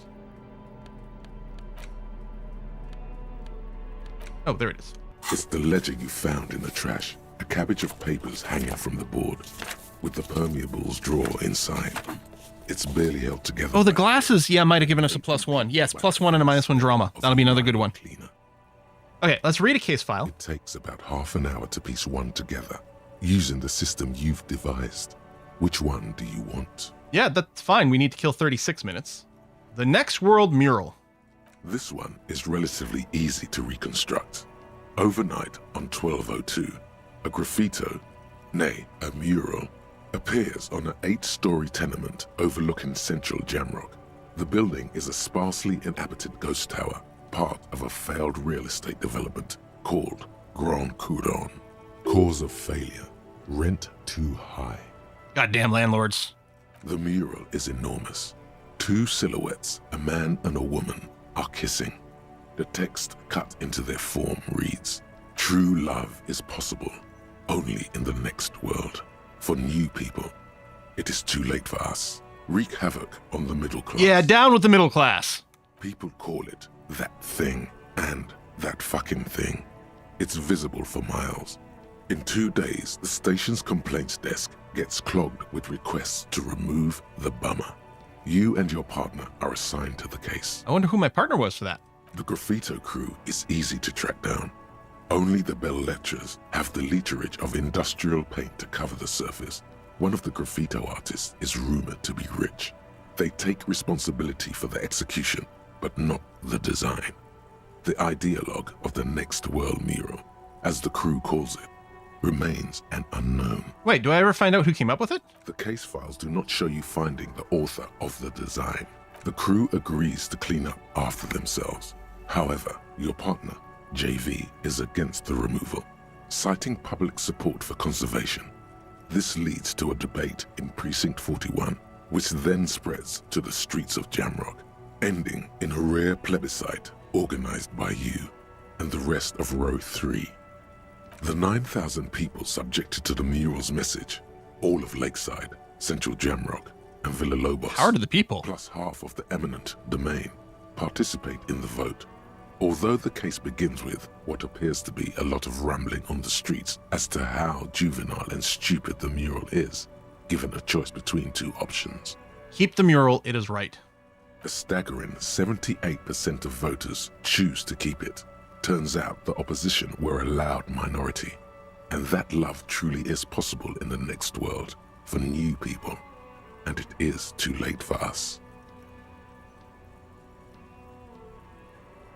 Oh, there it is. It's the ledger you found in the trash. A cabbage of papers hanging from the board, with the permeables drawer inside. It's barely held together. Oh, the glasses, yeah, might have given us a +1. Yes, +1 and a -1 drama. That'll be another good one. Okay, let's read a case file. It takes about half an hour to piece one together, using the system you've devised. Which one do you want? Yeah, that's fine. We need to kill 36 minutes. The Next World mural. This one is relatively easy to reconstruct. Overnight on 1202, a graffito, nay, a mural, appears on an 8-story tenement overlooking central Jamrock. The building is a sparsely inhabited ghost tower, part of a failed real estate development called Grand Couronne. Cause of failure, rent too high. Goddamn landlords. The mural is enormous. 2 silhouettes, a man and a woman, are kissing. The text cut into their form reads, "True love is possible only in the next world. For new people, it is too late for us. Wreak havoc on the middle class." Yeah, down with the middle class. People call it that thing and that fucking thing. It's visible for miles. In 2 days, the station's complaints desk gets clogged with requests to remove the bummer. You and your partner are assigned to the case. I wonder who my partner was for that. The graffito crew is easy to track down. Only the bell lectures have the literage of industrial paint to cover the surface. One of the graffito artists is rumored to be rich. They take responsibility for the execution, but not the design. The ideologue of the Next World mural, as the crew calls it, remains an unknown. Wait, do I ever find out who came up with it? The case files do not show you finding the author of the design. The crew agrees to clean up after themselves. However, your partner, JV, is against the removal, citing public support for conservation. This leads to a debate in Precinct 41, which then spreads to the streets of Jamrock, ending in a rare plebiscite organized by you and the rest of Row 3. The 9,000 people subjected to the mural's message, all of Lakeside, Central Jamrock, and Villalobos, How are the people? plus half of the eminent domain, participate in the vote. Although the case begins with what appears to be a lot of rambling on the streets as to how juvenile and stupid the mural is, given a choice between 2 options. Keep the mural, it is right. A staggering 78% of voters choose to keep it. Turns out the opposition were a loud minority, and that love truly is possible in the next world for new people, and it is too late for us.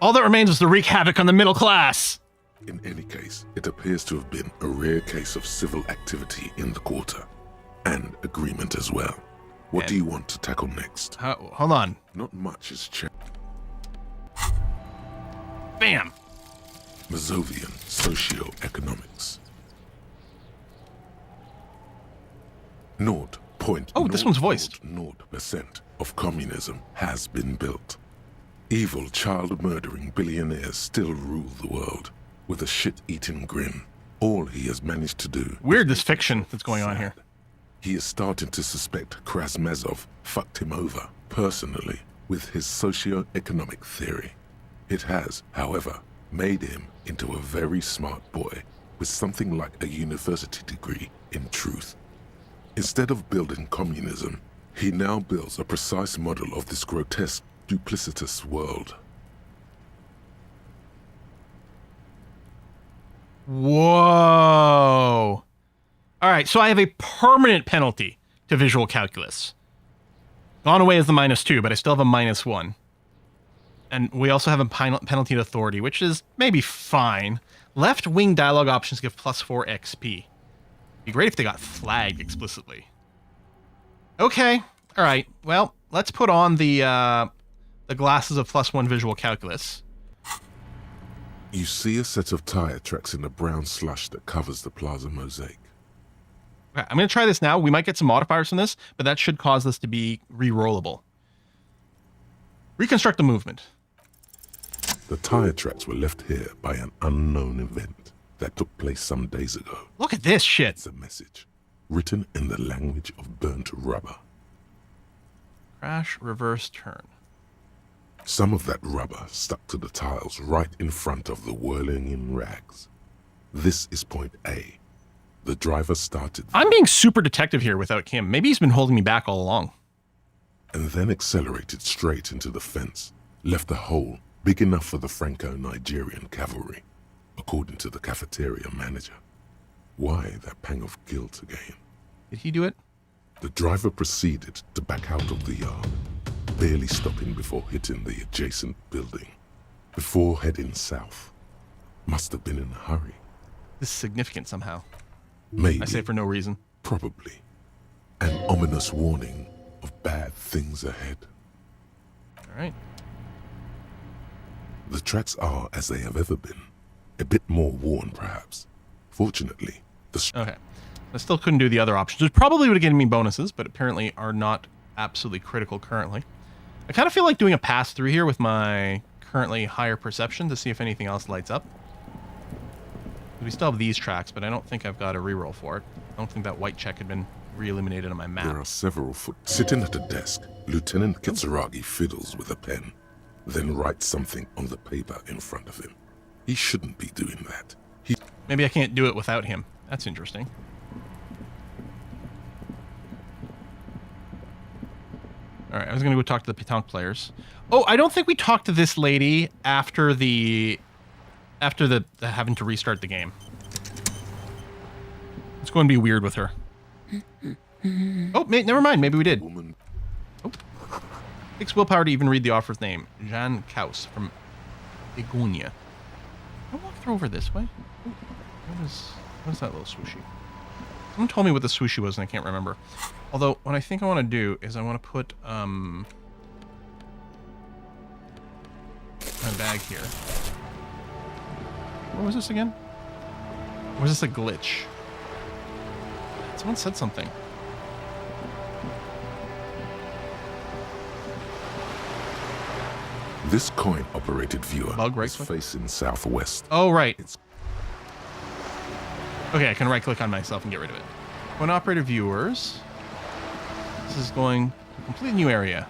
All that remains is to wreak havoc on the middle class. In any case, it appears to have been a rare case of civil activity in the quarter, and agreement as well. What do you want to tackle next? Hold on. Not much has changed. Bam! Mazovian Socioeconomics. Oh, this one's voiced. 0.00% of communism has been built. Evil child-murdering billionaires still rule the world with a shit-eating grin. All he has managed to do... Weird, this fiction that's going on here. He is starting to suspect Krasmezov fucked him over, personally, with his socio-economic theory. It has, however, made him into a very smart boy with something like a university degree in truth. Instead of building communism, he now builds a precise model of this grotesque, duplicitous world. Whoa. All right, so I have a permanent penalty to visual calculus. Gone away is the -2, but I still have a -1. And we also have a penalty to authority, which is maybe fine. Left-wing dialogue options give +4 XP. Be great if they got flagged explicitly. Okay, all right. Well, let's put on the glasses of +1 visual calculus. You see a set of tire tracks in the brown slush that covers the plaza mosaic. Okay, I'm going to try this now. We might get some modifiers from this, but that should cause this to be re-rollable. Reconstruct the movement. The tire tracks were left here by an unknown event that took place some days ago. Look at this shit. It's a message written in the language of burnt rubber. Crash, reverse, turn. Some of that rubber stuck to the tiles right in front of the whirling in rags. This is point A. The driver started... I'm being super detective here without Kim. Maybe he's been holding me back all along. And then accelerated straight into the fence, left a hole big enough for the Franco-Nigerian cavalry, according to the cafeteria manager. Why that pang of guilt again? Did he do it? The driver proceeded to back out of the yard, barely stopping before hitting the adjacent building, before heading south. Must have been in a hurry. This is significant somehow. Maybe. I say for no reason. Probably. An ominous warning of bad things ahead. All right. The tracks are as they have ever been. A bit more worn, perhaps. Fortunately, the... Okay. I still couldn't do the other options, which probably would have given me bonuses, but apparently are not absolutely critical currently. I kind of feel like doing a pass through here with my currently higher perception to see if anything else lights up. We still have these tracks, but I don't think I've got a reroll for it. I don't think that white check had been re-eliminated on my map. There are several foot... Sitting at a desk, Lieutenant Kitsuragi fiddles with a pen, then writes something on the paper in front of him. He shouldn't be doing that. Maybe I can't do it without him. That's interesting. All right, I was going to go talk to the pétanque players. Oh, I don't think we talked to this lady after the having to restart the game. It's going to be weird with her. Oh, never mind. Maybe we did. Oh. Takes willpower to even read the offer's name. Jean Kaus from Begonia. I walk through over this way. Oh, what is that little swooshy? Someone told me what the swooshy was and I can't remember. Although, what I think I want to do is I want to put my bag here. What was this again? Or was this a glitch? Someone said something. This coin-operated viewer is click? facing southwest. Oh, right. Okay, I can right-click on myself and get rid of it. Coin-operated viewers. This is going to a completely new area.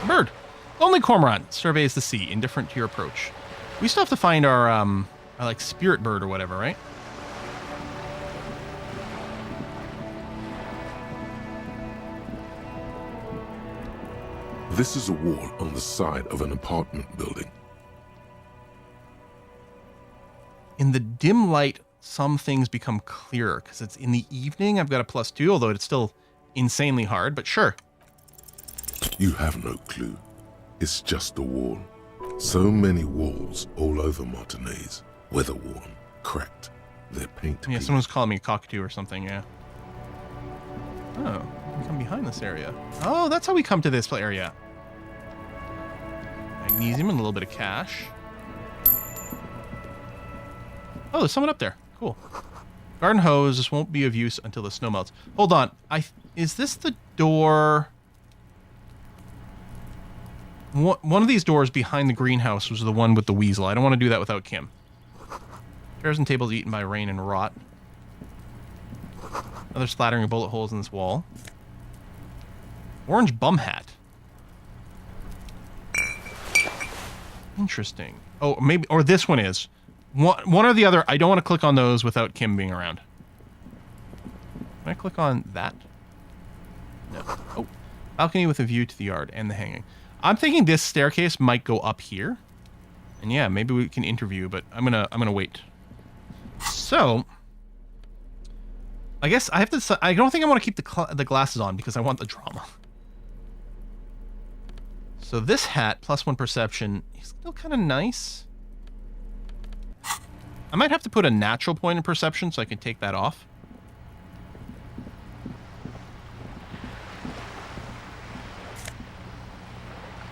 Bird. Lonely cormorant surveys the sea, indifferent to your approach. We still have to find our like spirit bird or whatever, right? This is a wall on the side of an apartment building. In the dim light, some things become clearer because it's in the evening. I've got a +2, although it's still insanely hard, but sure. You have no clue. It's just a wall. So many walls all over Martinez. Weather-worn, cracked. Their paint. Yeah, someone's calling me a cockatoo or something, yeah. Oh, we come behind this area. Oh, that's how we come to this area. Magnesium and a little bit of cash. Oh, there's someone up there. Cool. Garden hose. This won't be of use until the snow melts. Hold on. Is this the door? One of these doors behind the greenhouse was the one with the weasel. I don't want to do that without Kim. Chairs and tables eaten by rain and rot. Another splattering of bullet holes in this wall. Orange bum hat. Interesting. Oh, maybe, or this one is. One or the other. I don't want to click on those without Kim being around. Can I click on that? No. Oh, balcony with a view to the yard and the hanging. I'm thinking this staircase might go up here. And yeah, maybe we can interview, but I'm gonna wait. So, I guess I have to. I don't think I want to keep the glasses on because I want the drama. So this hat +1 perception is still kind of nice. I might have to put a natural point in perception so I can take that off.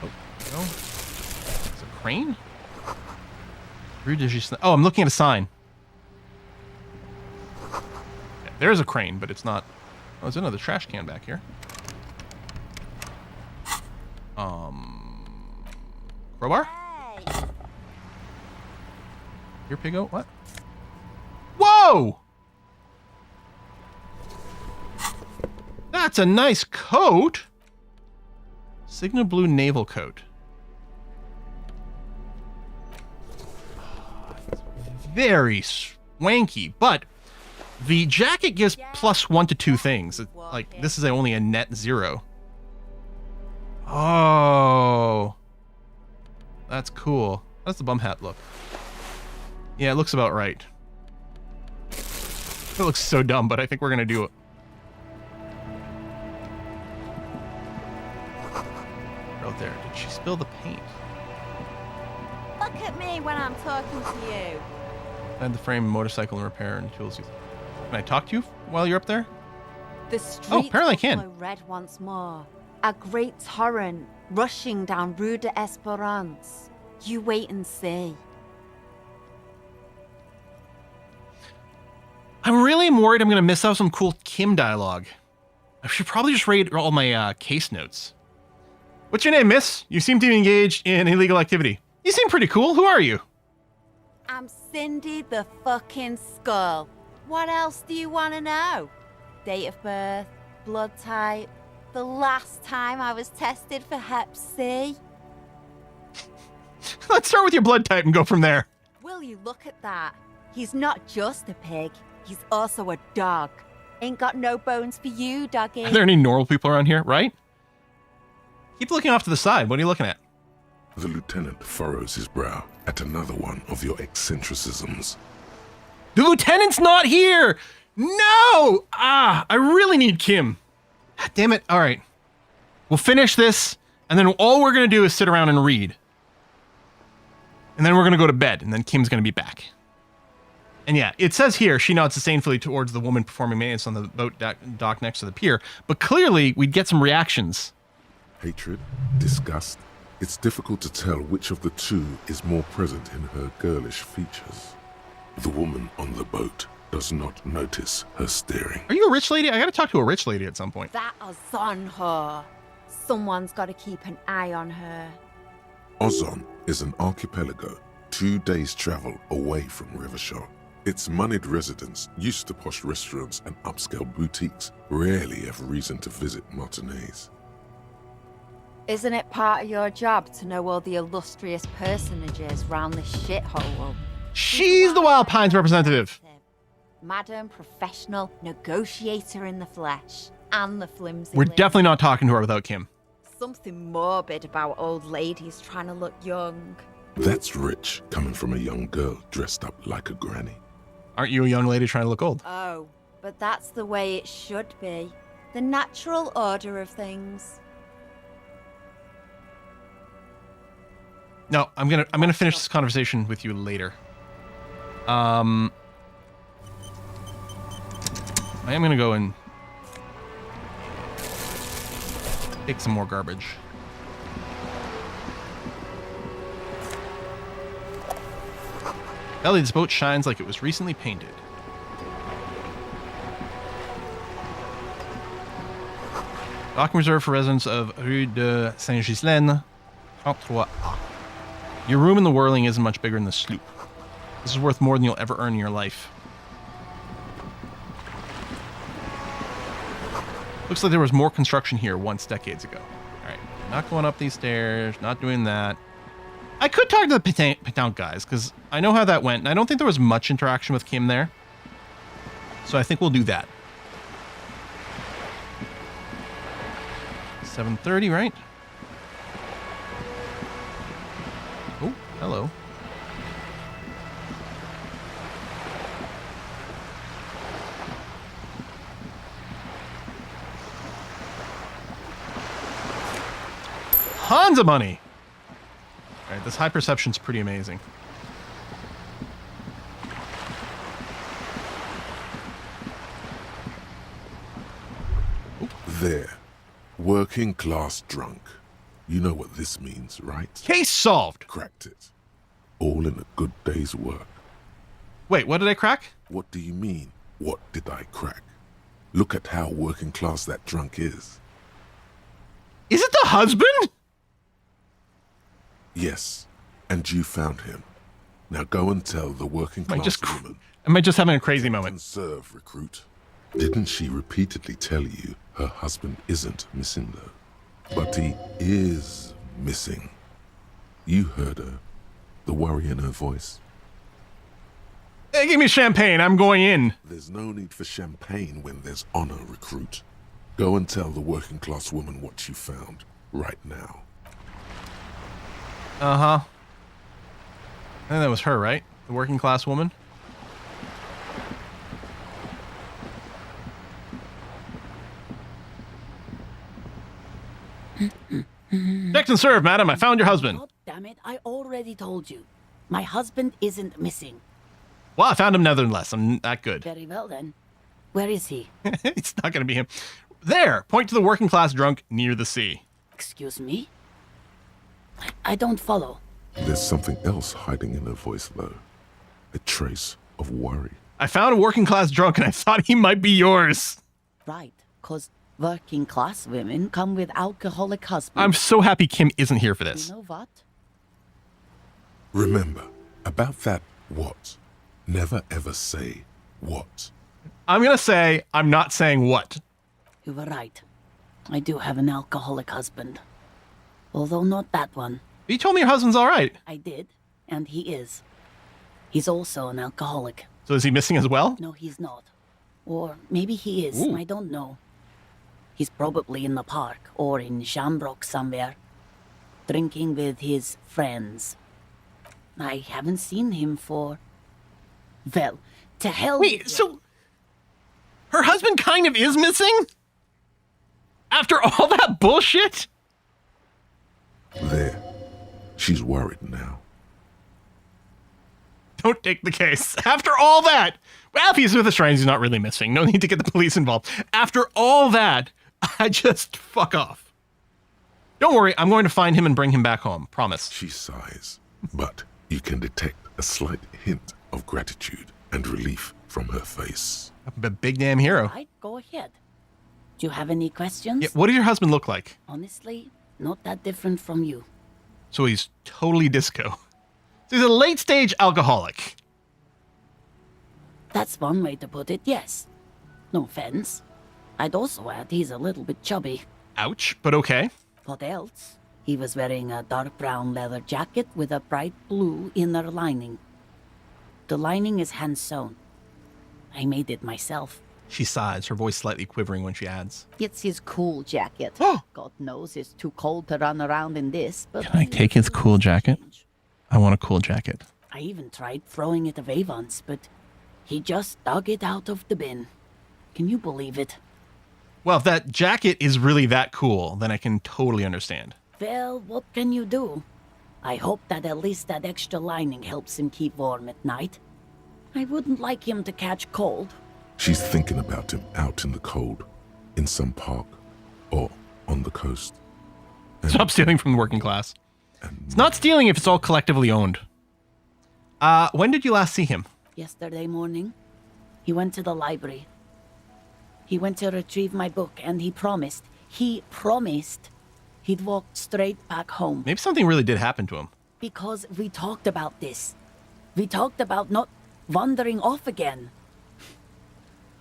Oh, no. It's a crane? Oh, I'm looking at a sign. Yeah, there's a crane, but it's not. Oh, there's another trash can back here. Crowbar? Here, Piggo? What? Whoa! That's a nice coat. Signal blue naval coat. Very swanky, but the jacket gives plus 1 to 2 things. Like, this is only a net 0. Oh. That's cool. How's the bum hat look? Yeah, it looks about right. It looks so dumb, but I think we're gonna do it. Out there. Did she spill the paint? Look at me when I'm talking to you. Add the frame, motorcycle, and repair and tools. Can I talk to you while you're up there? The streets apparently I can. flow red once more. A great torrent rushing down Rue de Esperance. You wait and see. I'm really worried I'm gonna miss out some cool Kim dialogue. I should probably just read all my case notes. What's your name, miss? You seem to be engaged in illegal activity. You seem pretty cool. Who are you? I'm Cindy the fucking Skull. What else do you want to know? Date of birth, blood type, the last time I was tested for Hep C. Let's start with your blood type and go from there. Will you look at that? He's not just a pig, he's also a dog. Ain't got no bones for you, doggy. Are there any normal people around here, right? Keep looking off to the side. What are you looking at? The lieutenant furrows his brow at another one of your eccentricisms. The lieutenant's not here! No! I really need Kim. Damn it. All right. We'll finish this, and then all we're going to do is sit around and read. And then we're going to go to bed, and then Kim's going to be back. And yeah, it says here, she nods disdainfully towards the woman performing maintenance on the boat dock next to the pier, but clearly we'd get some reactions. Hatred, disgust. It's difficult to tell which of the two is more present in her girlish features. The woman on the boat does not notice her staring. Are you a rich lady? I gotta talk to a rich lady at some point. That Ozon her. Someone's got to keep an eye on her. Ozon is an archipelago 2 days' travel away from Rivershore. Its moneyed residents, used to posh restaurants and upscale boutiques, rarely have reason to visit Martinez. Isn't it part of your job to know all the illustrious personages round this shithole? She's the Wild Pines representative. Madam, professional, negotiator in the flesh, and the flimsy We're limbs. definitely not talking to her without Kim. Something morbid about old ladies trying to look young. That's rich, coming from a young girl dressed up like a granny. Aren't you a young lady trying to look old? Oh, but that's the way it should be. The natural order of things. No, I'm gonna finish this conversation with you later. I am gonna go and take some more garbage. Ellie, this boat shines like it was recently painted. Dock reserved for residents of Rue de Saint-Ghislain, 33A. Your room in the Whirling isn't much bigger than the sloop. This is worth more than you'll ever earn in your life. Looks like there was more construction here once decades ago. Alright, not going up these stairs, not doing that. I could talk to the Petanque guys, because I know how that went, and I don't think there was much interaction with Kim there. So I think we'll do that. 7:30, right? Oh, hello. Tons of money! Alright, this high perception's pretty amazing. There. Working class drunk. You know what this means, right? Case solved! Cracked it. All in a good day's work. Wait, what did I crack? What do you mean, what did I crack? Look at how working class that drunk is. Is it the husband? Yes, and you found him. Now go and tell the working class woman. Am I just having a crazy moment? Serve, recruit. Didn't she repeatedly tell you Her husband isn't missing though. But he is missing. You heard her. The worry in her voice. Hey, give me champagne. I'm going in. There's no need for champagne when there's honor, recruit. Go and tell the working class woman what you found right now. Uh-huh. I think that was her, right? The working class woman? Checked and served, madam. I found your husband. God damn it, I already told you. My husband isn't missing. Well, I found him nevertheless. I'm that good. Very well then. Where is he? It's not going to be him. There! Point to the working class drunk near the sea. Excuse me? I don't follow. There's something else hiding in her voice, though. A trace of worry. I found a working class drunk and I thought he might be yours. Right, because working class women come with alcoholic husbands. I'm so happy Kim isn't here for this. You know what? Remember, about that what. Never ever say what. I'm going to say I'm not saying what. You were right. I do have an alcoholic husband. Although not that one. You told me your husband's all right. I did, and he is. He's also an alcoholic. So is he missing as well? No, he's not. Or maybe he is. Ooh. I don't know. He's probably in the park or in Shamrock somewhere, drinking with his friends. I haven't seen him for... Well, to hell Wait, so... Her husband kind of is missing? After all that bullshit? There. She's worried now. Don't take the case. After all that, well, if he's with a stranger, he's not really missing. No need to get the police involved. After all that, I just fuck off. Don't worry, I'm going to find him and bring him back home. Promise. She sighs, but you can detect a slight hint of gratitude and relief from her face. I'm a big damn hero. Right, go ahead. Do you have any questions? Yeah, what does your husband look like? Honestly, not that different from you. So he's totally disco. So he's a late-stage alcoholic. That's one way to put it, yes. No offense. I'd also add he's a little bit chubby. Ouch, but okay. What else? He was wearing a dark brown leather jacket with a bright blue inner lining. The lining is hand-sewn. I made it myself. She sighs, her voice slightly quivering when she adds. It's his cool jacket. God knows it's too cold to run around in this, but... Can I take his cool jacket? I want a cool jacket. I even tried throwing it away once, but he just dug it out of the bin. Can you believe it? Well, if that jacket is really that cool, then I can totally understand. Well, what can you do? I hope that at least that extra lining helps him keep warm at night. I wouldn't like him to catch cold. She's thinking about him out in the cold, in some park, or on the coast. Stop stealing from the working class. It's not stealing if it's all collectively owned. When did you last see him? Yesterday morning. He went to the library. He went to retrieve my book, and he promised he'd walk straight back home. Maybe something really did happen to him. Because we talked about this. We talked about not wandering off again.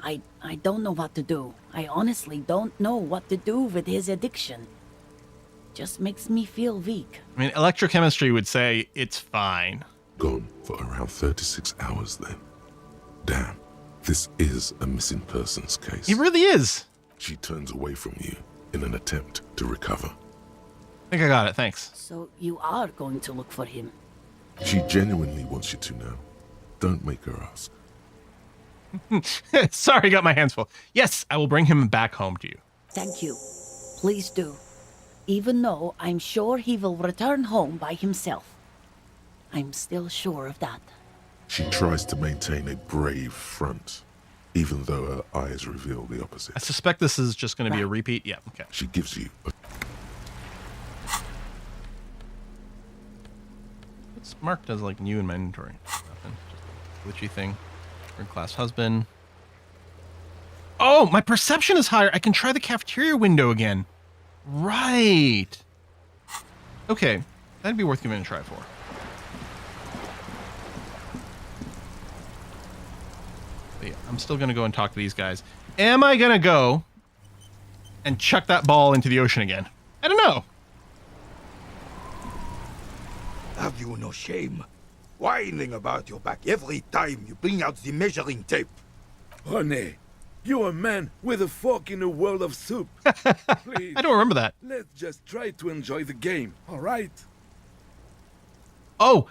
I don't know what to do. I honestly don't know what to do with his addiction. Just makes me feel weak. I mean, electrochemistry would say it's fine. Gone for around 36 hours then. Damn, this is a missing persons case. It really is. She turns away from you in an attempt to recover. I think I got it, thanks. So you are going to look for him? She genuinely wants you to know. Don't make her ask. Sorry, got my hands full. Yes, I will bring him back home to you. Thank you. Please do. Even though I'm sure he will return home by himself. I'm still sure of that. She tries to maintain a brave front, even though her eyes reveal the opposite. I suspect this is just going to be a repeat. Yeah, okay. She gives you a... What's marked as like new in my inventory? Nothing. Just a glitchy thing. Class husband. Oh, my perception is higher. I can try the cafeteria window again. Right. Okay. That'd be worth giving it a try for. But yeah, I'm still going to go and talk to these guys. Am I going to go and chuck that ball into the ocean again. I don't know. Have you no shame? Whining about your back every time you bring out the measuring tape. René, you're a man with a fork in a world of soup. Please, I don't remember that. let's just try to enjoy the game, alright? Oh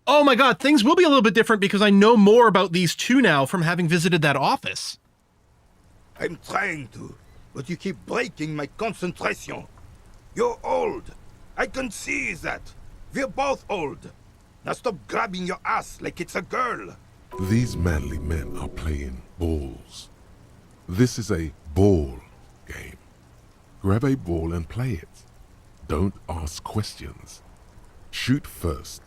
my god, things will be a little bit different because I know more about these two now from having visited that office. I'm trying to, but you keep breaking my concentration. You're old. I can see that. We're both old. Now stop grabbing your ass like it's a girl. These manly men are playing balls. This is a ball game. Grab a ball and play it. Don't ask questions. Shoot first.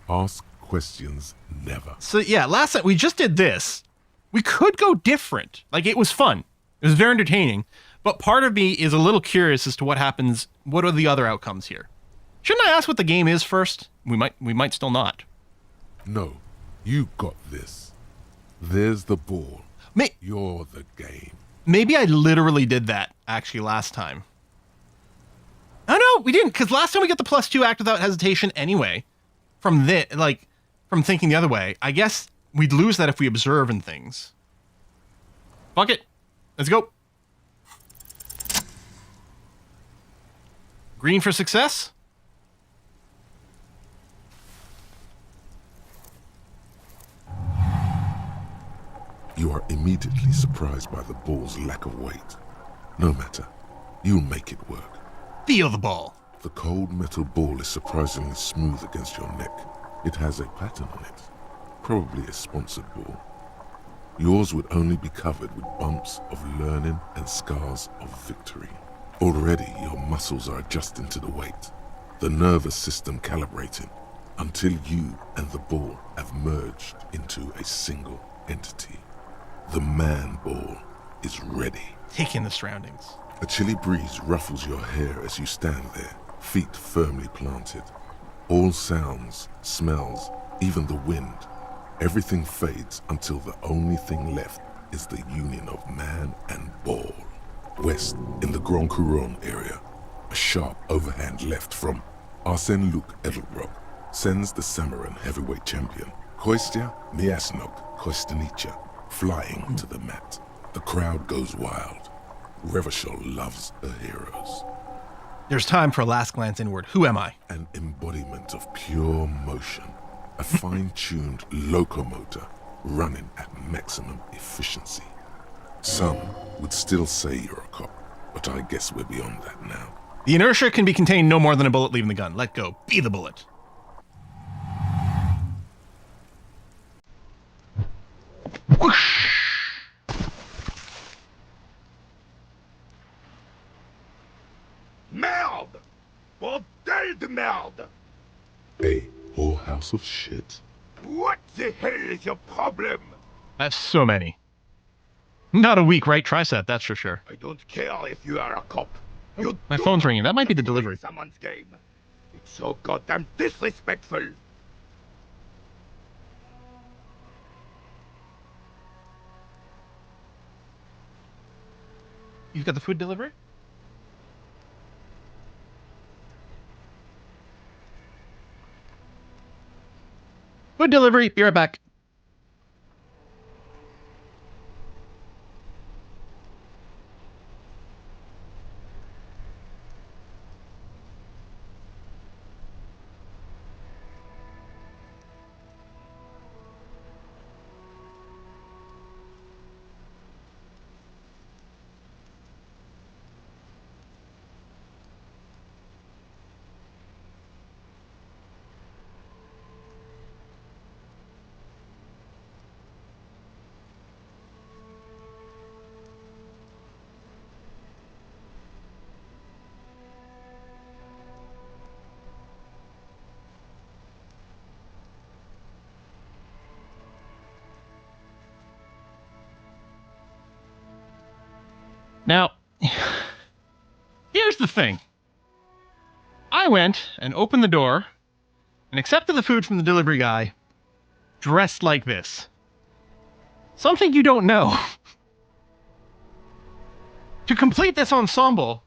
Ask questions never. So yeah, last night we just did this. We could go different. Like, it was fun. It was very entertaining. But part of me is a little curious as to what happens. What are the other outcomes here? Shouldn't I ask what the game is first? We might still not. No, you got this. There's the ball. You're the game. Maybe I literally did that, actually, last time. Oh, no, we didn't, because last time we got the +2 act without hesitation anyway. From thinking the other way. I guess we'd lose that if we observe and things. Fuck it. Let's go. Green for success? You are immediately surprised by the ball's lack of weight. No matter, you'll make it work. Feel the ball. The cold metal ball is surprisingly smooth against your neck. It has a pattern on it. Probably a sponsored ball. Yours would only be covered with bumps of learning and scars of victory. Already your muscles are adjusting to the weight, the nervous system calibrating, until you and the ball have merged into a single entity. The man ball is ready. Take in the surroundings. A chilly breeze ruffles your hair as you stand there, feet firmly planted. All sounds, smells, even the wind, everything fades until the only thing left is the union of man and ball. West, in the Grand Couronne area, a sharp overhand left from Arsène-Luc Edelbrock sends the Samaran heavyweight champion, Kostya Miasnok Kostanica, flying to the mat. The crowd goes wild. Revachol loves her heroes. There's time for a last glance inward. Who am I? An embodiment of pure motion. A fine-tuned locomotor running at maximum efficiency. Some would still say you're a cop, but I guess we're beyond that now. The inertia can be contained no more than a bullet leaving the gun. Let go. Be the bullet. Whoosh! Merde! Bordel de merde! A whole house of shit? What the hell is your problem? That's so many. Not a week, right? Tricep, that's for sure. I don't care if you are a cop. My phone's ringing. That might be the delivery. Someone's game. It's so goddamn disrespectful. You've got the food delivery? Food delivery. Be right back. Now, here's the thing. I went and opened the door and accepted the food from the delivery guy dressed like this. Something you don't know. To complete this ensemble,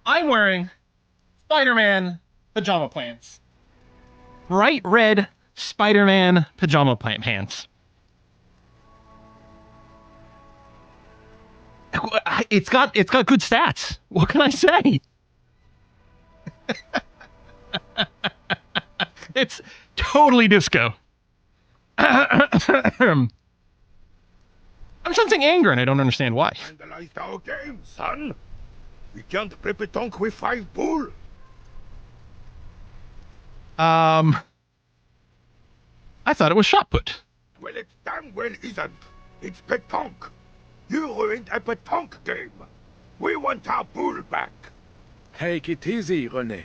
I'm wearing Spider-Man pajama pants. Bright red Spider-Man pajama pants. It's got good stats. What can I say? It's totally disco. I'm sensing anger and I don't understand why. Analyze our game, son. We can't prep a tonk with 5 bull. I thought it was shot put. Well, it damn well isn't. It's petanque. You ruined a petanque game. We want our bull back. Take it easy, René.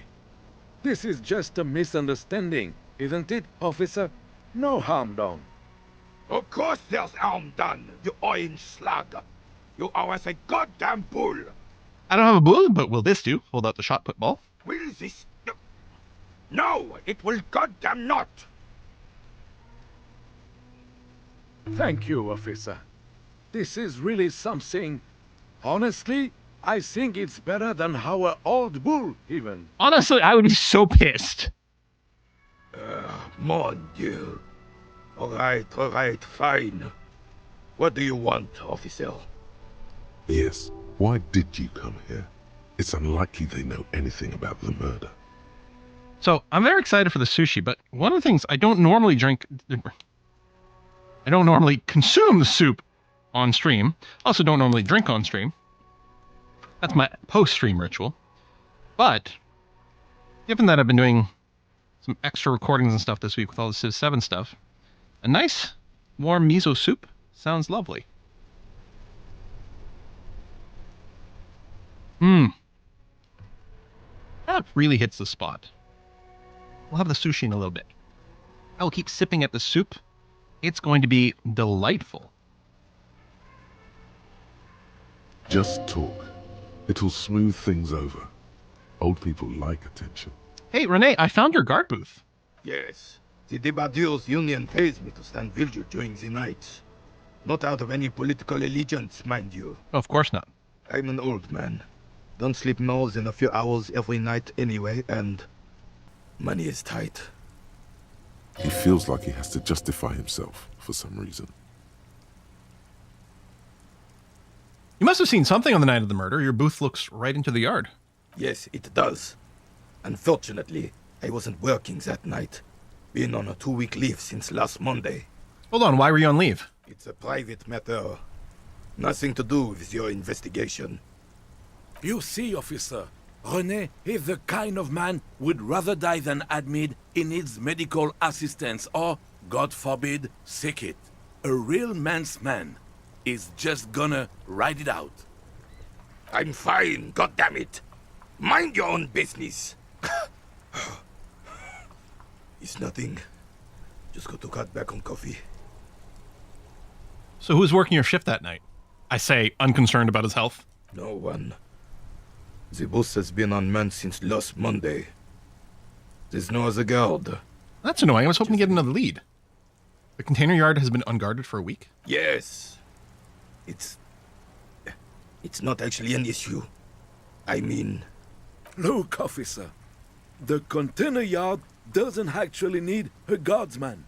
This is just a misunderstanding, isn't it, officer? No harm done. Of course there's harm done, you orange slug. You owe us a goddamn bull. I don't have a bull, but will this do? Hold out the shot put ball. Will this... No, it will goddamn not. Thank you, officer. This is really something. Honestly, I think it's better than our old bull, even. Honestly, I would be so pissed. Mon Dieu. All right, fine. What do you want, officer? Yes, why did you come here? It's unlikely they know anything about the murder. So, I'm very excited for the sushi, but one of the things, I don't normally consume the soup on stream. Also don't normally drink on stream. That's my post-stream ritual. But, given that I've been doing some extra recordings and stuff this week with all the Civ 7 stuff, a nice, warm miso soup sounds lovely. That really hits the spot. We'll have the sushi in a little bit. I will keep sipping at the soup. It's going to be delightful. Just talk. It'll smooth things over. Old people like attention. Hey, Renee, I found your guard booth. Yes. The Debardeurs Union pays me to stand vigil during the night. Not out of any political allegiance, mind you. Oh, of course not. I'm an old man. Don't sleep more than a few hours every night anyway, and money is tight. He feels like he has to justify himself for some reason. You must have seen something on the night of the murder. Your booth looks right into the yard. Yes, it does. Unfortunately, I wasn't working that night. Been on a 2-week leave since last Monday. Hold on, why were you on leave? It's a private matter. Nothing to do with your investigation. You see, officer, René is the kind of man would rather die than admit he needs medical assistance or, God forbid, sick it. A real man's man is just gonna ride it out. I'm fine, goddammit. Mind your own business. It's nothing. Just got to cut back on coffee. So who's working your shift that night? I say, unconcerned about his health. No one. The boss has been unmanned since last Monday. There's no other guard. That's annoying. I was hoping to get another lead. The container yard has been unguarded for a week? Yes. It's not actually an issue. I mean... Look, officer. The container yard doesn't actually need a guardsman.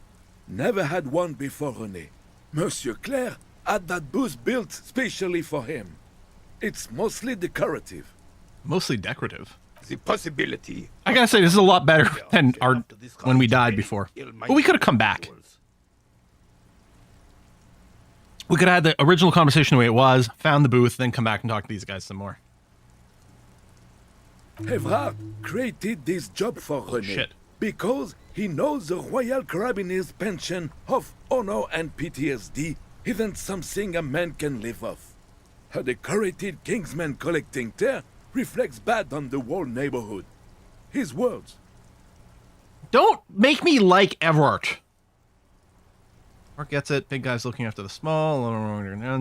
Never had one before, René. Monsieur Claire had that booth built specially for him. It's mostly decorative. Mostly decorative. The possibility... I gotta say, this is a lot better than when we died before. But we could have come back. We could have had the original conversation the way it was, found the booth, then come back and talk to these guys some more. Evrard created this job for René because he knows the Royal Carabiniers' pension of honor and PTSD isn't something a man can live off. A decorated Kingsman collecting tear reflects bad on the whole neighborhood. His words. Don't make me like Everard. Mark gets it. Big guy's looking after the small.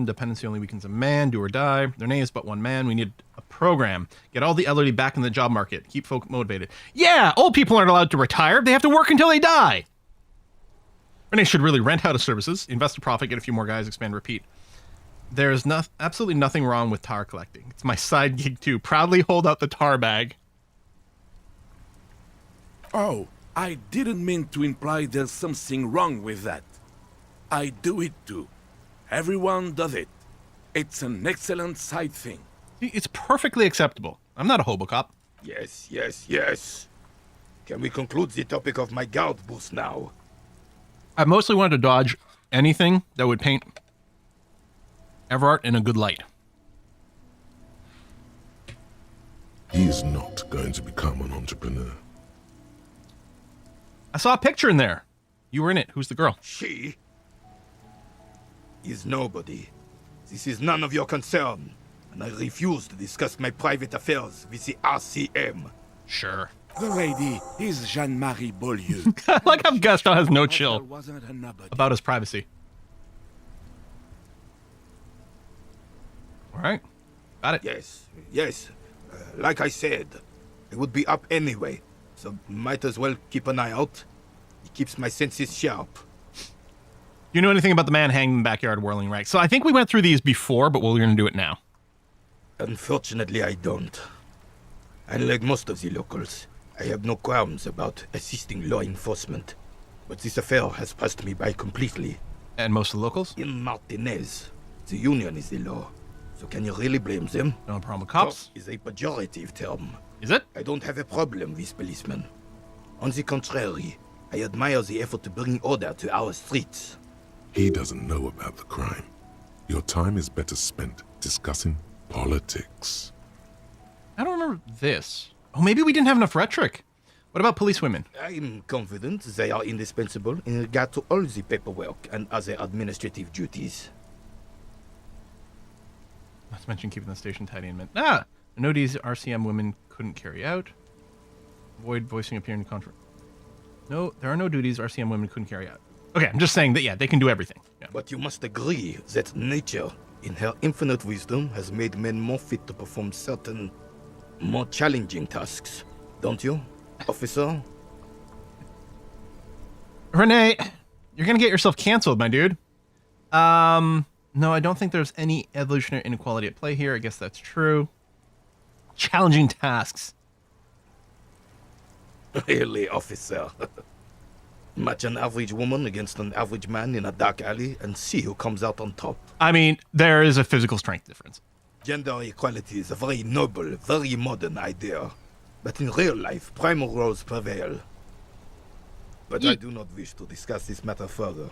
Dependency only weakens a man. Do or die. Their name is but one man. We need a program. Get all the elderly back in the job market. Keep folk motivated. Yeah, old people aren't allowed to retire. They have to work until they die. Renee should really rent out his services, invest a profit, get a few more guys, expand, repeat. There's absolutely nothing wrong with tar collecting. It's my side gig too. Proudly hold out the tar bag. Oh, I didn't mean to imply there's something wrong with that. I do it too. Everyone does it. It's an excellent side thing. It's perfectly acceptable. I'm not a hobo cop. Yes, yes, yes. Can we conclude the topic of my guard boost now? I mostly wanted to dodge anything that would paint Everard in a good light. He is not going to become an entrepreneur. I saw a picture in there. You were in it. Who's the girl? She is nobody. This is none of your concern, and I refuse to discuss my private affairs with the RCM. Sure. The lady is Jean-Marie Beaulieu. I like how Gaston has no chill about his privacy. All right. Got it. Yes, yes. Like I said, it would be up anyway, so might as well keep an eye out. It keeps my senses sharp. Do you know anything about the man hanged in the backyard whirling rags? So I think we went through these before, but we're going to do it now. Unfortunately, I don't. Unlike most of the locals, I have no qualms about assisting law enforcement. But this affair has passed me by completely. And most of the locals? In Martinez, the union is the law. So can you really blame them? No problem with cops. Cop is a pejorative term. Is it? I don't have a problem with policemen. On the contrary, I admire the effort to bring order to our streets. He doesn't know about the crime. Your time is better spent discussing politics. I don't remember this. Oh, maybe we didn't have enough rhetoric. What about police women? I'm confident they are indispensable in regard to all the paperwork and other administrative duties. Let's mention keeping the station tidy and mint. Ah! No duties RCM women couldn't carry out. Avoid voicing opinion in contract. No, there are no duties RCM women couldn't carry out. Okay, I'm just saying that, yeah, they can do everything. Yeah. But you must agree that nature, in her infinite wisdom, has made men more fit to perform certain, more challenging tasks. Don't you, officer? Renee, you're gonna get yourself canceled, my dude. No, I don't think there's any evolutionary inequality at play here. I guess that's true. Challenging tasks. Really, officer? Match an average woman against an average man in a dark alley and see who comes out on top. I mean, there is a physical strength difference. Gender equality is a very noble, very modern idea. But in real life, primal roles prevail. But I do not wish to discuss this matter further.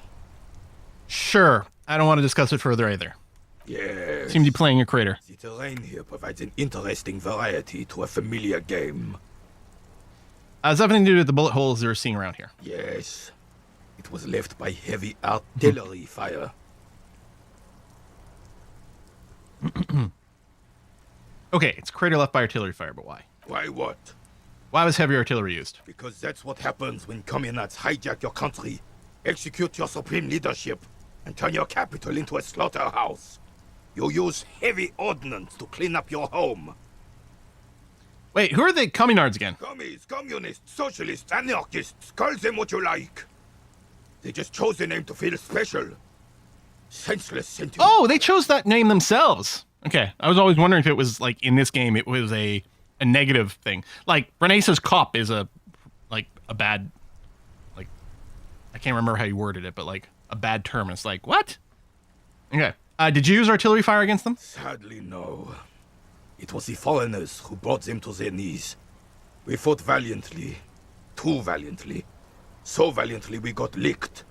Sure. I don't want to discuss it further either. Yes. Seem to be playing a crater. The terrain here provides an interesting variety to a familiar game. Has everything to do with the bullet holes you're seeing around here? Yes. It was left by heavy artillery fire. Okay, it's crater left by artillery fire, but why? Why what? Why was heavy artillery used? Because that's what happens when communists hijack your country, execute your supreme leadership, and turn your capital into a slaughterhouse. You use heavy ordnance to clean up your home. Wait, who are the communards again? Commies, communists, socialists, anarchists, call them what you like. They just chose the name to feel special. Senseless sentiment. Oh, they chose that name themselves. Okay, I was always wondering if it was, like, in this game, it was a negative thing. Like, Renee says cop is a bad, like, I can't remember how you worded it, but, like, a bad term. It's like, what? Okay. Did you use artillery fire against them? Sadly, no. It was the foreigners who brought them to their knees. We fought valiantly. Too valiantly. So valiantly we got licked.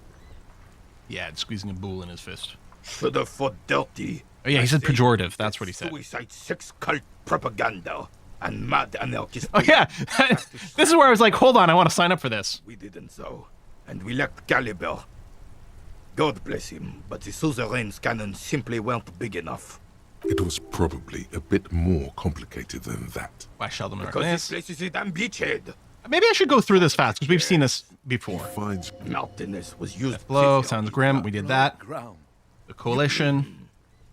Yeah, squeezing a bull in his fist. Should have fought dirty. Oh yeah, he said pejorative. That's what he said. Suicide, sex cult propaganda, and mad anarchist. Oh yeah, this is where I was like, hold on, I want to sign up for this. We didn't so, and we lacked caliber. God bless him, but the suzerain's cannons simply weren't big enough. It was probably a bit more complicated than that. Why shell them in Because this place is a damn beachhead. Maybe I should go through this fast, because we've seen this before. Martinez was used. Blow, sounds grim, we did that. The coalition.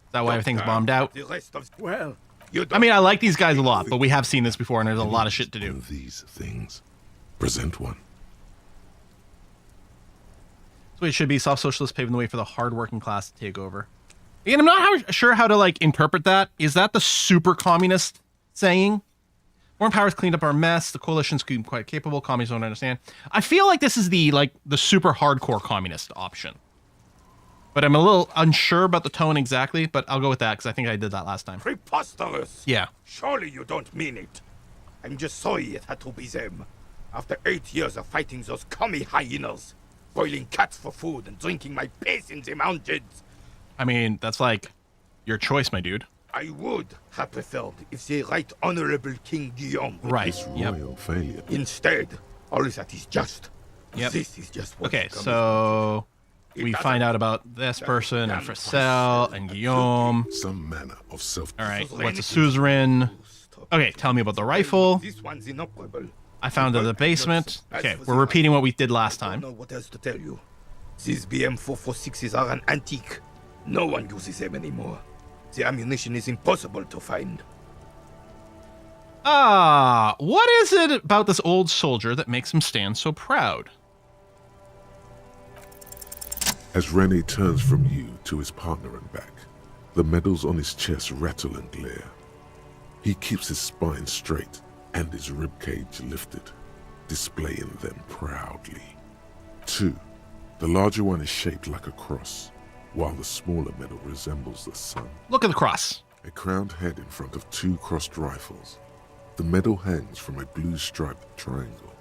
Is that why everything's bombed out? The rest of I mean, I like these guys a lot, but we have seen this before, and there's a lot of shit to do. These things. Present one. So it should be soft socialists paving the way for the hard-working class to take over. And I'm not sure how to, like, interpret that. Is that the super communist saying? Foreign powers cleaned up our mess. The coalition's quite capable. Communists don't understand. I feel like this is the super hardcore communist option. But I'm a little unsure about the tone exactly, but I'll go with that because I think I did that last time. Preposterous! Yeah. Surely you don't mean it. I'm just sorry it had to be them. After 8 years of fighting those commie hyenas, boiling cats for food and drinking my piss in the mountains. I mean, that's like your choice, my dude. I would have preferred if the Right Honorable King Guillaume would Right. this Yep. Royal failure. Instead, all that is just. Yep. This is just what Okay, comes so It we doesn't- find out about this person and Fricelle and Guillaume. Some manner of self. All right, what's a suzerain? Okay, tell me about the rifle. This one's inoperable. I found it in the basement. Okay, we're repeating what we did last I don't time. know what else to tell you. These BM-446s are an antique. No one uses them anymore. The ammunition is impossible to find. Ah, what is it about this old soldier that makes him stand so proud? As Rene turns from you to his partner and back, the medals on his chest rattle and glare. He keeps his spine straight and his ribcage lifted, displaying them proudly. 2. The larger one is shaped like a cross, while the smaller medal resembles the sun. Look at the cross. A crowned head in front of 2 crossed rifles. The medal hangs from a blue striped triangle.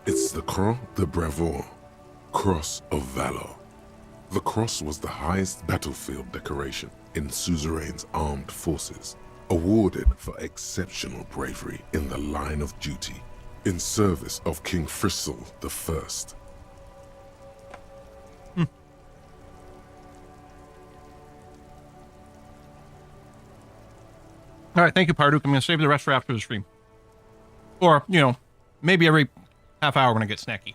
It's the Croix de Bravoure, Cross of Valor. The cross was the highest battlefield decoration in Suzerain's armed forces, awarded for exceptional bravery in the line of duty, in service of King Frissel I. All right, thank you, Parduk. I'm going to save the rest for after the stream. Or, you know, maybe every half hour when I get snacky.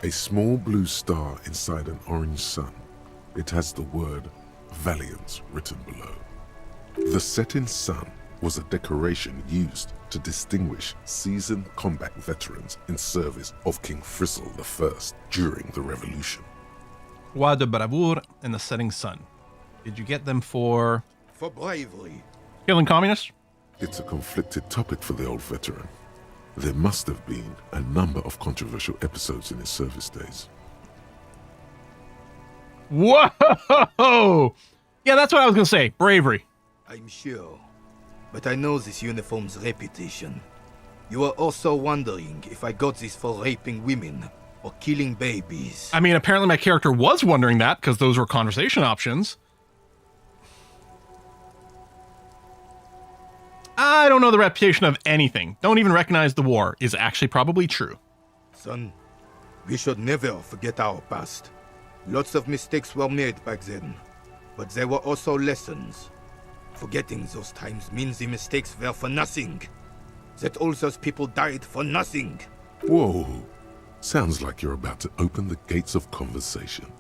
A small blue star inside an orange sun. It has the word Valiant written below. The setting sun was a decoration used to distinguish seasoned combat veterans in service of King Frissel I during the Revolution. Croix de Bravoure and the setting sun. Did you get them for bravery? Killing communists? It's a conflicted topic for the old veteran. There must have been a number of controversial episodes in his service days. Whoa! Yeah, that's what I was going to say. Bravery. I'm sure. But I know this uniform's reputation. You are also wondering if I got this for raping women or killing babies. I mean, apparently my character was wondering that because those were conversation options. I don't know the reputation of anything. Don't even recognize the war is actually probably true. Son, we should never forget our past. Lots of mistakes were made back then, but there were also lessons. Forgetting those times means the mistakes were for nothing. That all those people died for nothing. Whoa. Sounds like you're about to open the gates of conversation.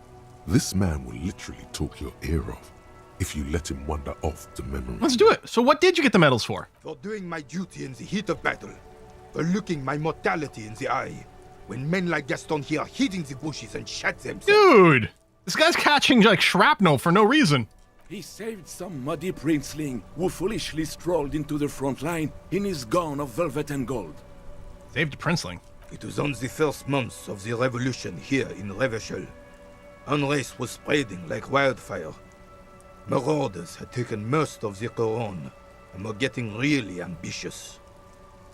This man will literally talk your ear off if you let him wander off to memory. Let's do it. So what did you get the medals for? For doing my duty in the heat of battle. For looking my mortality in the eye. When men like Gaston here hid in the bushes and shot themselves. Dude! This guy's catching like shrapnel for no reason. He saved some muddy princeling who foolishly strolled into the front line in his gown of velvet and gold. Saved a princeling. It was on the first months of the revolution here in Revachol. Unrest was spreading like wildfire. Marauders had taken most of the Couronne and were getting really ambitious.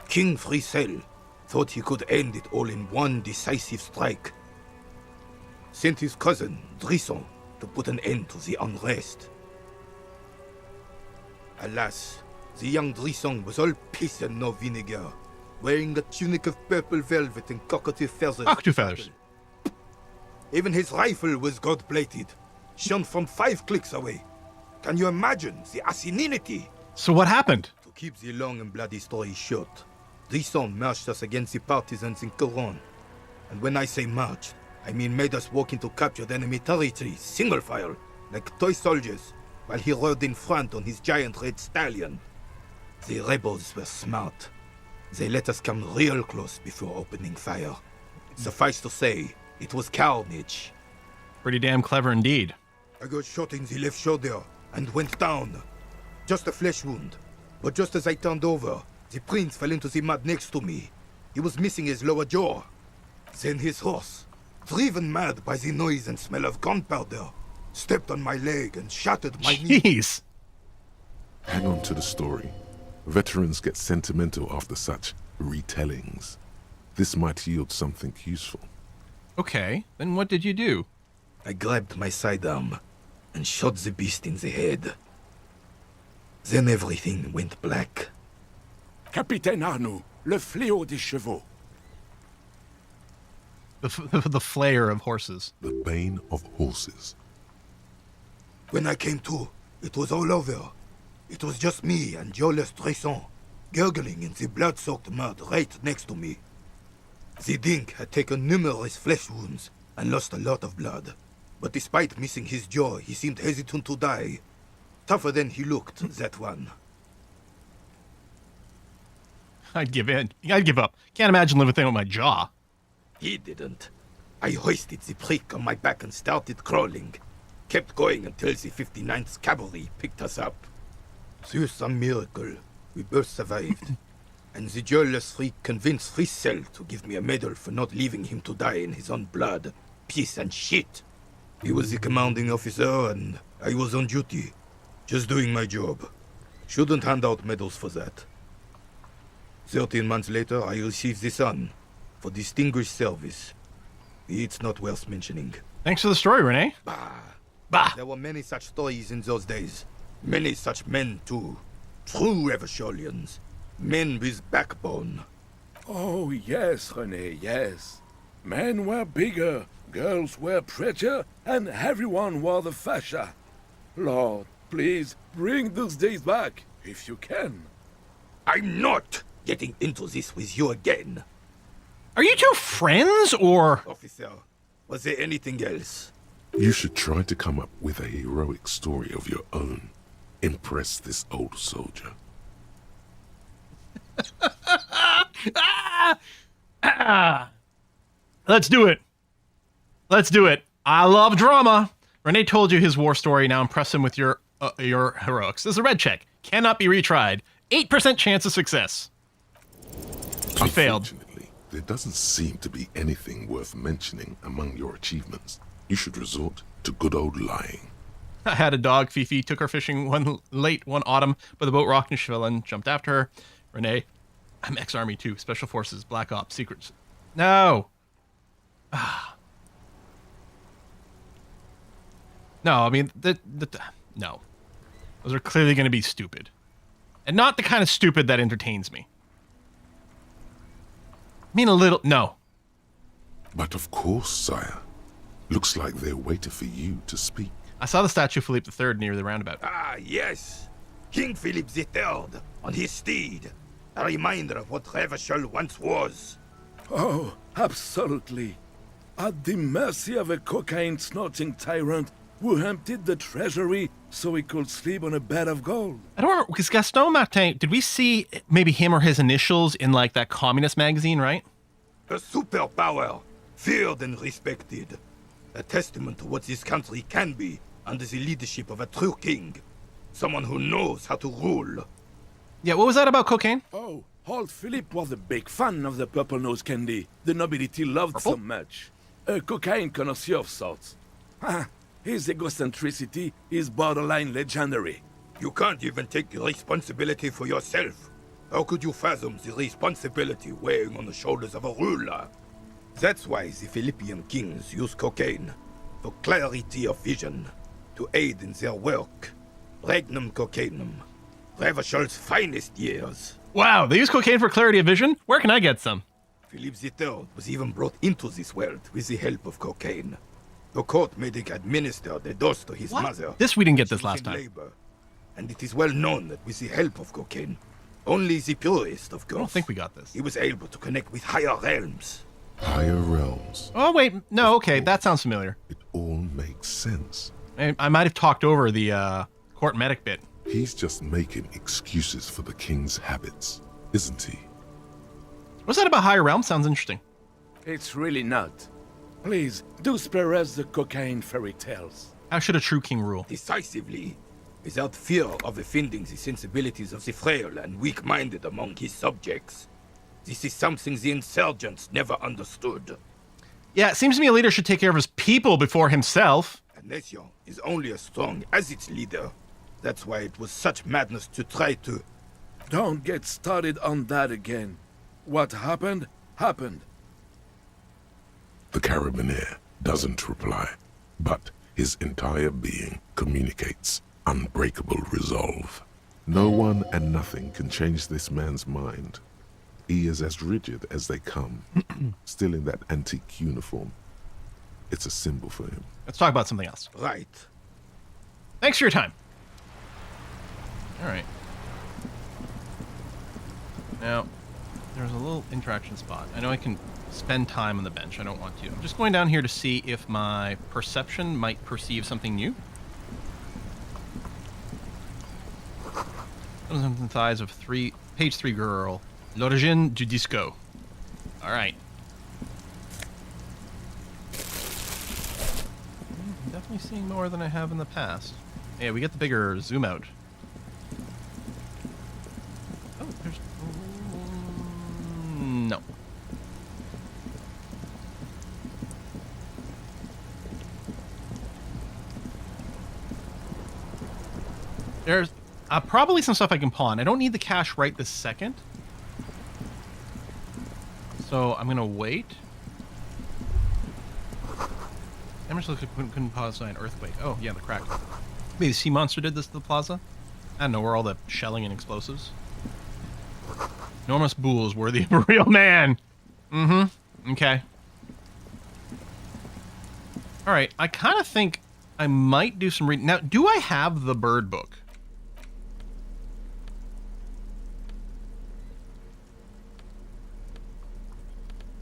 King Frissel thought he could end it all in one decisive strike. Sent his cousin, Drisson, to put an end to the unrest. Alas, the young Drisson was all piss and no vinegar, wearing a tunic of purple velvet and cockatoo feathers. Cockatoo feathers. Even his rifle was gold-plated, shone from 5 clicks away. Can you imagine the asininity? So what happened? To keep the long and bloody story short, Drisson marched us against the partisans in Couronne. And when I say marched, I mean made us walk into captured enemy territory, single file, like toy soldiers, while he rode in front on his giant red stallion. The rebels were smart. They let us come real close before opening fire. Suffice to say, it was carnage. Pretty damn clever indeed. I got shot in the left shoulder and went down. Just a flesh wound. But just as I turned over, the prince fell into the mud next to me. He was missing his lower jaw. Then his horse, driven mad by the noise and smell of gunpowder, stepped on my leg and shattered my knee. Jeez. Hang on to the story. Veterans get sentimental after such retellings. This might yield something useful. Okay, then what did you do? I grabbed my sidearm and shot the beast in the head. Then everything went black. Capitaine Arnoux, le fléau des chevaux. The flayer of horses. The bane of horses. When I came to, it was all over. It was just me and Joyce Tresson, gurgling in the blood-soaked mud right next to me. The dink had taken numerous flesh wounds and lost a lot of blood. But despite missing his jaw, he seemed hesitant to die. Tougher than he looked, that one. I'd give in. I'd give up. Can't imagine living with my jaw. He didn't. I hoisted the prick on my back and started crawling. Kept going until the 59th Cavalry picked us up. Through some miracle, we both survived. And the joyless freak convinced Frissell to give me a medal for not leaving him to die in his own blood, piss and shit. He was the commanding officer and I was on duty. Just doing my job. Shouldn't hand out medals for that. 13 months later, I received the Sun for distinguished service. It's not worth mentioning. Thanks for the story, Renee. Bah! There were many such stories in those days. Many such men, too. True Revacholians. Men with backbone. Oh, yes, René, yes. Men were bigger, girls were prettier, and everyone wore the fascia. Lord, please, bring those days back, if you can. I'm not getting into this with you again. Are you two friends, or...? Officer, was there anything else? You should try to come up with a heroic story of your own. Impress this old soldier. Let's do it. Let's do it. I love drama. Renee told you his war story. Now impress him with your heroics. This is a red check. Cannot be retried. 8% chance of success. I failed. Unfortunately, there doesn't seem to be anything worth mentioning among your achievements. You should resort to good old lying. I had a dog, Fifi, took her fishing one autumn, but the boat rocked and she fell and jumped after her. Renee, I'm ex-Army too. Special Forces, Black Ops, Secrets. No. No, I mean, no. Those are clearly going to be stupid. And not the kind of stupid that entertains me. I mean, a little, no. But of course, sire. Looks like they're waiting for you to speak. I saw the statue of Philippe III near the roundabout. Ah, yes. King Philip III, on his steed. A reminder of what Revachol once was. Oh, absolutely. At the mercy of a cocaine-snorting tyrant who emptied the treasury so he could sleep on a bed of gold. I don't remember, because Gaston Martin, did we see maybe him or his initials in like that communist magazine, right? A superpower, feared and respected. A testament to what this country can be under the leadership of a true king. Someone who knows how to rule. Yeah, what was that about cocaine? Oh, old Philip was a big fan of the purple nose candy the nobility loved so much. A cocaine connoisseur of sorts. His egocentricity is borderline legendary. You can't even take responsibility for yourself. How could you fathom the responsibility weighing on the shoulders of a ruler? That's why the Philippian kings use cocaine, for clarity of vision, to aid in their work. Regnum cocainum, Revachol's finest years. Wow, they use cocaine for clarity of vision? Where can I get some? Philip III was even brought into this world with the help of cocaine. The court made him administer the dose to his mother. We didn't get this last time. Labor. And it is well known that with the help of cocaine, only the purest, of course. I don't think we got this. He was able to connect with higher realms. Higher realms. Oh, wait. No, okay. That sounds familiar. It all makes sense. I might have talked over the court medic bit. He's just making excuses for the king's habits, isn't he? What's that about higher realms? Sounds interesting. It's really not. Please, do spare us the cocaine fairy tales. How should a true king rule? Decisively, without fear of offending the sensibilities of the frail and weak-minded among his subjects. This is something the insurgents never understood. Yeah, it seems to me a leader should take care of his people before himself. A nation is only as strong as its leader. That's why it was such madness to try to... Don't get started on that again. What happened, happened. The carabiner doesn't reply, but his entire being communicates unbreakable resolve. No one and nothing can change this man's mind. He is as rigid as they come, still in that antique uniform. It's a symbol for him. Let's talk about something else. Right. Thanks for your time. All right. Now, there's a little interaction spot. I know I can spend time on the bench. I don't want to. I'm just going down here to see if my perception might perceive something new. Something thighs of page 3 girl. L'origine du disco. All right. I'm definitely seeing more than I have in the past. Yeah, we get the bigger zoom out. Oh, there's... no. There's probably some stuff I can pawn. I don't need the cash right this second. So I'm going to wait. Damage looks like couldn't cause an earthquake. Oh, yeah, the crack. Maybe the sea monster did this to the plaza? I don't know, where all the shelling and explosives. Enormous bulls worthy of a real man. Mm-hmm. Okay. Alright, I kind of think I might do some reading. Now, do I have the bird book?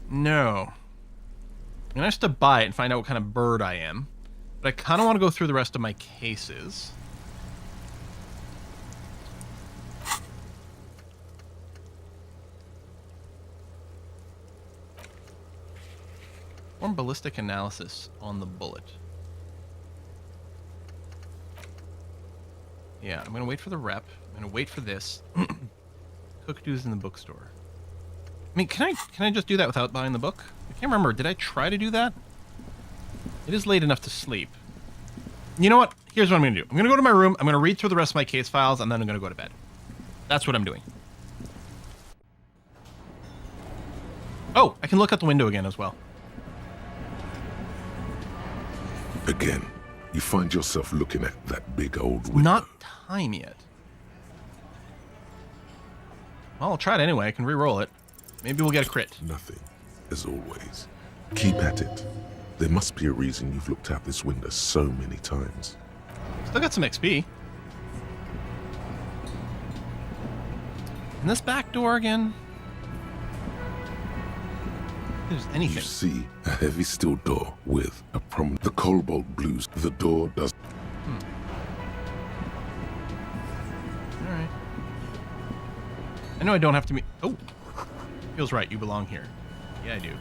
No. I'm gonna have to buy it and find out what kind of bird I am. But I kind of want to go through the rest of my cases. Perform ballistic analysis on the bullet. Yeah, I'm gonna wait for the rep. I'm gonna wait for this. Cook-do's in the bookstore. I mean, can I just do that without buying the book? I can't remember. Did I try to do that? It is late enough to sleep. You know what? Here's what I'm going to do. I'm going to go to my room. I'm going to read through the rest of my case files, and then I'm going to go to bed. That's what I'm doing. Oh, I can look out the window again as well. Again, you find yourself looking at that big old window. Not time yet. Well, I'll try it anyway. I can re-roll it. Maybe we'll get a crit. Nothing, as always. Keep at it. There must be a reason you've looked out this window so many times. Still got some XP. And this back door again? If there's anything. You see a heavy steel door with a prominent... The cobalt blues. The door does... Alright. I know I don't have to be... Oh! Feels right, you belong here. Yeah, I do.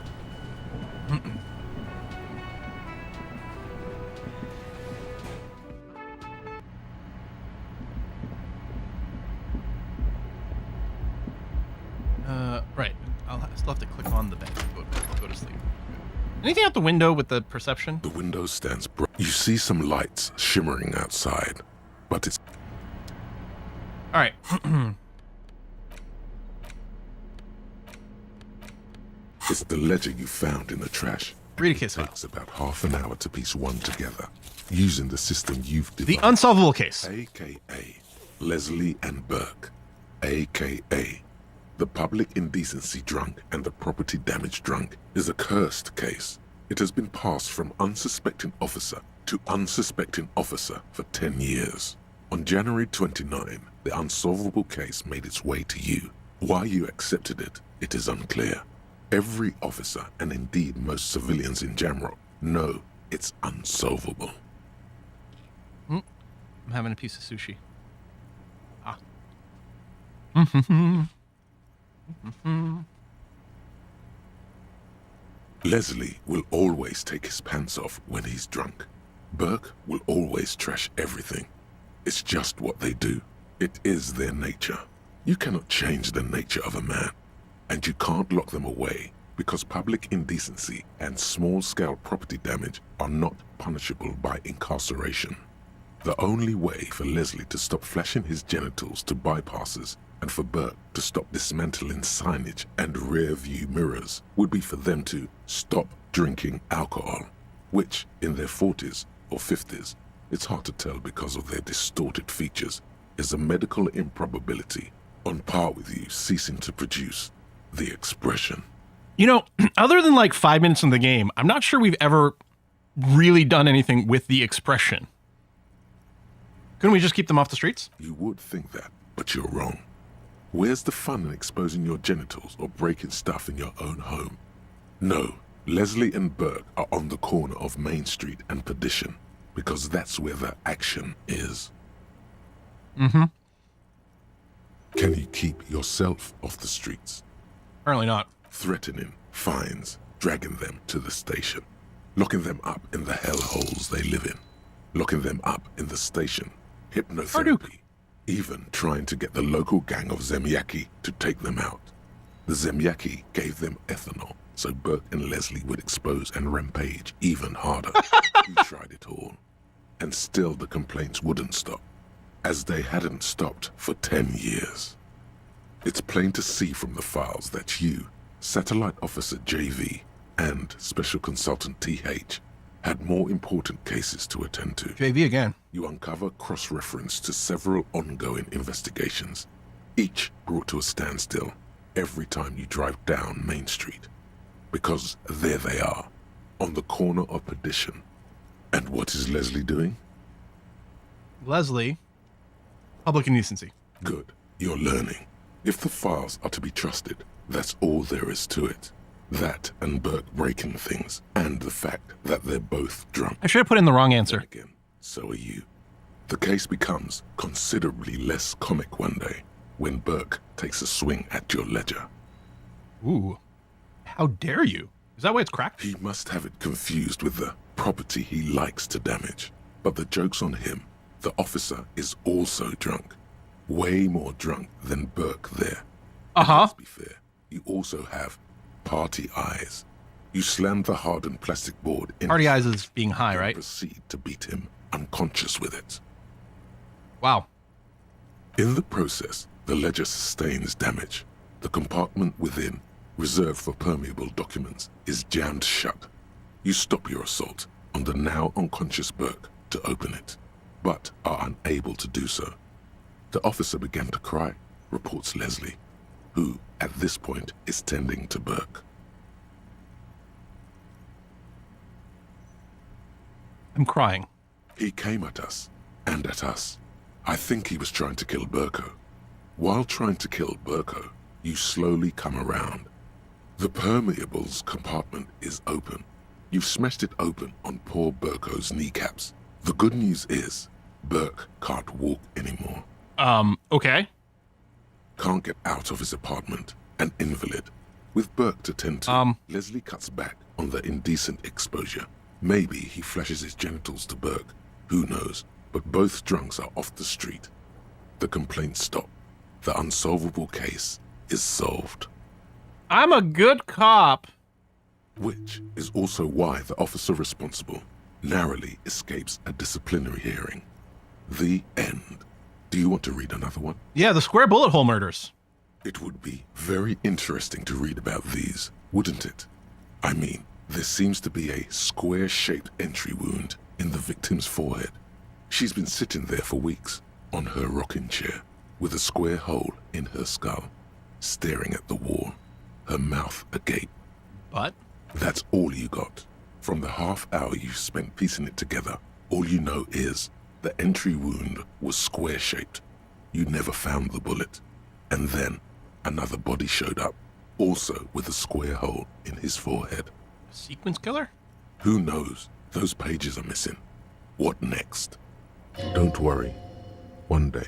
Right. I'll still have to click on the bench. I'll go to sleep. Anything out the window with the perception? The window stands bright. You see some lights shimmering outside, but it's... Alright. It's the ledger you found in the trash. Read a case file. It takes about half an hour to piece one together, using the system you've developed. The unsolvable case. AKA Leslie and Burke. AKA the public indecency drunk and the property damage drunk is a cursed case. It has been passed from unsuspecting officer to unsuspecting officer for 10 years. On January 29, the unsolvable case made its way to you. Why you accepted it, it is unclear. Every officer, and indeed most civilians in Jamrock, know it's unsolvable. I'm having a piece of sushi. Ah. Leslie will always take his pants off when he's drunk. Burke will always trash everything. It's just what they do. It is their nature. You cannot change the nature of a man, and you can't lock them away because public indecency and small-scale property damage are not punishable by incarceration. The only way for Leslie to stop flashing his genitals to bypassers and for Burke to stop dismantling signage and rear-view mirrors would be for them to stop drinking alcohol, which, in their 40s or 50s, it's hard to tell because of their distorted features, is a medical improbability on par with you ceasing to produce the expression. You know, other than like 5 minutes in the game, I'm not sure we've ever really done anything with the expression. Couldn't we just keep them off the streets? You would think that, but you're wrong. Where's the fun in exposing your genitals or breaking stuff in your own home? No, Leslie and Burke are on the corner of Main Street and Perdition, because that's where the action is. Mm-hmm. Can you keep yourself off the streets? Apparently not. Threatening, fines, dragging them to the station, locking them up in the hellholes they live in, locking them up in the station, hypnotherapy, even trying to get the local gang of Zemyaki to take them out. The Zemyaki gave them ethanol, so Burke and Leslie would expose and rampage even harder. We tried it all, and still the complaints wouldn't stop, as they hadn't stopped for 10 years. It's plain to see from the files that you, Satellite Officer JV, and Special Consultant TH had more important cases to attend to. JV again. You uncover cross-reference to several ongoing investigations, each brought to a standstill every time you drive down Main Street. Because there they are, on the corner of Perdition. And what is Leslie doing? Leslie, public indecency. Good, you're learning. If the files are to be trusted, that's all there is to it. That and Burke breaking things, and the fact that they're both drunk. I should have put in the wrong answer. Then again, so are you. The case becomes considerably less comic one day when Burke takes a swing at your ledger. Ooh, how dare you? Is that why it's cracked? He must have it confused with the property he likes to damage. But the joke's on him. The officer is also drunk. Way more drunk than Burke there. Uh-huh. Let's be fair, you also have party eyes. You slam the hardened plastic board in. Party eyes is being high, right? Proceed to beat him unconscious with it. Wow. In the process, the ledger sustains damage. The compartment within, reserved for permeable documents, is jammed shut. You stop your assault on the now unconscious Burke to open it, but are unable to do so. The officer began to cry, reports Leslie, who, at this point, is tending to Burke. I'm crying. He came at us, and at us. I think he was trying to kill Burko. While trying to kill Burko, you slowly come around. The permeables compartment is open. You've smashed it open on poor Burko's kneecaps. The good news is, Burke can't walk anymore. Okay. Can't get out of his apartment, an invalid. With Burke to tend to, Leslie cuts back on the indecent exposure. Maybe he flashes his genitals to Burke. Who knows? But both drunks are off the street. The complaints stop. The unsolvable case is solved. I'm a good cop. Which is also why the officer responsible narrowly escapes a disciplinary hearing. The end. Do you want to read another one? Yeah, the square bullet hole murders. It would be very interesting to read about these, wouldn't it? I mean, there seems to be a square-shaped entry wound in the victim's forehead. She's been sitting there for weeks, on her rocking chair, with a square hole in her skull, staring at the wall, her mouth agape. But? That's all you got. From the half hour you spent piecing it together, all you know is the entry wound was square-shaped. You never found the bullet. And then another body showed up, also with a square hole in his forehead. Sequence killer? Who knows? Those pages are missing. What next? Don't worry. One day.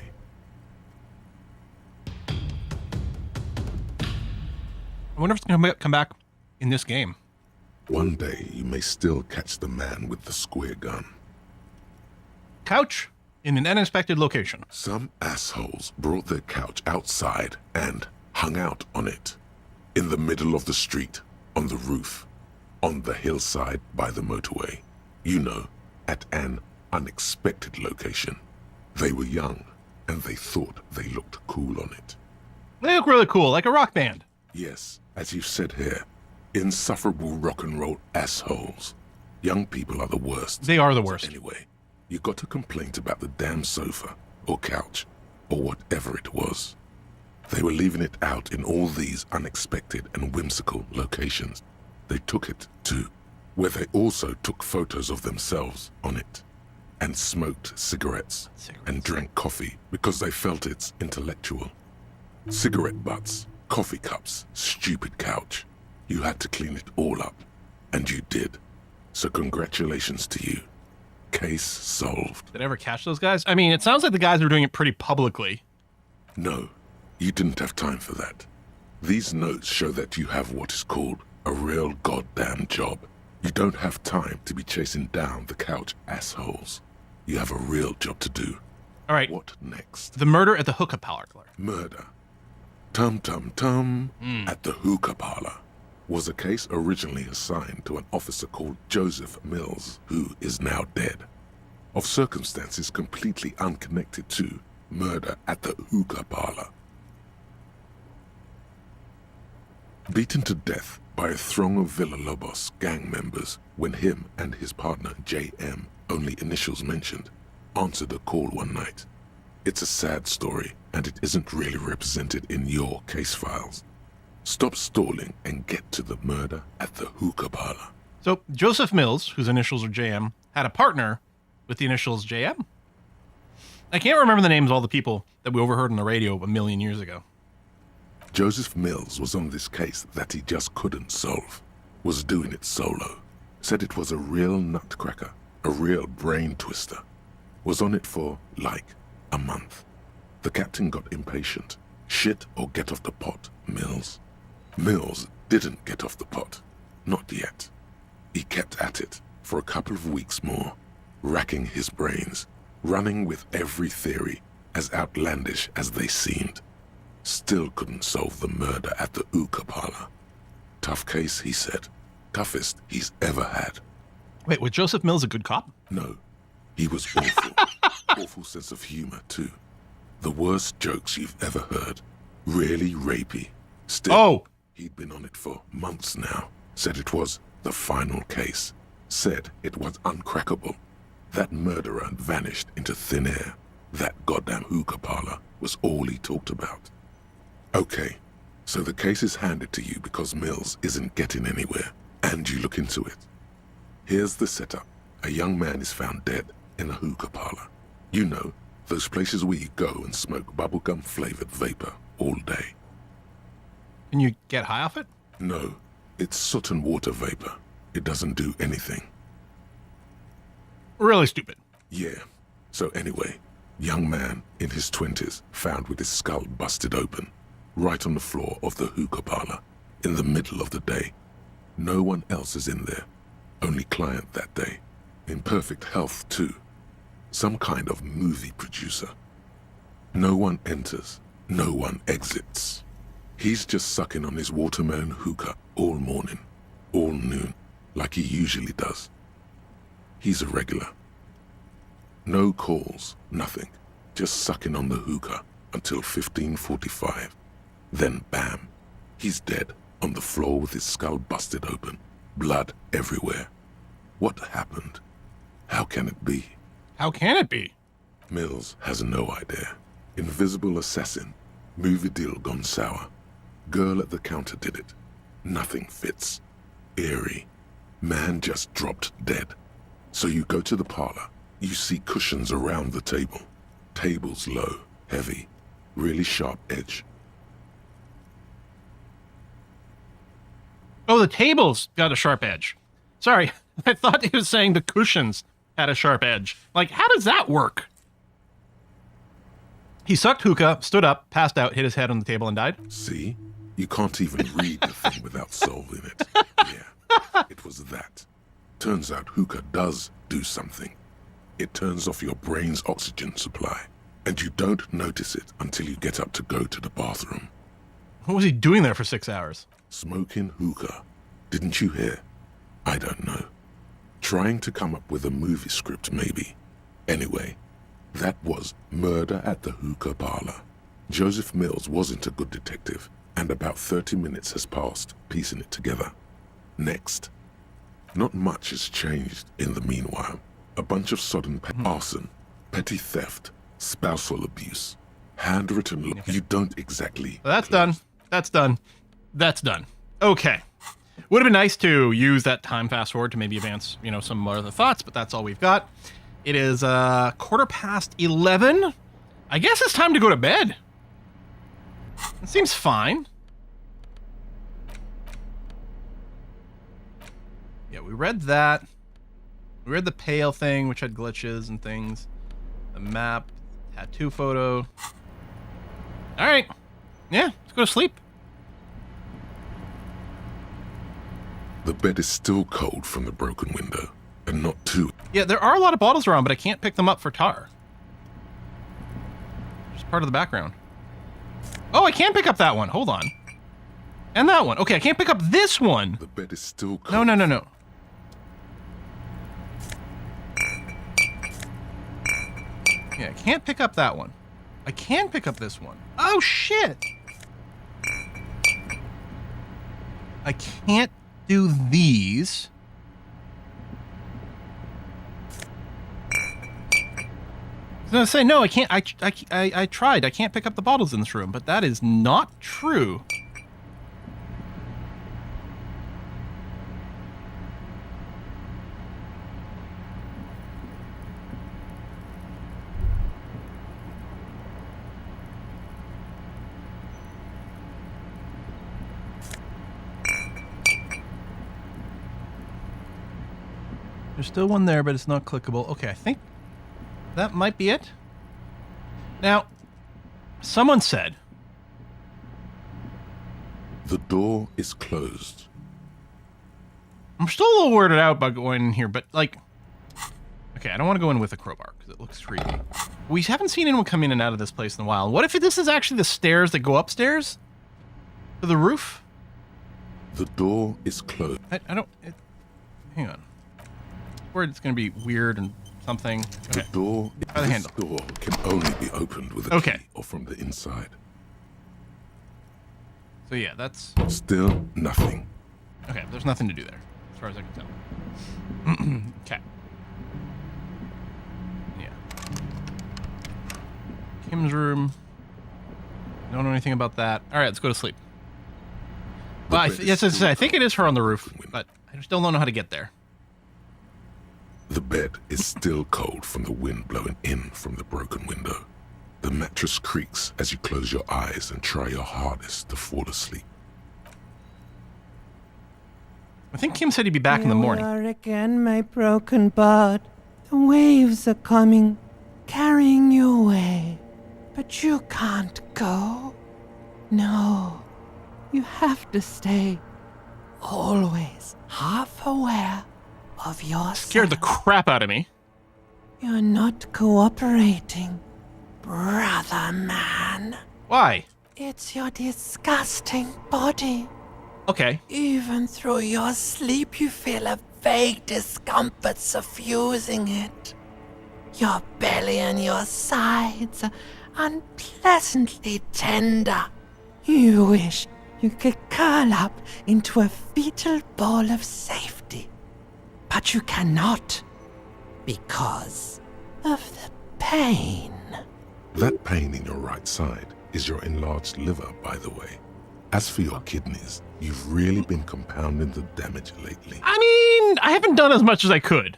I wonder if it's going to come back in this game. One day you may still catch the man with the square gun. couch in an unexpected location. Some assholes brought their couch outside and hung out on it. In the middle of the street, on the roof, on the hillside by the motorway. You know, at an unexpected location. They were young, and they thought they looked cool on it. They look really cool, like a rock band. Yes, as you said here, insufferable rock and roll assholes. Young people are the worst. They are the worst. Anyway, you got a complaint about the damn sofa, or couch, or whatever it was. They were leaving it out in all these unexpected and whimsical locations. They took it to where they also took photos of themselves on it, and smoked cigarettes and drank coffee because they felt it's intellectual. Cigarette butts, coffee cups, stupid couch. You had to clean it all up, and you did. So congratulations to you. Case solved. Did I ever catch those guys? I mean, it sounds like the guys were doing it pretty publicly. No, you didn't have time for that. These notes show that you have what is called a real goddamn job. You don't have time to be chasing down the couch assholes. You have a real job to do. All right. What next? The murder at the hookah parlor. Murder. Tum-tum-tum at the hookah parlor was a case originally assigned to an officer called Joseph Mills, who is now dead, of circumstances completely unconnected to murder at the hookah parlor. Beaten to death by a throng of Villalobos gang members when him and his partner J.M., only initials mentioned, answered a call one night. It's a sad story, and it isn't really represented in your case files. Stop stalling and get to the murder at the hookah parlor. So Joseph Mills, whose initials are JM, had a partner with the initials JM. I can't remember the names of all the people that we overheard on the radio a million years ago. Joseph Mills was on this case that he just couldn't solve, was doing it solo, said it was a real nutcracker, a real brain twister, was on it for, like, a month. The captain got impatient. Shit or get off the pot, Mills. Mills didn't get off the pot. Not yet. He kept at it for a couple of weeks more, racking his brains, running with every theory, as outlandish as they seemed. Still couldn't solve the murder at the hookah parlor. Tough case, he said. Toughest he's ever had. Wait, was Joseph Mills a good cop? No. He was awful. Awful sense of humor, too. The worst jokes you've ever heard. Really rapey. Still, he'd been on it for months now. Said it was the final case. Said it was uncrackable. That murderer vanished into thin air. That goddamn hookah parlor was all he talked about. Okay, so the case is handed to you because Mills isn't getting anywhere, and you look into it. Here's the setup. A young man is found dead in a hookah parlor. You know, those places where you go and smoke bubblegum-flavored vapor all day. Can you get high off it? No, it's soot and water vapor. It doesn't do anything. Really stupid. Yeah. So anyway, young man in his 20s found with his skull busted open, right on the floor of the hookah parlor, in the middle of the day. No one else is in there. Only client that day. In perfect health, too. Some kind of movie producer. No one enters. No one exits. He's just sucking on his watermelon hookah all morning, all noon, like he usually does. He's a regular. No calls, nothing. Just sucking on the hookah until 15:45. Then bam, he's dead on the floor with his skull busted open, blood everywhere. What happened? How can it be? How can it be? Mills has no idea. Invisible assassin. Movie deal gone sour. Girl at the counter did it. Nothing fits. Eerie. Man just dropped dead. So you go to the parlor. You see cushions around the table. Tables low, heavy, really sharp edge. Oh, the tables got a sharp edge. Sorry, I thought he was saying the cushions had a sharp edge. Like, how does that work? He sucked hookah, stood up, passed out, hit his head on the table, and died. See? You can't even read the thing without solving it. Yeah, it was that. Turns out hookah does do something. It turns off your brain's oxygen supply, and you don't notice it until you get up to go to the bathroom. What was he doing there for 6 hours? Smoking hookah. Didn't you hear? I don't know. Trying to come up with a movie script, maybe. Anyway, that was Murder at the Hookah Parlor. Joseph Mills wasn't a good detective, and about 30 minutes has passed, piecing it together. Next. Not much has changed in the meanwhile. A bunch of sodden arson, petty theft, spousal abuse, handwritten You don't exactly... Well, that's done. That's done. That's done. Okay. Would have been nice to use that time fast forward to maybe advance, you know, some more other thoughts, but that's all we've got. It is 11:15. I guess it's time to go to bed. It seems fine. Yeah, we read that. We read the pale thing, which had glitches and things. The map, tattoo photo. All right. Yeah, let's go to sleep. The bed is still cold from the broken window, and not too. Yeah, there are a lot of bottles around, but I can't pick them up for tar. Just part of the background. Oh, I can pick up that one. Hold on. And that one. Okay, I can't pick up this one. The bed is still cold. No, no, no, no. Yeah, I can't pick up that one. I can pick up this one. Oh, shit. I can't do these. I was gonna say, no, I can't. I tried. I can't pick up the bottles in this room, but that is not true. There's still one there, but it's not clickable. Okay, I think that might be it. Now, someone said... The door is closed. I'm still a little weirded out about going in here, but, like... Okay, I don't want to go in with a crowbar, because it looks creepy. We haven't seen anyone come in and out of this place in a while. What if this is actually the stairs that go upstairs? To the roof? The door is closed. I don't... hang on. Worried it's going to be weird and something. Okay. The door, By the handle. door can only be opened with a key or from the inside. So yeah, that's... Still nothing. Okay, there's nothing to do there, as far as I can tell. Okay. Yeah. Kim's room. Don't know anything about that. All right, let's go to sleep. Well, yes, I think it is her on the roof, but I still don't know how to get there. The bed is still cold from the wind blowing in from the broken window. The mattress creaks as you close your eyes and try your hardest to fall asleep. I think Kim said he'd be back in the morning. Here we are again, my broken bird. The waves are coming, carrying you away. But you can't go. No, you have to stay. Always half aware of yourself. Scared the crap out of me. You're not cooperating, brother man. Why? It's your disgusting body. Okay. Even through your sleep, you feel a vague discomfort suffusing it. Your belly and your sides are unpleasantly tender. You wish you could curl up into a fetal ball of safety. But you cannot, because of the pain. That pain in your right side is your enlarged liver, by the way. As for your kidneys, you've really been compounding the damage lately. I mean, I haven't done as much as I could.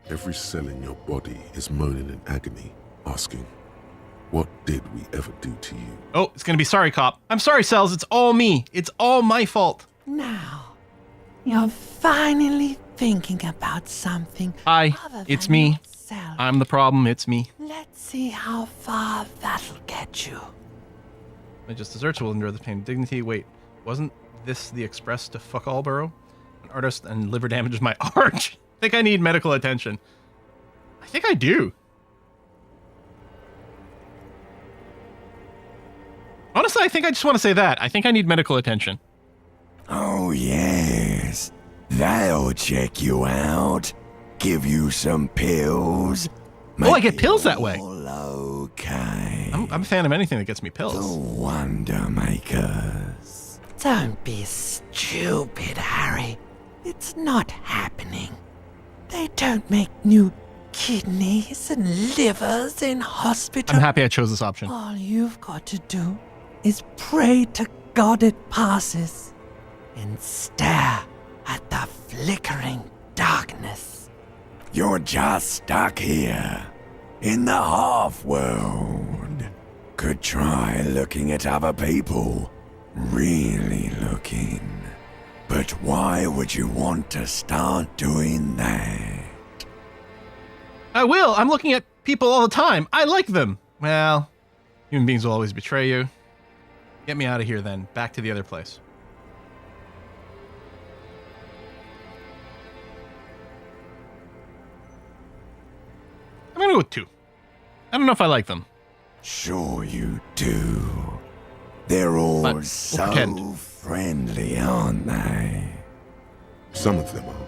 Every cell in your body is moaning in agony, asking, what did we ever do to you? Oh, it's gonna be sorry, cop. I'm sorry, Cells. It's all me. It's all my fault. Now, you're finally thinking about something. Hi, it's me. Yourself. I'm the problem. It's me. Let's see how far that'll get you. My just desserts will endure the pain and dignity. Wait, wasn't this the express to fuck all borough? An artist and liver damage is my art. I think I need medical attention. I I think I do. Honestly, I think I just want to say that. I think I need medical attention. Oh, yes. That'll check you out. Give you some pills. Oh, I get pills that way. Okay. I'm a fan of anything that gets me The pills. Wonder Makers. Don't be stupid, Harry. It's not happening. They don't make new kidneys and livers in hospital. I'm happy I chose this option. All you've got to do is pray to God it passes and stare at the flickering darkness. You're just stuck here in the half world. Could try looking at other people. Really looking. But why would you want to start doing that? I will. I'm looking at people all the time. I like them. Well, human beings will always betray you. Get me out of here then. Back to the other place. I'm gonna go with 2. I don't know if I like them. Sure you do. They're all But we'll so pretend. friendly, aren't they? Some of them are.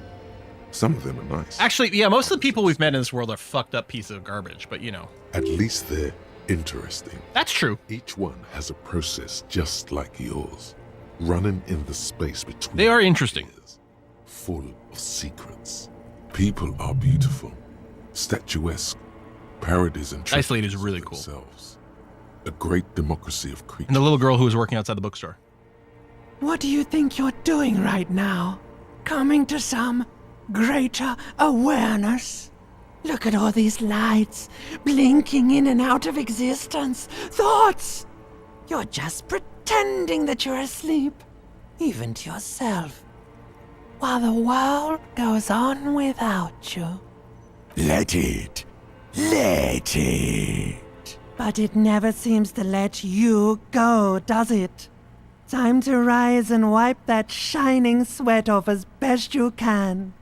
Some of them are nice. Actually, yeah, most of the people we've met in this world are fucked up pieces of garbage, but you know. At least they're interesting. That's true. Each one has a process just like yours, running in the space between. They are interesting. Years, full of secrets. People are beautiful, statuesque, parodies and Ice Lady is tributes really of cool. themselves. A great democracy of creatures. And the little girl who was working outside the bookstore. What do you think you're doing right now? Coming to some greater awareness? Look at all these lights blinking in and out of existence. Thoughts! You're just pretending that you're asleep, even to yourself, while the world goes on without you. Let it. Let it. But it never seems to let you go, does it? Time to rise and wipe that shining sweat off as best you can.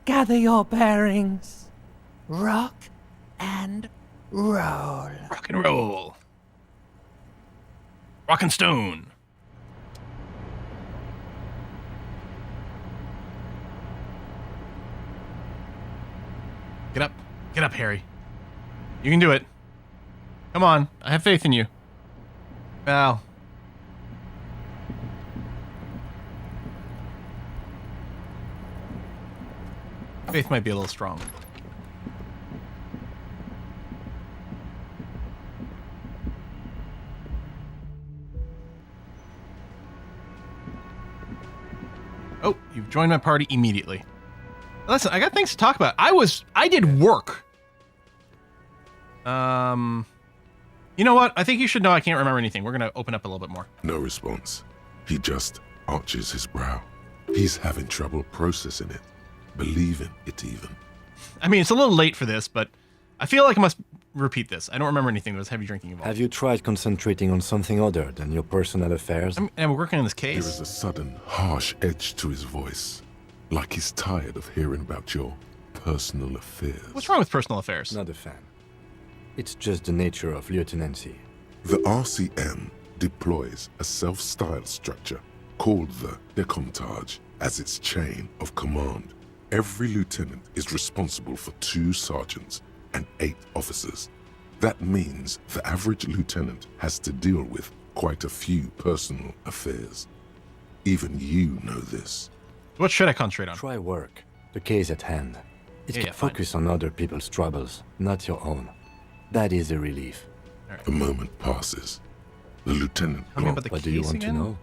Gather your bearings. Rock and roll. Rock and roll. Rock and stone. Get up. Get up, Harry. You can do it. Come on. I have faith in you. Well. Faith might be a little strong. Oh, you've joined my party immediately. Listen, I got things to talk about. I did work. You know what? I think you should know I can't remember anything. We're gonna open up a little bit more. No response. He just arches his brow. He's having trouble processing it, believing it even. I mean, it's a little late for this, but I feel like I must repeat this. I don't remember anything that was heavy drinking involved. Have you tried concentrating on something other than your personal affairs? And we're working on this There case. is a sudden, harsh edge to his voice, like he's tired of hearing about your personal affairs. What's wrong with personal affairs? Not a fan. It's just the nature of lieutenancy. The RCM deploys a self-styled structure called the Decomptage as its chain of command. Every lieutenant is responsible for 2 sergeants and 8 officers. That means the average lieutenant has to deal with quite a few personal affairs. Even you know this. What should I concentrate on? Try work. The case at hand. It Yeah, can fine. focus on other people's troubles, not your own. That is a relief. A moment passes. The lieutenant Tell me about the What do you case want again? to know?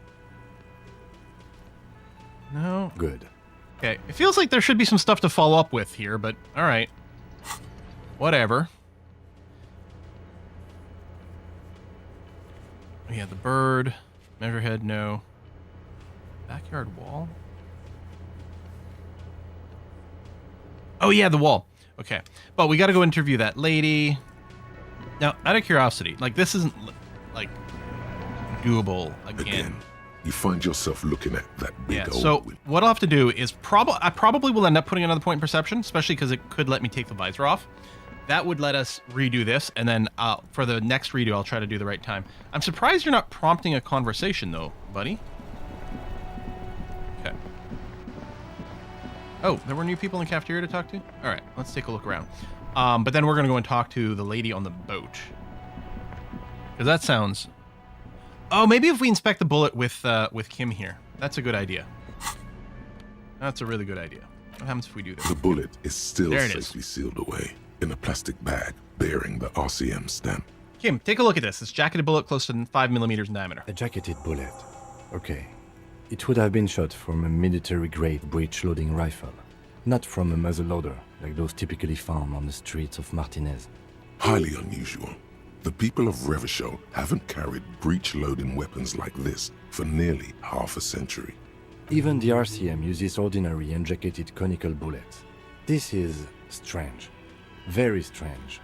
No. Good. Okay, it feels like there should be some stuff to follow up with here, but all right. Whatever. Yeah, the bird. Measurehead, no. Backyard wall? Oh, yeah, the wall. Okay. But we got to go interview that lady. Now, out of curiosity, like, this isn't, like, doable again. You find yourself looking at that big Yeah, old so window. what I'll have to do is I probably will end up putting another point in perception, especially because it could let me take the visor off. that would let us redo this, and then for the next redo, I'll try to do the right time. I'm surprised you're not prompting a conversation, though, buddy. Okay. Oh, there were new people in the cafeteria to talk to? All right, let's take a look around. But then we're going to go and talk to the lady on the boat. Because that sounds... Oh, maybe if we inspect the bullet with Kim here. That's a good idea. That's a really good idea. What happens if we do this? The bullet is still There it safely sealed away in a plastic bag bearing the RCM stamp. Kim, take a look at this. This jacketed bullet close to 5 millimeters in diameter. A jacketed bullet. Okay. It would have been shot from a military-grade breech-loading rifle, not from a muzzleloader like those typically found on the streets of Martinez. Highly unusual. The people of Revachol haven't carried breech-loading weapons like this for nearly half a century. Even the RCM uses ordinary unjacketed conical bullets. This is strange. Very strange.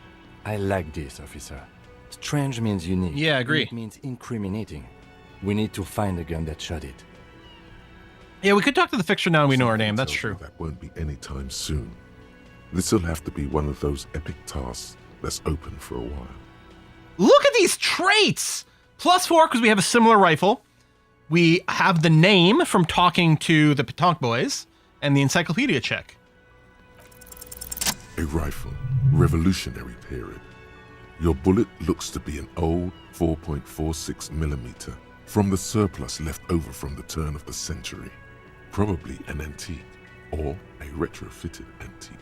I like this, officer. Strange means unique. Yeah, I agree. It means incriminating. We need to find the gun that shot it. Yeah, we could talk to the fixer now and we know her name. That's true. That won't be anytime soon. This'll have to be one of those epic tasks that's open for a while. Look at these traits! +4 because we have a similar rifle. We have the name from talking to the Petanque boys, and the encyclopedia check. A rifle, revolutionary period. Your bullet looks to be an old 4.46 millimeter from the surplus left over from the turn of the century. Probably an antique or a retrofitted antique.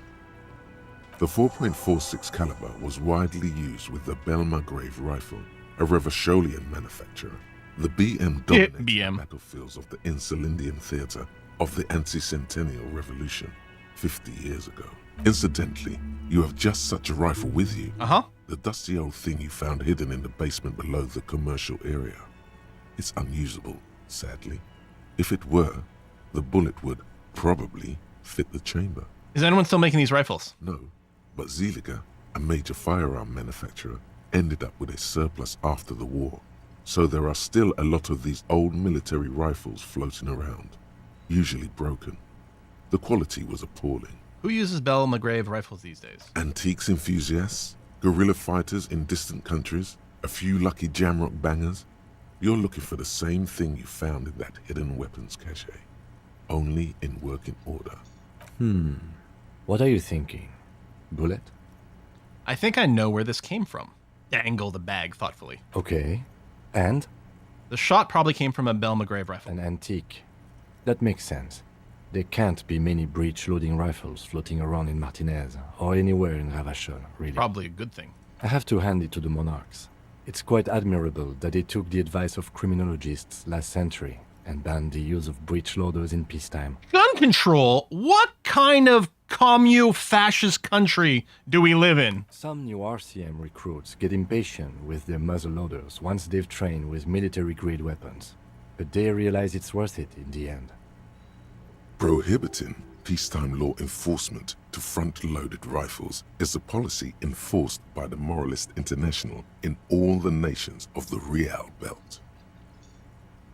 The 4.46 caliber was widely used with the Belmargrave rifle, a Revacholian manufacturer. The BM dominated the battlefields of the Insulindian theater of the anti-centennial revolution 50 years ago. Incidentally, you have just such a rifle with you. The dusty old thing you found hidden in the basement below the commercial area. It's unusable, sadly. If it were, the bullet would probably fit the chamber. Is anyone still making these rifles? No, but Zeliger, a major firearm manufacturer, ended up with a surplus after the war. So there are still a lot of these old military rifles floating around, usually broken. The quality was appalling. Who uses Belmargrave rifles these days? Antiques enthusiasts, guerrilla fighters in distant countries, a few lucky jamrock bangers. You're looking for the same thing you found in that hidden weapons cache, only in working order. What are you thinking? Bullet? I think I know where this came from. Dangle the bag thoughtfully. Okay. And? The shot probably came from a Belmargrave rifle. An antique. That makes sense. There can't be many breech-loading rifles floating around in Martinez, or anywhere in Ravachol, really. Probably a good thing. I have to hand it to the monarchs. It's quite admirable that they took the advice of criminologists last century and banned the use of breech-loaders in peacetime. Gun control? What kind of commu-fascist country do we live in? Some new RCM recruits get impatient with their muzzleloaders once they've trained with military-grade weapons, but they realize it's worth it in the end. Prohibiting peacetime law enforcement to front-loaded rifles is a policy enforced by the Moralist International in all the nations of the Real Belt.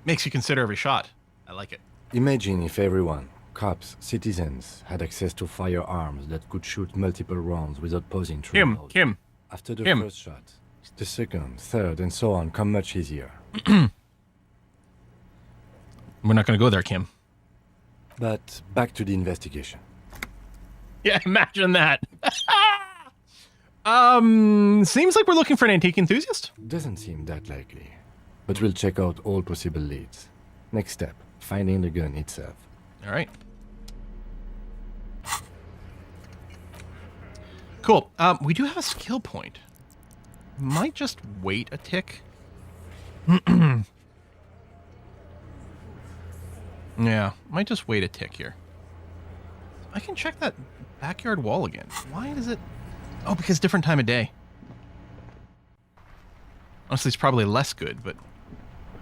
Makes you consider every shot. I like it. Imagine if everyone, cops, citizens, had access to firearms that could shoot multiple rounds without pausing to reload. Kim. After the first shot, the second, third, and so on come much easier. We're not going to go there, Kim. But back to the investigation. Yeah, imagine that. Seems like we're looking for an antique enthusiast. Doesn't seem that likely. But we'll check out all possible leads. Next step, finding the gun itself. All right. Cool. We do have a skill point. Might just wait a tick. Yeah, might just wait a tick here. I can check that backyard wall again. Why is it... Oh, because different time of day. Honestly, it's probably less good, but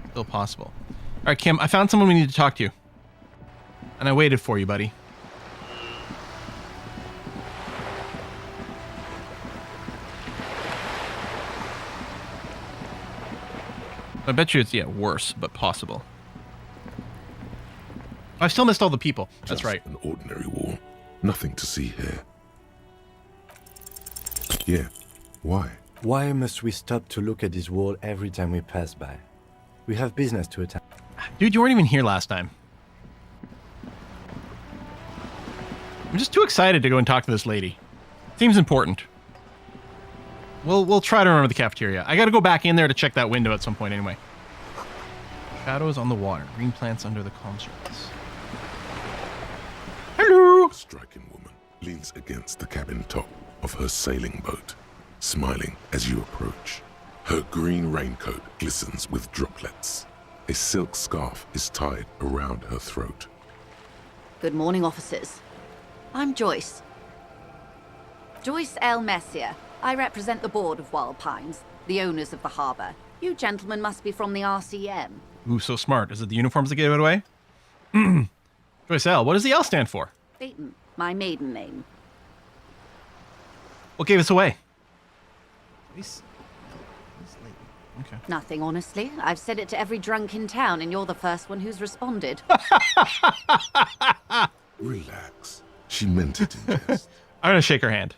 still possible. All right, Kim, I found someone we need to talk to. And I waited for you, buddy. I bet you it's, yeah, worse, but possible. I still missed all the people. That's right. An ordinary wall. Nothing to see here. Yeah. Why? Why must we stop to look at this wall every time we pass by? We have business to attend. Dude, you weren't even here last time. I'm just too excited to go and talk to this lady. Seems important. We'll try to remember the cafeteria. I gotta go back in there to check that window at some point anyway. Shadows on the water. Green plants under the calm surface. Hello! A striking woman leans against the cabin top of her sailing boat, smiling as you approach. Her green raincoat glistens with droplets. A silk scarf is tied around her throat. Good morning, officers. I'm Joyce. Joyce L. Messier. I represent the board of Wild Pines, the owners of the harbor. You gentlemen must be from the RCM. Ooh, so smart. Is it the uniforms that gave it away? Joyce L. What does the L stand for? Dayton, my maiden name. What gave us away? Okay. Nothing, honestly. I've said it to every drunk in town, and you're the first one who's responded. Relax. She meant it in jest. I'm gonna shake her hand.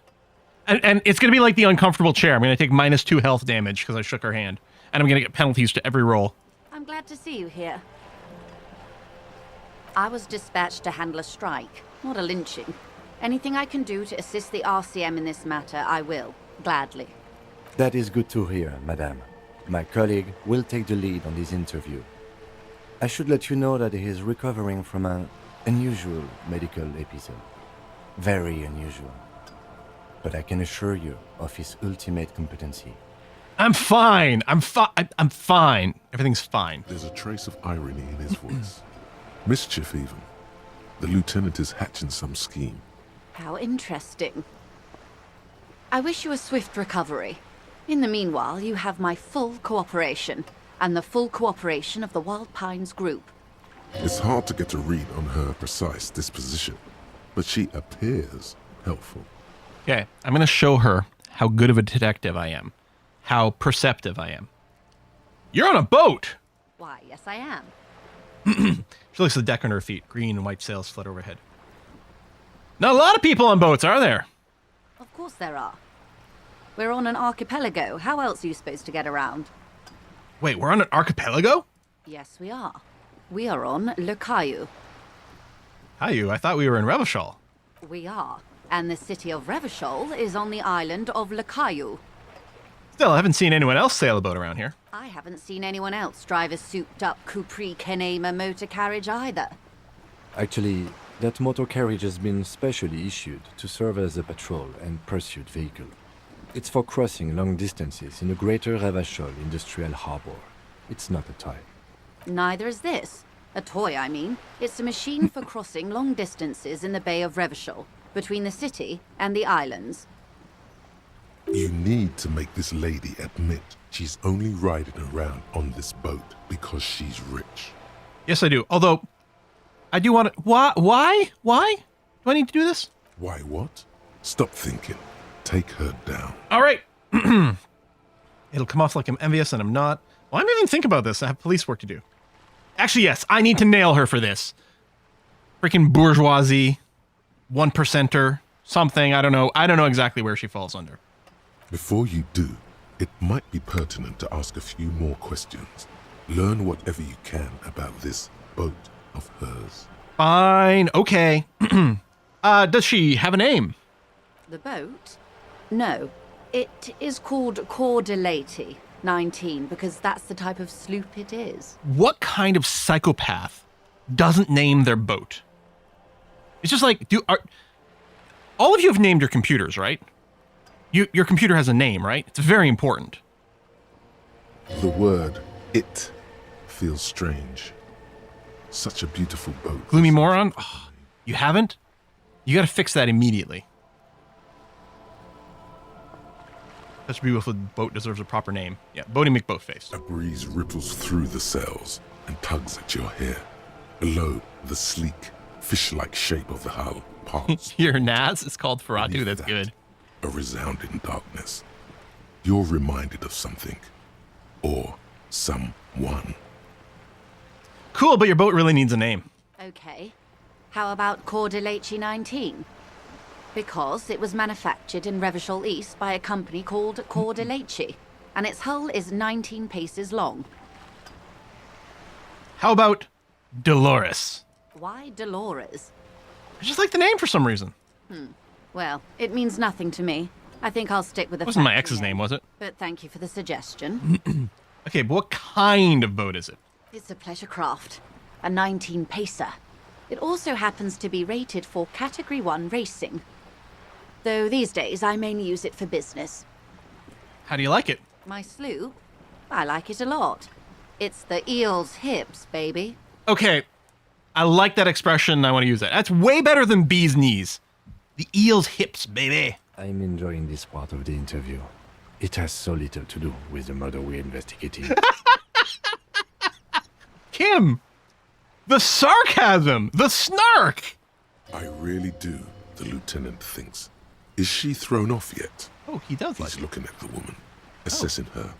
And it's gonna be like the uncomfortable chair. I'm gonna take -2 health damage because I shook her hand. And I'm gonna get penalties to every roll. I'm glad to see you here. I was dispatched to handle a strike, not a lynching. Anything I can do to assist the RCM in this matter, I will. Gladly. That is good to hear, madame. My colleague will take the lead on this interview. I should let you know that he is recovering from an unusual medical episode. Very unusual. But I can assure you of his ultimate competency. I'm fine. I'm fine. Everything's fine. There's a trace of irony in his voice. Mischief, even. The lieutenant is hatching some scheme. How interesting. I wish you a swift recovery. In the meanwhile, you have my full cooperation, and the full cooperation of the Wild Pines group. It's hard to get a read on her precise disposition, but she appears helpful. Okay, I'm gonna show her how good of a detective I am. How perceptive I am. You're on a boat! Why, yes I am. She looks at the deck on her feet. Green and white sails flit overhead. Not a lot of people on boats, are there? Of course there are. We're on an archipelago. How else are you supposed to get around? Wait, we're on an archipelago? Yes, we are. We are on Le Caillou. Caillou? I thought we were in Revachol. We are. And the city of Revachol is on the island of Le Caillou. Still, I haven't seen anyone else sail a boat around here. I haven't seen anyone else drive a souped-up Capri Kenema motor carriage either. Actually, that motor carriage has been specially issued to serve as a patrol and pursuit vehicle. It's for crossing long distances in the greater Revachol industrial harbor. It's not a toy. Neither is this. A toy, I mean. It's a machine for crossing long distances in the Bay of Revachol, between the city and the islands. You need to make this lady admit she's only riding around on this boat because she's rich. Yes, I do. Although, I do want to... Why? Do I need to do this? Why what? Stop thinking. Take her down. All right. It'll come off like I'm envious and I'm not. Why am I even thinking about this? I have police work to do. Actually, yes. I need to nail her for this. Freaking bourgeoisie. 1%er. Something. I don't know. I don't know exactly where she falls under. Before you do, it might be pertinent to ask a few more questions. Learn whatever you can about this boat of hers. Fine. Okay. Does she have a name? The boat? No. It is called Cordelati 19 because that's the type of sloop it is. What kind of psychopath doesn't name their boat? It's just like, all of you have named your computers, right? Your computer has a name, right? It's very important. The word "it" feels strange. Such a beautiful boat. Gloomy moron? Oh, you haven't? You gotta fix that immediately. Such a beautiful boat deserves a proper name. Yeah, Boaty McBoatface. A breeze ripples through the sails and tugs at your hair. Below, the sleek, fish-like shape of the hull parts. Your Naz is called Ferratu. That's good. A resounding darkness. You're reminded of something. Or someone. Cool, but your boat really needs a name. Okay. How about Cordelati 19? Because it was manufactured in Revachol East by a company called Cordelechi, and its hull is 19 paces long. How about Dolores? Why Dolores? I just like the name for some reason. Well, it means nothing to me. I think I'll stick with the Wasn't my factory ex's name, was it? But thank you for the suggestion. Okay, but what kind of boat is it? It's a pleasure craft, a 19-pacer. It also happens to be rated for Category 1 racing. Though these days I mainly use it for business. How do you like it? My sloop? I like it a lot. It's the eel's hips, baby. Okay, I like that expression. I want to use that. That's way better than bee's knees. The eel's hips, baby. I'm enjoying this part of the interview. It has so little to do with the murder we're investigating. Kim! The sarcasm! The snark! I really do, the lieutenant thinks. Is she thrown off yet? Oh, he does He's looking at the woman, assessing her.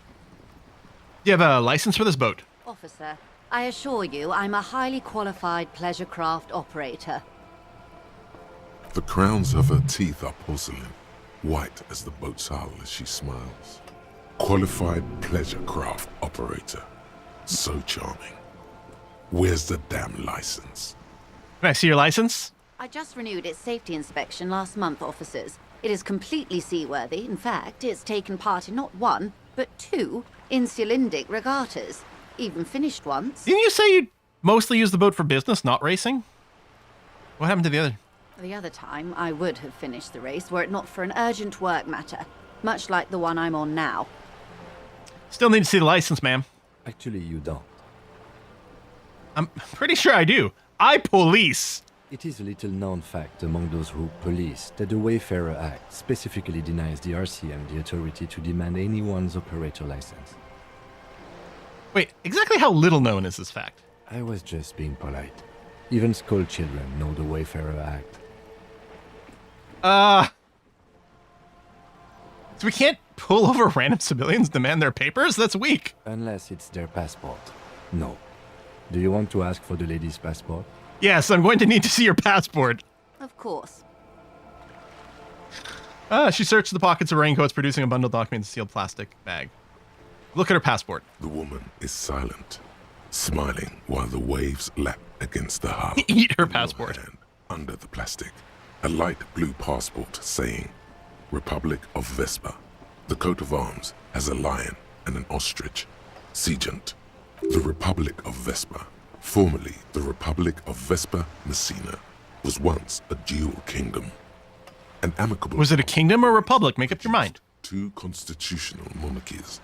Do you have a license for this boat? Officer, I assure you I'm a highly qualified pleasure craft operator. The crowns of her teeth are porcelain, white as the boat's hull as she smiles. Qualified pleasure craft operator. So charming. Where's the damn license? Can I see your license? I just renewed its safety inspection last month, officers. It is completely seaworthy. In fact, it's taken part in not one, but 2 insulindic regattas. Even finished once. Didn't you say you mostly use the boat for business, not racing? What happened to the other? The other time, I would have finished the race were it not for an urgent work matter, much like the one I'm on now. Still need to see the license, ma'am. Actually, you don't. I'm pretty sure I do. I police. It is a little known fact among those who police that the Wayfarer Act specifically denies the RCM the authority to demand anyone's operator license. Wait, exactly how little known is this fact? I was just being polite. Even school children know the Wayfarer Act. So we can't pull over random civilians, demand their papers? That's weak. Unless it's their passport. No. Do you want to ask for the lady's passport? Yes, I'm going to need to see your passport. Of course. She searched the pockets of raincoats, producing a bundle of documents in a sealed plastic bag. Look at her passport. The woman is silent, smiling while the waves lap against the hull. Eat her passport. Hand, under the plastic, a light blue passport saying, Republic of Vespa. The coat of arms has a lion and an ostrich. Seagent. The Republic of Vespa, formerly the Republic of Vespa Messina, was once a dual kingdom. An amicable... Was it a kingdom or a republic? Make up your mind. 2 constitutional monarchies.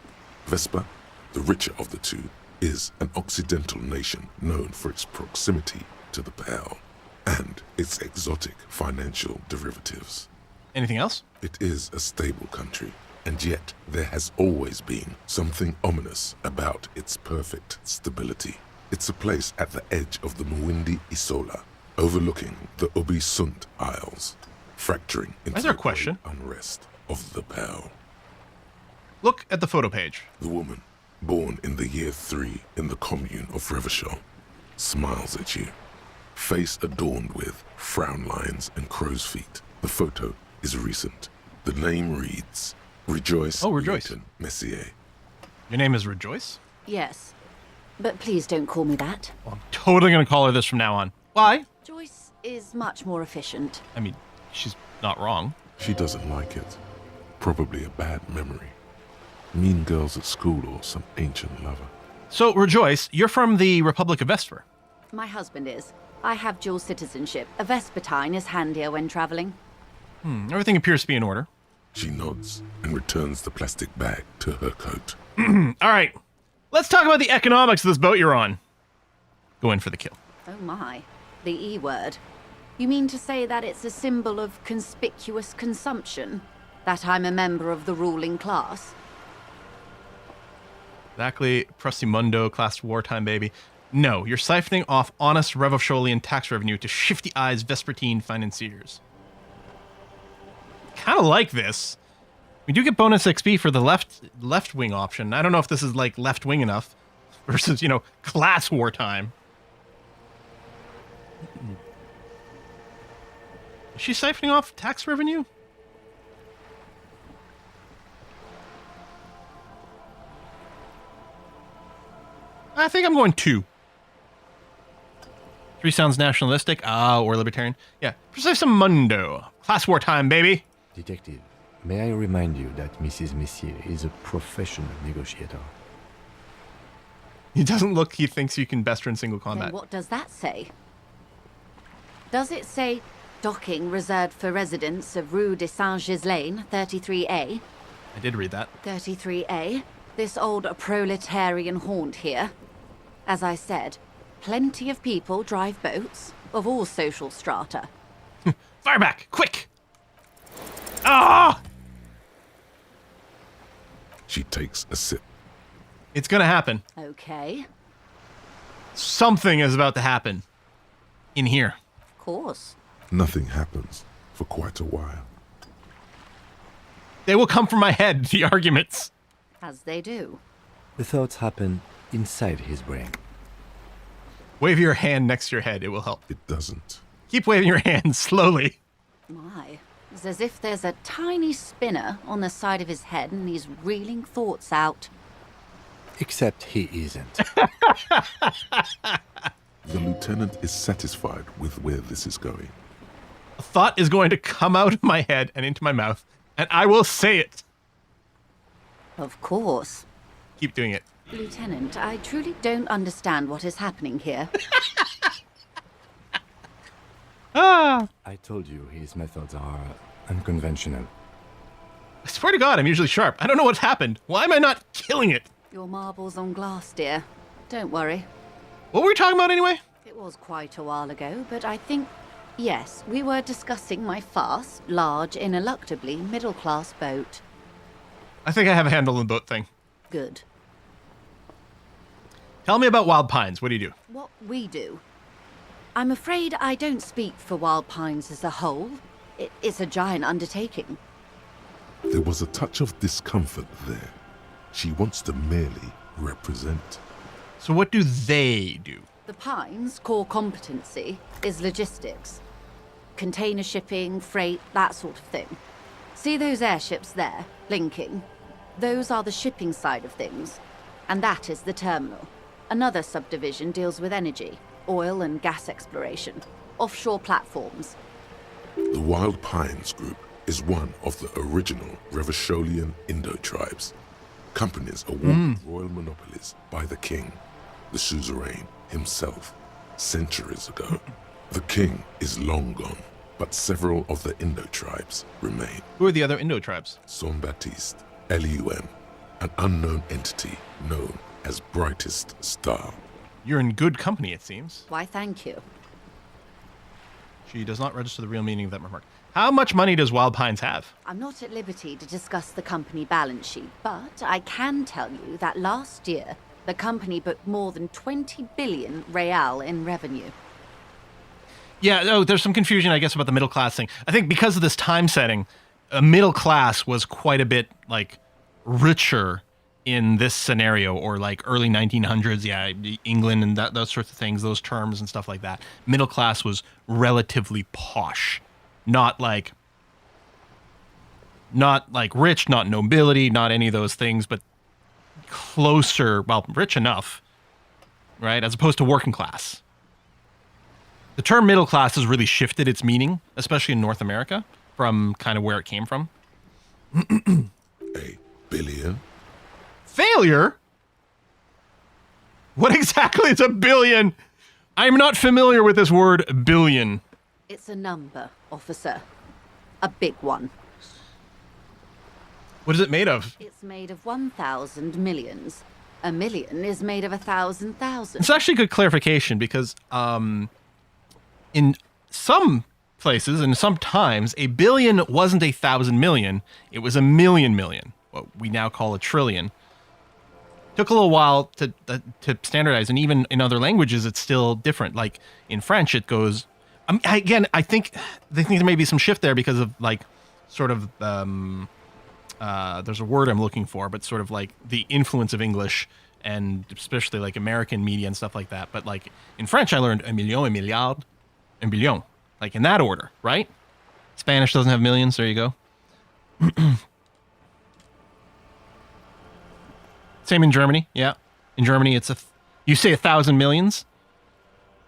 Vespa, the richer of the 2, is an occidental nation known for its proximity to the Pale and its exotic financial derivatives. Anything else? It is a stable country, and yet there has always been something ominous about its perfect stability. It's a place at the edge of the Mwindi Isola, overlooking the Obi-Sunt Isles, fracturing into there a the question? great unrest of the Pale. Look at the photo page. The woman, born in the year 3 in the commune of Revachol, smiles at you, face adorned with frown lines and crow's feet. The photo is recent. The name reads Rejoice. Oh, Rejoice. Leighton Messier. Your name is Rejoice? Yes. But please don't call me that. Well, I'm totally going to call her this from now on. Why? Joyce is much more efficient. I mean, she's not wrong. She doesn't like it. Probably a bad memory. Mean girls at school or some ancient lover. So, Rejoice, you're from the Republic of Vesper. My husband is. I have dual citizenship. A Vespertine is handier when traveling. Everything appears to be in order. She nods and returns the plastic bag to her coat. All right. Let's talk about the economics of this boat you're on. Go in for the kill. Oh my. The E word. You mean to say that it's a symbol of conspicuous consumption? That I'm a member of the ruling class? Exactly. Prossimundo, class wartime, baby. No, you're siphoning off honest Revacholian tax revenue to shifty-eyes Vespertine financiers. Kind of like this. We do get bonus XP for the left wing option. I don't know if this is like left wing enough versus, you know, class wartime. Is she siphoning off tax revenue? I think I'm going 2. 3 sounds nationalistic, or libertarian. Yeah, Precisum Mundo. Class war time, baby. Detective, may I remind you that Mrs. Messier is a professional negotiator. He doesn't look, he thinks you can best her in single Then combat. what does that say? Does it say docking reserved for residents of Rue de Saint-Ghislain, 33A? I did read that. 33A? This old proletarian haunt here. As I said, plenty of people drive boats, of all social strata. Fire back, quick! Ah! She takes a sip. It's gonna happen. Okay, Something is about to happen. In here. of course. Nothing happens for quite a while. They will come from my head, the arguments. As they do. The thoughts happen inside his brain. Wave your hand next to your head, it will help. It doesn't. Keep waving your hand slowly. My, it's as if there's a tiny spinner on the side of his head and he's reeling thoughts out. Except he isn't. The lieutenant is satisfied with where this is going. A thought is going to come out of my head and into my mouth, and I will say it. Of course. Keep doing it. Lieutenant, I truly don't understand what is happening here. Ah! I told you his methods are unconventional. I swear to God, I'm usually sharp. I don't know what's happened. Why am I not killing it? Your marbles on glass, dear. Don't worry. What were we talking about anyway? It was quite a while ago, but I think, yes, we were discussing my fast, large, ineluctably middle-class boat. I think I have a handle on the boat thing. Good. Tell me about Wild Pines. What do you do? What we do. I'm afraid I don't speak for Wild Pines as a whole. It's a giant undertaking. There was a touch of discomfort there. She wants to merely represent. So what do they do? The Pines' core competency is logistics. Container shipping, freight, that sort of thing. See those airships there, blinking? Those are the shipping side of things. And that is the terminal. Another subdivision deals with energy, oil and gas exploration, offshore platforms. The Wild Pines Group is one of the original Revacholian Indo tribes. Companies awarded royal monopolies by the king, the suzerain himself, centuries ago. The king is long gone, but several of the Indo tribes remain. Who are the other Indo tribes? Son Baptiste, LUM, an unknown entity known as Brightest Star. You're in good company, it seems. Why, thank you. She does not register the real meaning of that remark. How much money does Wild Pines have? I'm not at liberty to discuss the company balance sheet, but I can tell you that last year, the company booked more than 20 billion real in revenue. Yeah, there's some confusion, I guess, about the middle class thing. I think because of this time setting, a middle class was quite a bit, like, richer in this scenario, or like early 1900s, yeah, England and those sorts of things, those terms and stuff like that. Middle class was relatively posh, not like rich, not nobility, not any of those things, but closer, well, rich enough, right, as opposed to working class. The term middle class has really shifted its meaning, especially in North America, from kind of where it came from. A billion? Failure? What exactly is a billion? I'm not familiar with this word billion. It's a number, officer. A big one. What is it made of? It's made of 1,000 millions. A million is made of 1,000 thousand. It's actually good clarification because in some places and sometimes a billion wasn't 1,000 million. It was a million million, what we now call a trillion. Took a little while to standardize, and even in other languages, it's still different. Like in French, it goes. Again, I think there may be some shift there because of like, sort of. There's a word I'm looking for, but sort of like the influence of English and especially like American media and stuff like that. But like in French, I learned un million, un milliard, un billion, like in that order, right? Spanish doesn't have millions. There you go. Same in Germany. Yeah. In Germany, it's you say 1,000 millions.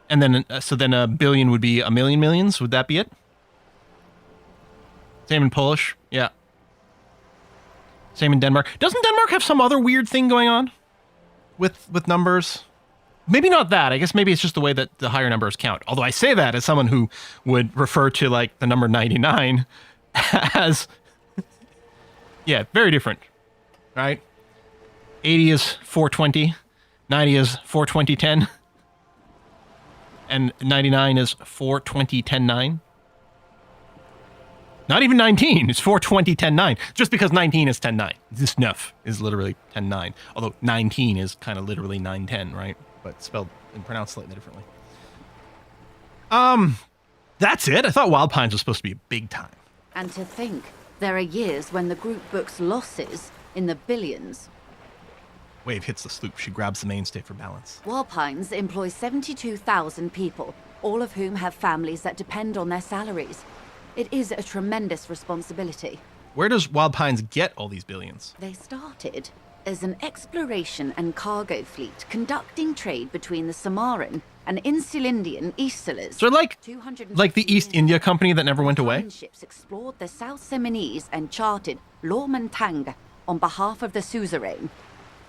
And then, so then a billion would be a million millions. Would that be it? Same in Polish. Yeah. Same in Denmark. Doesn't Denmark have some other weird thing going on with numbers? Maybe not that. I guess maybe it's just the way that the higher numbers count. Although I say that as someone who would refer to like the number 99 as, yeah, very different, right? 80 is 420, 90 is 420, 10, and 99 is 420, 10, 9. Not even 19. It's 420, 10, 9. Just because 19 is 10, 9. This 9 is literally 10, 9. Although 19 is kind of literally 9, 10, right? But spelled and pronounced slightly differently. That's it. I thought Wild Pines was supposed to be a big time. And to think, there are years when the group books losses in the billions. Wave hits the sloop. She grabs the mainstay for balance. Wild Pines employs 72,000 people, all of whom have families that depend on their salaries. It is a tremendous responsibility. Where does Wild Pines get all these billions? They started as an exploration and cargo fleet conducting trade between the Samaran and Insulindian Easterlers. So like the East India Company that never went away? Ships explored the South Seminese and charted Lormentang on behalf of the suzerain.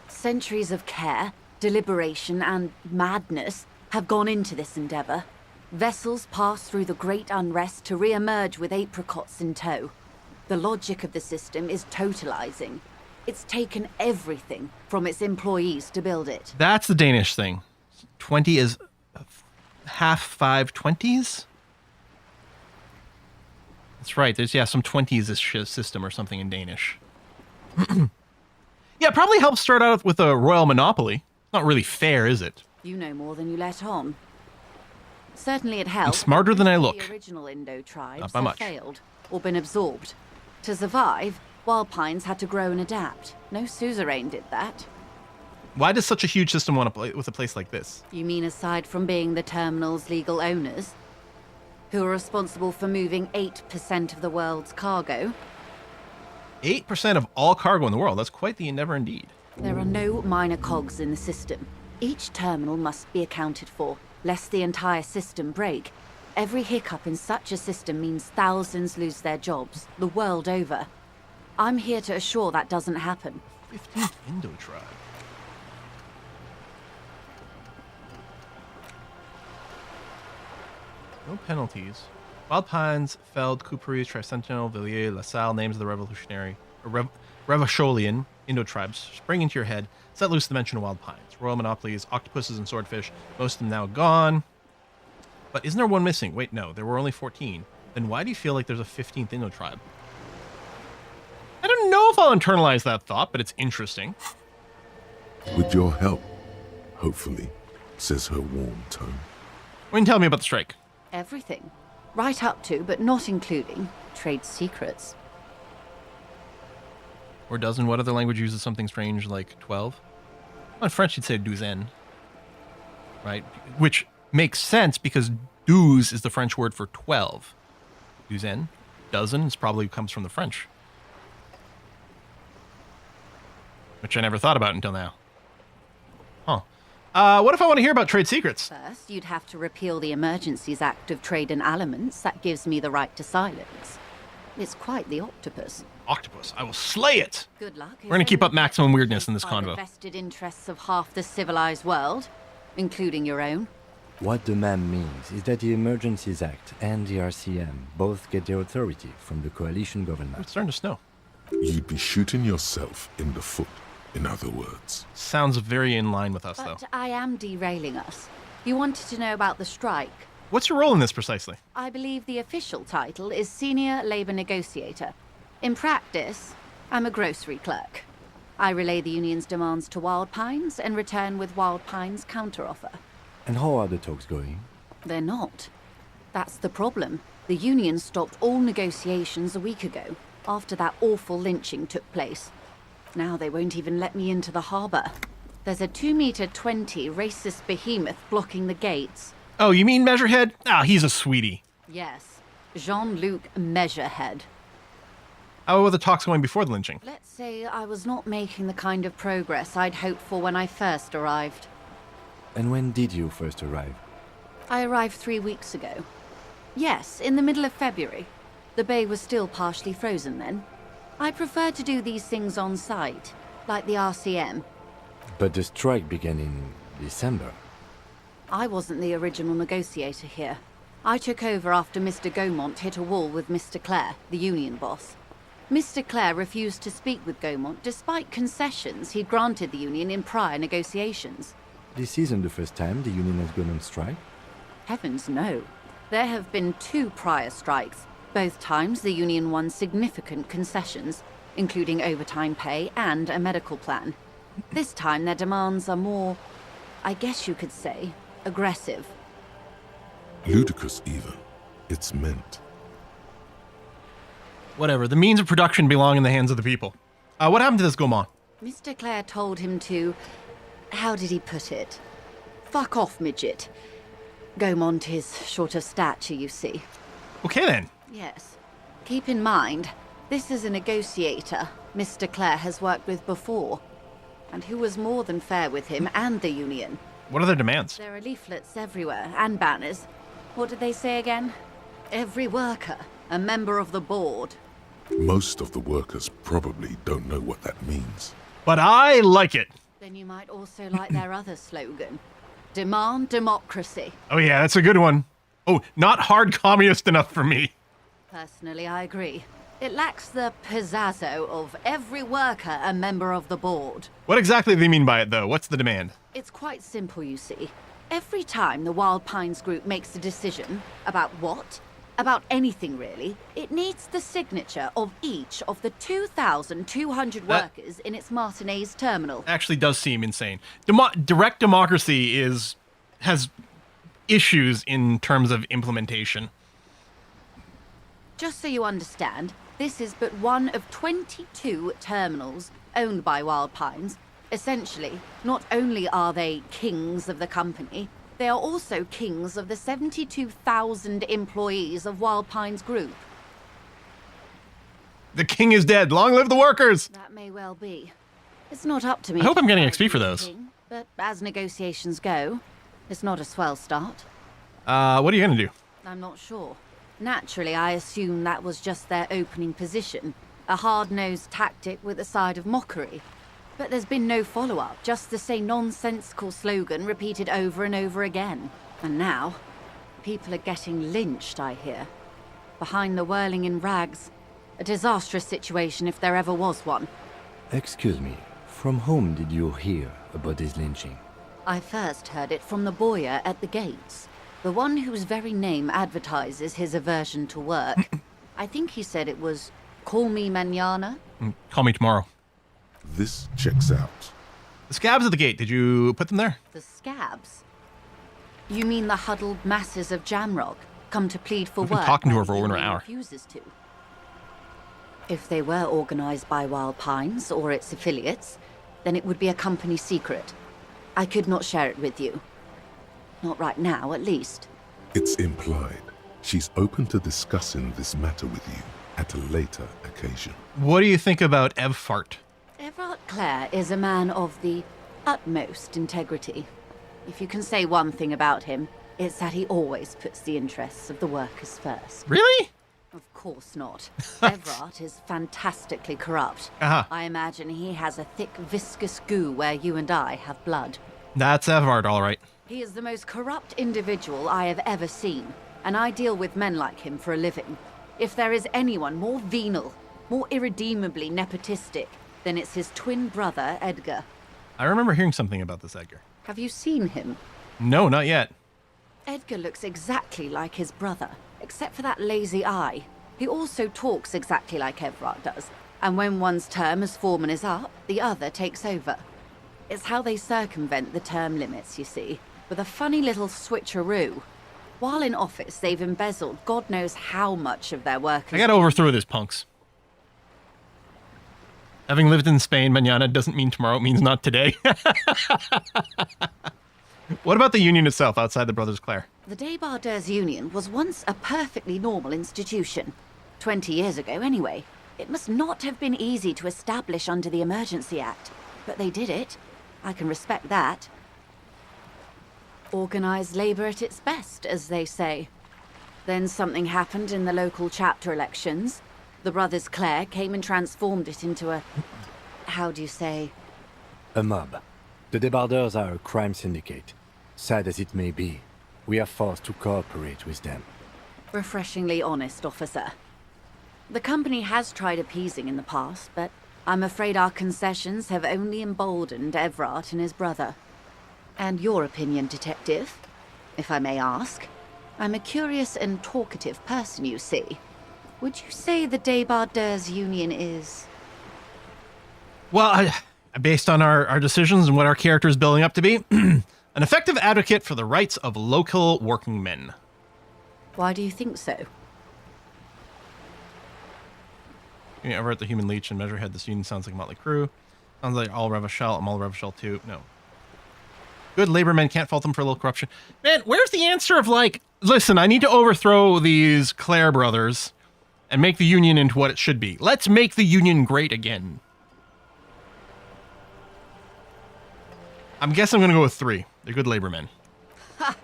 Centuries of care, deliberation, and madness have gone into this endeavor. Vessels pass through the great unrest to re-emerge with apricots in tow. The logic of the system is totalizing. It's taken everything from its employees to build it. That's the Danish thing. 20 is half 5 20s? That's right. There's, yeah, some 20s system or something in Danish. Yeah, it probably helps start out with a royal monopoly. Not really fair, is it? You know more than you let on. Certainly it helps. I'm smarter than I look. The original Indo tribes Not by have much. failed or been absorbed. To survive, Wild Pines had to grow and adapt. No suzerain did that. Why does such a huge system want to play with a place like this? You mean aside from being the terminal's legal owners, who are responsible for moving 8% of the world's cargo? 8% of all cargo in the world. That's quite the endeavor indeed. There are no minor cogs in the system. Each terminal must be accounted for, lest the entire system break. Every hiccup in such a system means thousands lose their jobs, the world over. I'm here to assure that doesn't happen. 15th Indo tribe. No penalties. Wild Pines, Feld, Couperies, Tricentennial, Villiers, La Salle, names of the Revacholian Indo tribes spring into your head. Set loose the mention of Wild Pines. Royal monopolies, octopuses, and swordfish. Most of them now gone. But isn't there one missing? Wait, no, there were only 14. Then why do you feel like there's a 15th Indo tribe? I don't know if I'll internalize that thought, but it's interesting. With your help, hopefully, says her warm tone. When tell me about the strike. Everything. Right up to, but not including, trade secrets. Or doesn't what other language uses something strange like 12? Well, in French, you'd say douzaine. Right? Which makes sense because douze is the French word for 12. Douzaine, dozen, is probably comes from the French. Which I never thought about until now. Huh. What if I want to hear about trade secrets? First, you'd have to repeal the Emergencies Act of Trade and Aliments. That gives me the right to silence. It's quite the octopus. Octopus. I will slay it! Good luck. We're going to keep up maximum weirdness in this By convo. the vested interests of half the civilized world, including your own. What the ma'am means is that the Emergencies Act and the RCM both get their authority from the coalition government. It's starting to snow. You'd be shooting yourself in the foot, in other words. Sounds very in line with us, though. But I am derailing us. You wanted to know about the strike. What's your role in this precisely? I believe the official title is Senior Labor Negotiator. In practice, I'm a grocery clerk. I relay the union's demands to Wild Pines and return with Wild Pines' counteroffer. And how are the talks going? They're not. That's the problem. The union stopped all negotiations a week ago, after that awful lynching took place. Now they won't even let me into the harbour. There's a 2-meter-20 racist behemoth blocking the gates. Oh, you mean Measurehead? Ah, he's a sweetie. Yes, Jean-Luc Measurehead. How were the talks going before the lynching? Let's say I was not making the kind of progress I'd hoped for when I first arrived. And when did you first arrive? I arrived 3 weeks ago. Yes, in the middle of February. The bay was still partially frozen then. I prefer to do these things on site, like the RCM. But the strike began in December. I wasn't the original negotiator here. I took over after Mr. Gaumont hit a wall with Mr. Clare, the union boss. Mr. Clare refused to speak with Gaumont despite concessions he'd granted the union in prior negotiations. This isn't the first time the union has gone on strike. Heavens no. There have been 2 prior strikes. Both times the union won significant concessions, including overtime pay and a medical plan. This time their demands are more, I guess you could say, aggressive. Ludicrous even. It's meant. Whatever. The means of production belong in the hands of the people. What happened to this Gaumont? Mr. Clare told him to... How did he put it? Fuck off, midget. Gaumont is short of stature, you see. Okay then. Yes. Keep in mind, this is a negotiator Mr. Clare has worked with before, and who was more than fair with him and the union. What are their demands? There are leaflets everywhere, and banners. What did they say again? Every worker, a member of the board. Most of the workers probably don't know what that means. But I like it. Then you might also like their other slogan. Demand democracy. Oh yeah, that's a good one. Oh, not hard communist enough for me. Personally, I agree. It lacks the pizzazzo of every worker a member of the board. What exactly do they mean by it, though? What's the demand? It's quite simple, you see. Every time the Wild Pines group makes a decision about what, about anything really, it needs the signature of each of the 2,200 workers in its Martinez terminal. Actually does seem insane. Direct democracy has issues in terms of implementation. Just so you understand, this is but one of 22 terminals owned by Wild Pines. Essentially, not only are they kings of the company, they are also kings of the 72,000 employees of Wild Pines Group. The king is dead. Long live the workers! That may well be. It's not up to me. I hope to I'm getting decide XP for who's those. king, but as negotiations go, it's not a swell start. What are you gonna do? I'm not sure. Naturally, I assume that was just their opening position, a hard-nosed tactic with a side of mockery. But there's been no follow-up, just the same nonsensical slogan repeated over and over again. And now, people are getting lynched, I hear. Behind the whirling in rags. A disastrous situation if there ever was one. Excuse me, from whom did you hear about this lynching? I first heard it from the boyer at the gates. The one whose very name advertises his aversion to work. I think he said it was, "Call me mañana." Call me tomorrow. This checks out. The scabs at the gate, did you put them there? The scabs? You mean the huddled masses of Jamrock, come to plead for We've been work? talking to her when for the over an union hour. Refuses to. If they were organized by Wild Pines or its affiliates, then it would be a company secret. I could not share it with you. Not right now, at least. It's implied. She's open to discussing this matter with you at a later occasion. What do you think about Evfart? Everard Clare is a man of the utmost integrity. If you can say one thing about him, it's that he always puts the interests of the workers first. Really? Of course not. Everard is fantastically corrupt. Uh-huh. I imagine he has a thick, viscous goo where you and I have blood. That's Evard, all right. He is the most corrupt individual I have ever seen, and I deal with men like him for a living. If there is anyone more venal, more irredeemably nepotistic, then it's his twin brother, Edgar. I remember hearing something about this Edgar. Have you seen him? No, not yet. Edgar looks exactly like his brother, except for that lazy eye. He also talks exactly like Everard does, and when one's term as foreman is up, the other takes over. It's how they circumvent the term limits, you see, with a funny little switcheroo. While in office, they've embezzled God knows how much of their workers. I gotta overthrow this punks. Having lived in Spain, mañana doesn't mean tomorrow, it means not today. What about the union itself outside the Brothers Clare? The Debardeurs Union was once a perfectly normal institution. 20 years ago, anyway. It must not have been easy to establish under the Emergency Act, but they did it. I can respect that. Organised labour at its best, as they say. Then something happened in the local chapter elections. The Brothers Clare came and transformed it into a... how do you say? A mob. The Debardeurs are a crime syndicate. Sad as it may be, we are forced to cooperate with them. Refreshingly honest, officer. The company has tried appeasing in the past, but I'm afraid our concessions have only emboldened Everard and his brother. And your opinion, Detective, if I may ask? I'm a curious and talkative person, you see. Would you say the Debardeurs Union is... Well, based on our decisions and what our character is building up to be, an effective advocate for the rights of local working men. Why do you think so? Yeah, Everett the Human Leech and Measurehead, this union sounds like Motley Crue. Sounds like all Revachel. I'm all Revachel too. No. Good labor men, can't fault them for a little corruption. Man, where's the answer of like, listen, I need to overthrow these Clare brothers and make the union into what it should be. Let's make the union great again. I'm guessing I'm going to go with 3. They're good labor men. Ha!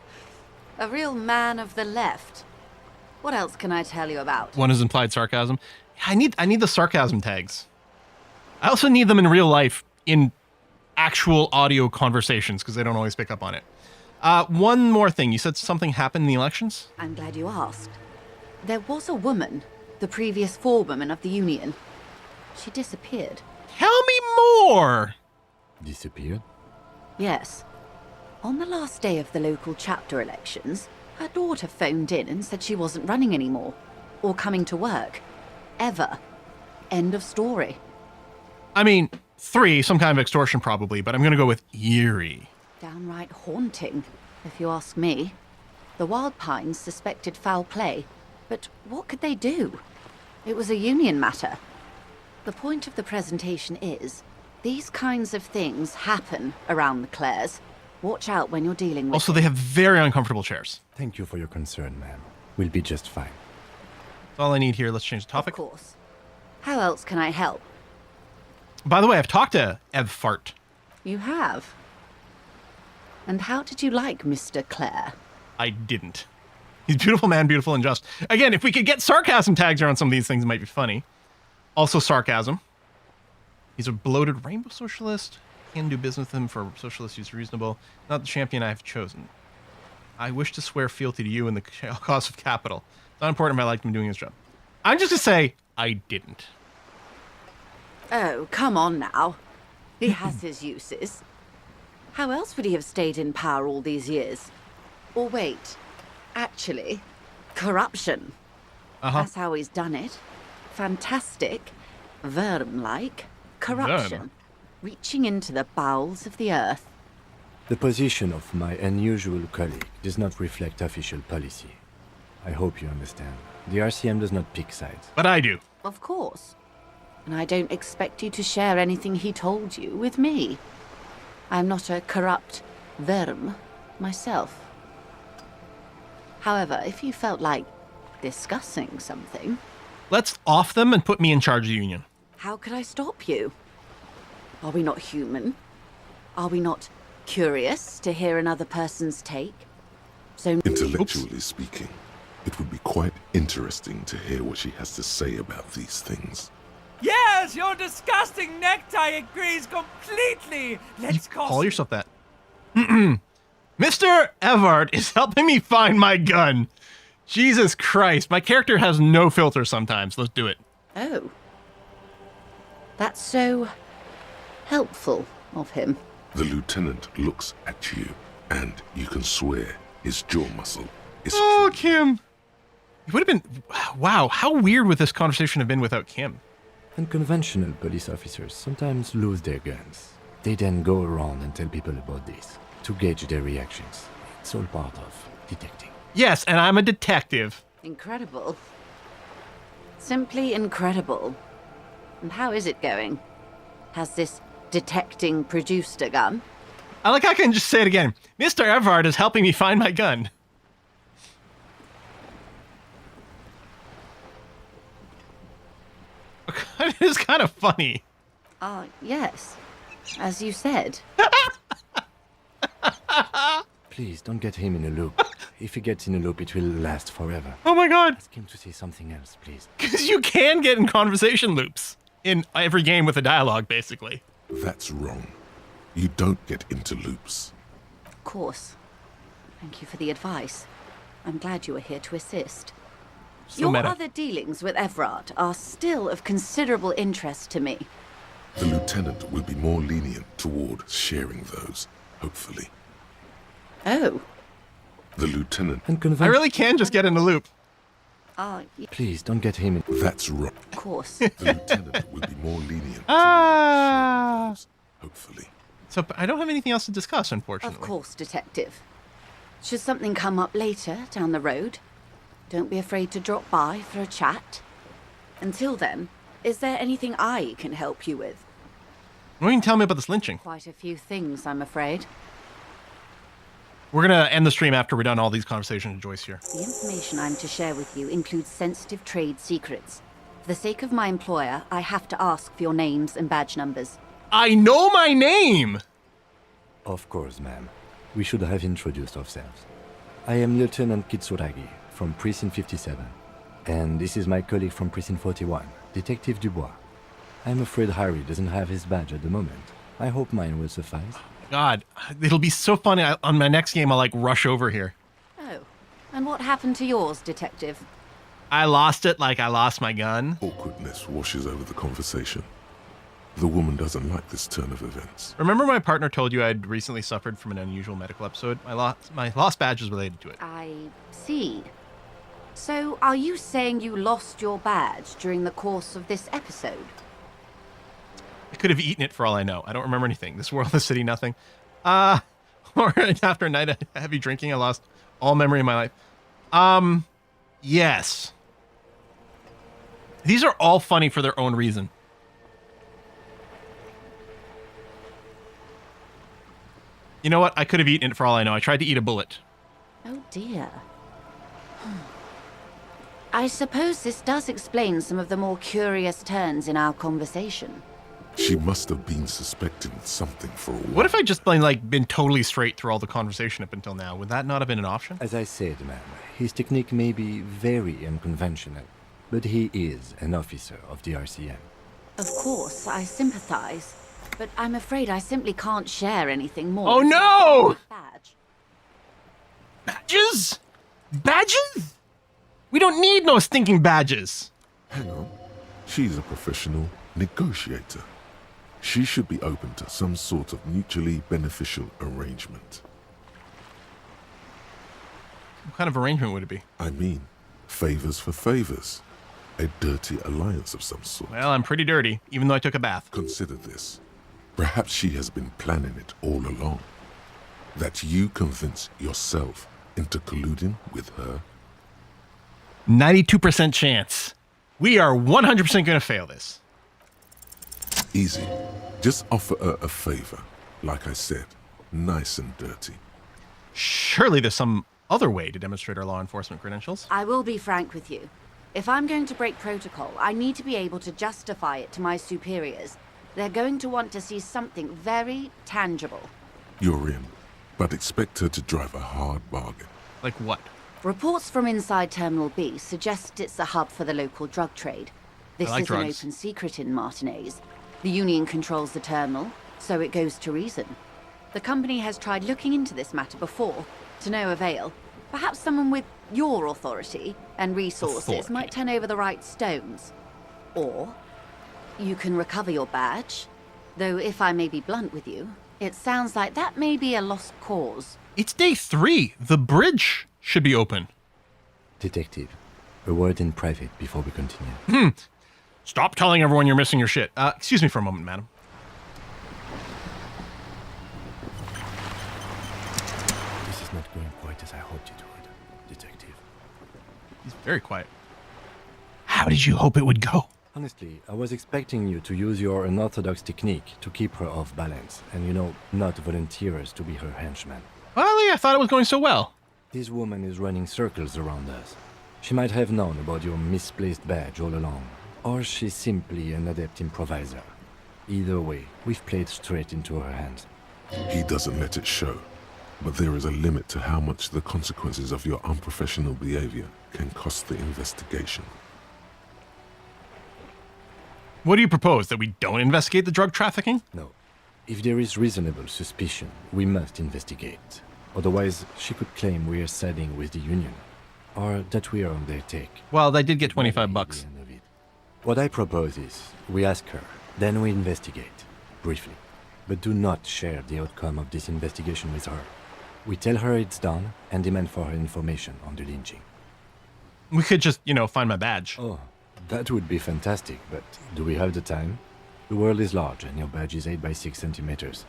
A real man of the left. What else can I tell you about? 1 is implied sarcasm. I need the sarcasm tags. I also need them in real life in actual audio conversations because they don't always pick up on it. One more thing. You said something happened in the elections? I'm glad you asked. There was a woman, the previous forewoman of the union. She disappeared. Tell me more! Disappeared? Yes. On the last day of the local chapter elections, her daughter phoned in and said she wasn't running anymore. Or coming to work. Ever. End of story. I mean, 3, some kind of extortion probably, but I'm going to go with eerie. Downright haunting, if you ask me. The Wild Pines suspected foul play, but what could they do? It was a union matter. The point of the presentation is, these kinds of things happen around the Clares. Watch out when you're dealing with Also, they have very uncomfortable chairs. Thank you for your concern, ma'am. We'll be just fine. That's all I need here. Let's change the topic. Of course. How else can I help? By the way, I've talked to Ev Fart. You have? And how did you like Mr. Clare? I didn't. He's a beautiful man, beautiful and just. Again, if we could get sarcasm tags around some of these things, it might be funny. Also sarcasm. He's a bloated rainbow socialist. Can do business with him for socialists who's reasonable. Not the champion I have chosen. I wish to swear fealty to you in the cause of capital. It's not important if I liked him doing his job. I'm just going to say, I didn't. Oh, come on now. He has his uses. How else would he have stayed in power all these years? Or wait, actually, corruption. That's how he's done it. Fantastic, Worm-like corruption. Worm? Reaching into the bowels of the earth. The position of my unusual colleague does not reflect official policy. I hope you understand. The RCM does not pick sides. But I do. Of course. And I don't expect you to share anything he told you with me. I'm not a corrupt Worm myself. However, if you felt like discussing something... Let's off them and put me in charge of the union. How could I stop you? Are we not human? Are we not curious to hear another person's take? So Intellectually speaking, it would be quite interesting to hear what she has to say about these things. Yes, your disgusting necktie agrees completely. Let's Call yourself that. Mr. Evard is helping me find my gun. Jesus Christ, my character has no filter sometimes. Let's do it. Oh. That's so helpful of him. The lieutenant looks at you, and you can swear his jaw muscle is Oh, Kim. It would have been... Wow, how weird would this conversation have been without Kim? Unconventional police officers sometimes lose their guns. They then go around and tell people about this, to gauge their reactions. It's all part of detecting. Yes, and I'm a detective. Incredible. Simply incredible. And how is it going? Has this detecting produced a gun? I like how I can just say it again. Mr. Everard is helping me find my gun. It is kind of funny. Yes. As you said. Please, don't get him in a loop. If he gets in a loop, it will last forever. Oh my god! Ask him to say something else, please. Because you can get in conversation loops in every game with a dialogue, basically. That's wrong. You don't get into loops. Of course. Thank you for the advice. I'm glad you were here to assist. So Your meta. other dealings with Everard are still of considerable interest to me. The lieutenant will be more lenient toward sharing those, hopefully. Oh. The lieutenant... I really can just get in a loop. Please, don't get him in... That's wrong. Of course. The lieutenant will be more lenient hopefully. So I don't have anything else to discuss, unfortunately. Of course, Detective. Should something come up later down the road, don't be afraid to drop by for a chat. Until then, is there anything I can help you with? What can you tell me about this lynching? Quite a few things, I'm afraid. We're going to end the stream after we're done all these conversations with Joyce here. The information I'm to share with you includes sensitive trade secrets. For the sake of my employer, I have to ask for your names and badge numbers. I know my name! Of course, ma'am. We should have introduced ourselves. I am Lieutenant Kitsuragi from Precinct 57. And this is my colleague from Precinct 41, Detective Dubois. I'm afraid Harry doesn't have his badge at the moment. I hope mine will suffice. God, it'll be so funny. On my next game, I'll like rush over here. Oh, and what happened to yours, Detective? I lost it like I lost my gun. Awkwardness washes over the conversation. The woman doesn't like this turn of events. Remember my partner told you I'd recently suffered from an unusual medical episode? My lost badge is related to it. I see. So, are you saying you lost your badge during the course of this episode? I could have eaten it for all I know. I don't remember anything. This world, the city, nothing. Or after a night of heavy drinking, I lost all memory of my life. Yes. These are all funny for their own reason. You know what? I could have eaten it for all I know. I tried to eat a bullet. Oh dear. I suppose this does explain some of the more curious turns in our conversation. She must have been suspecting something for a while. What if I just been totally straight through all the conversation up until now? Would that not have been an option? As I said, ma'am, his technique may be very unconventional, but he is an officer of the RCM. Of course, I sympathize, but I'm afraid I simply can't share anything more. Oh no! Badge. Badges? Badges? We don't need no stinking badges. Hang on. She's a professional negotiator. She should be open to some sort of mutually beneficial arrangement. What kind of arrangement would it be? I mean, favors for favors. A dirty alliance of some sort. Well, I'm pretty dirty, even though I took a bath. Consider this. Perhaps she has been planning it all along. That you convince yourself into colluding with her. 92% chance. We are 100% going to fail this. Easy. Just offer her a favor. Like I said, nice and dirty. Surely there's some other way to demonstrate our law enforcement credentials. I will be frank with you. If I'm going to break protocol, I need to be able to justify it to my superiors. They're going to want to see something very tangible. You're in, but expect her to drive a hard bargain. Like what? Reports from inside Terminal B suggest it's a hub for the local drug trade. This like is drugs. an open secret in Martinez. The Union controls the terminal, so it goes to reason. The company has tried looking into this matter before, to no avail. Perhaps someone with your authority and resources might turn over the right stones. Or you can recover your badge. Though if I may be blunt with you, it sounds like that may be a lost cause. It's day 3. The bridge should be open. Detective, a word in private before we continue. Stop telling everyone you're missing your shit. Excuse me for a moment, madam. This is not going quite as I hoped it would, Detective. He's very quiet. How did you hope it would go? Honestly, I was expecting you to use your unorthodox technique to keep her off balance, and not volunteer us to be her henchman. Well, I thought it was going so well. This woman is running circles around us. She might have known about your misplaced badge all along, or she's simply an adept improviser. Either way, we've played straight into her hands. He doesn't let it show, but there is a limit to how much the consequences of your unprofessional behavior can cost the investigation. What do you propose, that we don't investigate the drug trafficking? No. If there is reasonable suspicion, we must investigate. Otherwise, she could claim we're siding with the Union, or that we are on their take. Well, they did get 25 bucks. What I propose is, we ask her, then we investigate, briefly. But do not share the outcome of this investigation with her. We tell her it's done, and demand for her information on the lynching. We could just, find my badge. Oh, that would be fantastic, but do we have the time? The world is large, and your badge is 8 by 6 centimeters.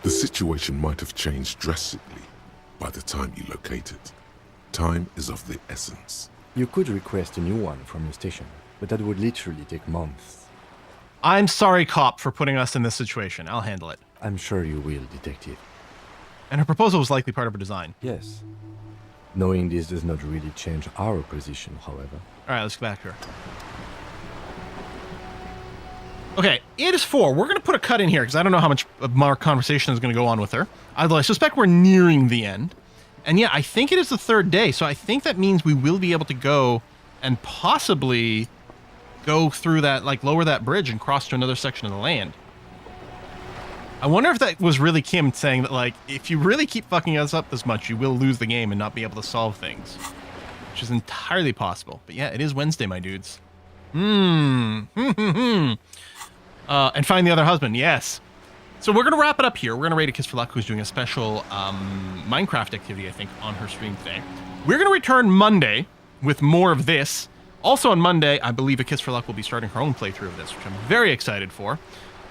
The situation might have changed drastically by the time you locate it. Time is of the essence. You could request a new one from the station, but that would literally take months. I'm sorry, cop, for putting us in this situation. I'll handle it. I'm sure you will, detective. And her proposal was likely part of her design. Yes. Knowing this does not really change our position, however. All right, let's go back here. Okay, it is 4. We're going to put a cut in here because I don't know how much of our conversation is going to go on with her. Although I suspect we're nearing the end. And yeah, I think it is the 3rd day, so I think that means we will be able to go and possibly go through that, lower that bridge and cross to another section of the land. I wonder if that was really Kim saying that, if you really keep fucking us up this much, you will lose the game and not be able to solve things. Which is entirely possible. But yeah, it is Wednesday, my dudes. And find the other husband, yes. So we're going to wrap it up here. We're going to raid A Kiss for Luck, who's doing a special Minecraft activity, I think, on her stream today. We're going to return Monday with more of this. Also on Monday, I believe A Kiss for Luck will be starting her own playthrough of this, which I'm very excited for.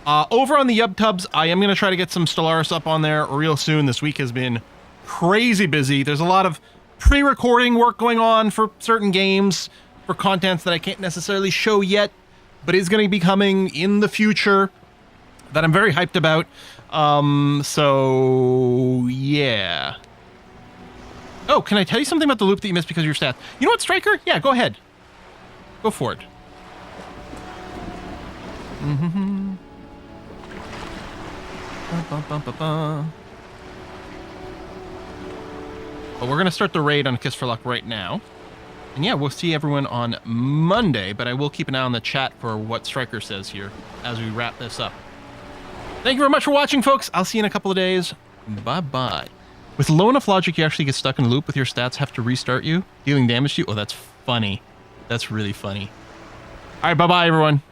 Over on the YubTubs, I am going to try to get some Stellaris up on there real soon. This week has been crazy busy. There's a lot of pre-recording work going on for certain games, for contents that I can't necessarily show yet, but is going to be coming in the future that I'm very hyped about. So, yeah. Oh, can I tell you something about the loop that you missed because of your stats? You know what, Striker? Yeah, go ahead. Go for it. But we're going to start the raid on Kiss for Luck right now. And yeah, we'll see everyone on Monday, but I will keep an eye on the chat for what Striker says here as we wrap this up. Thank you very much for watching, folks. I'll see you in a couple of days. Bye-bye. With low enough logic, you actually get stuck in a loop with your stats have to restart you, dealing damage to you. Oh, that's funny. That's really funny. All right, bye-bye, everyone.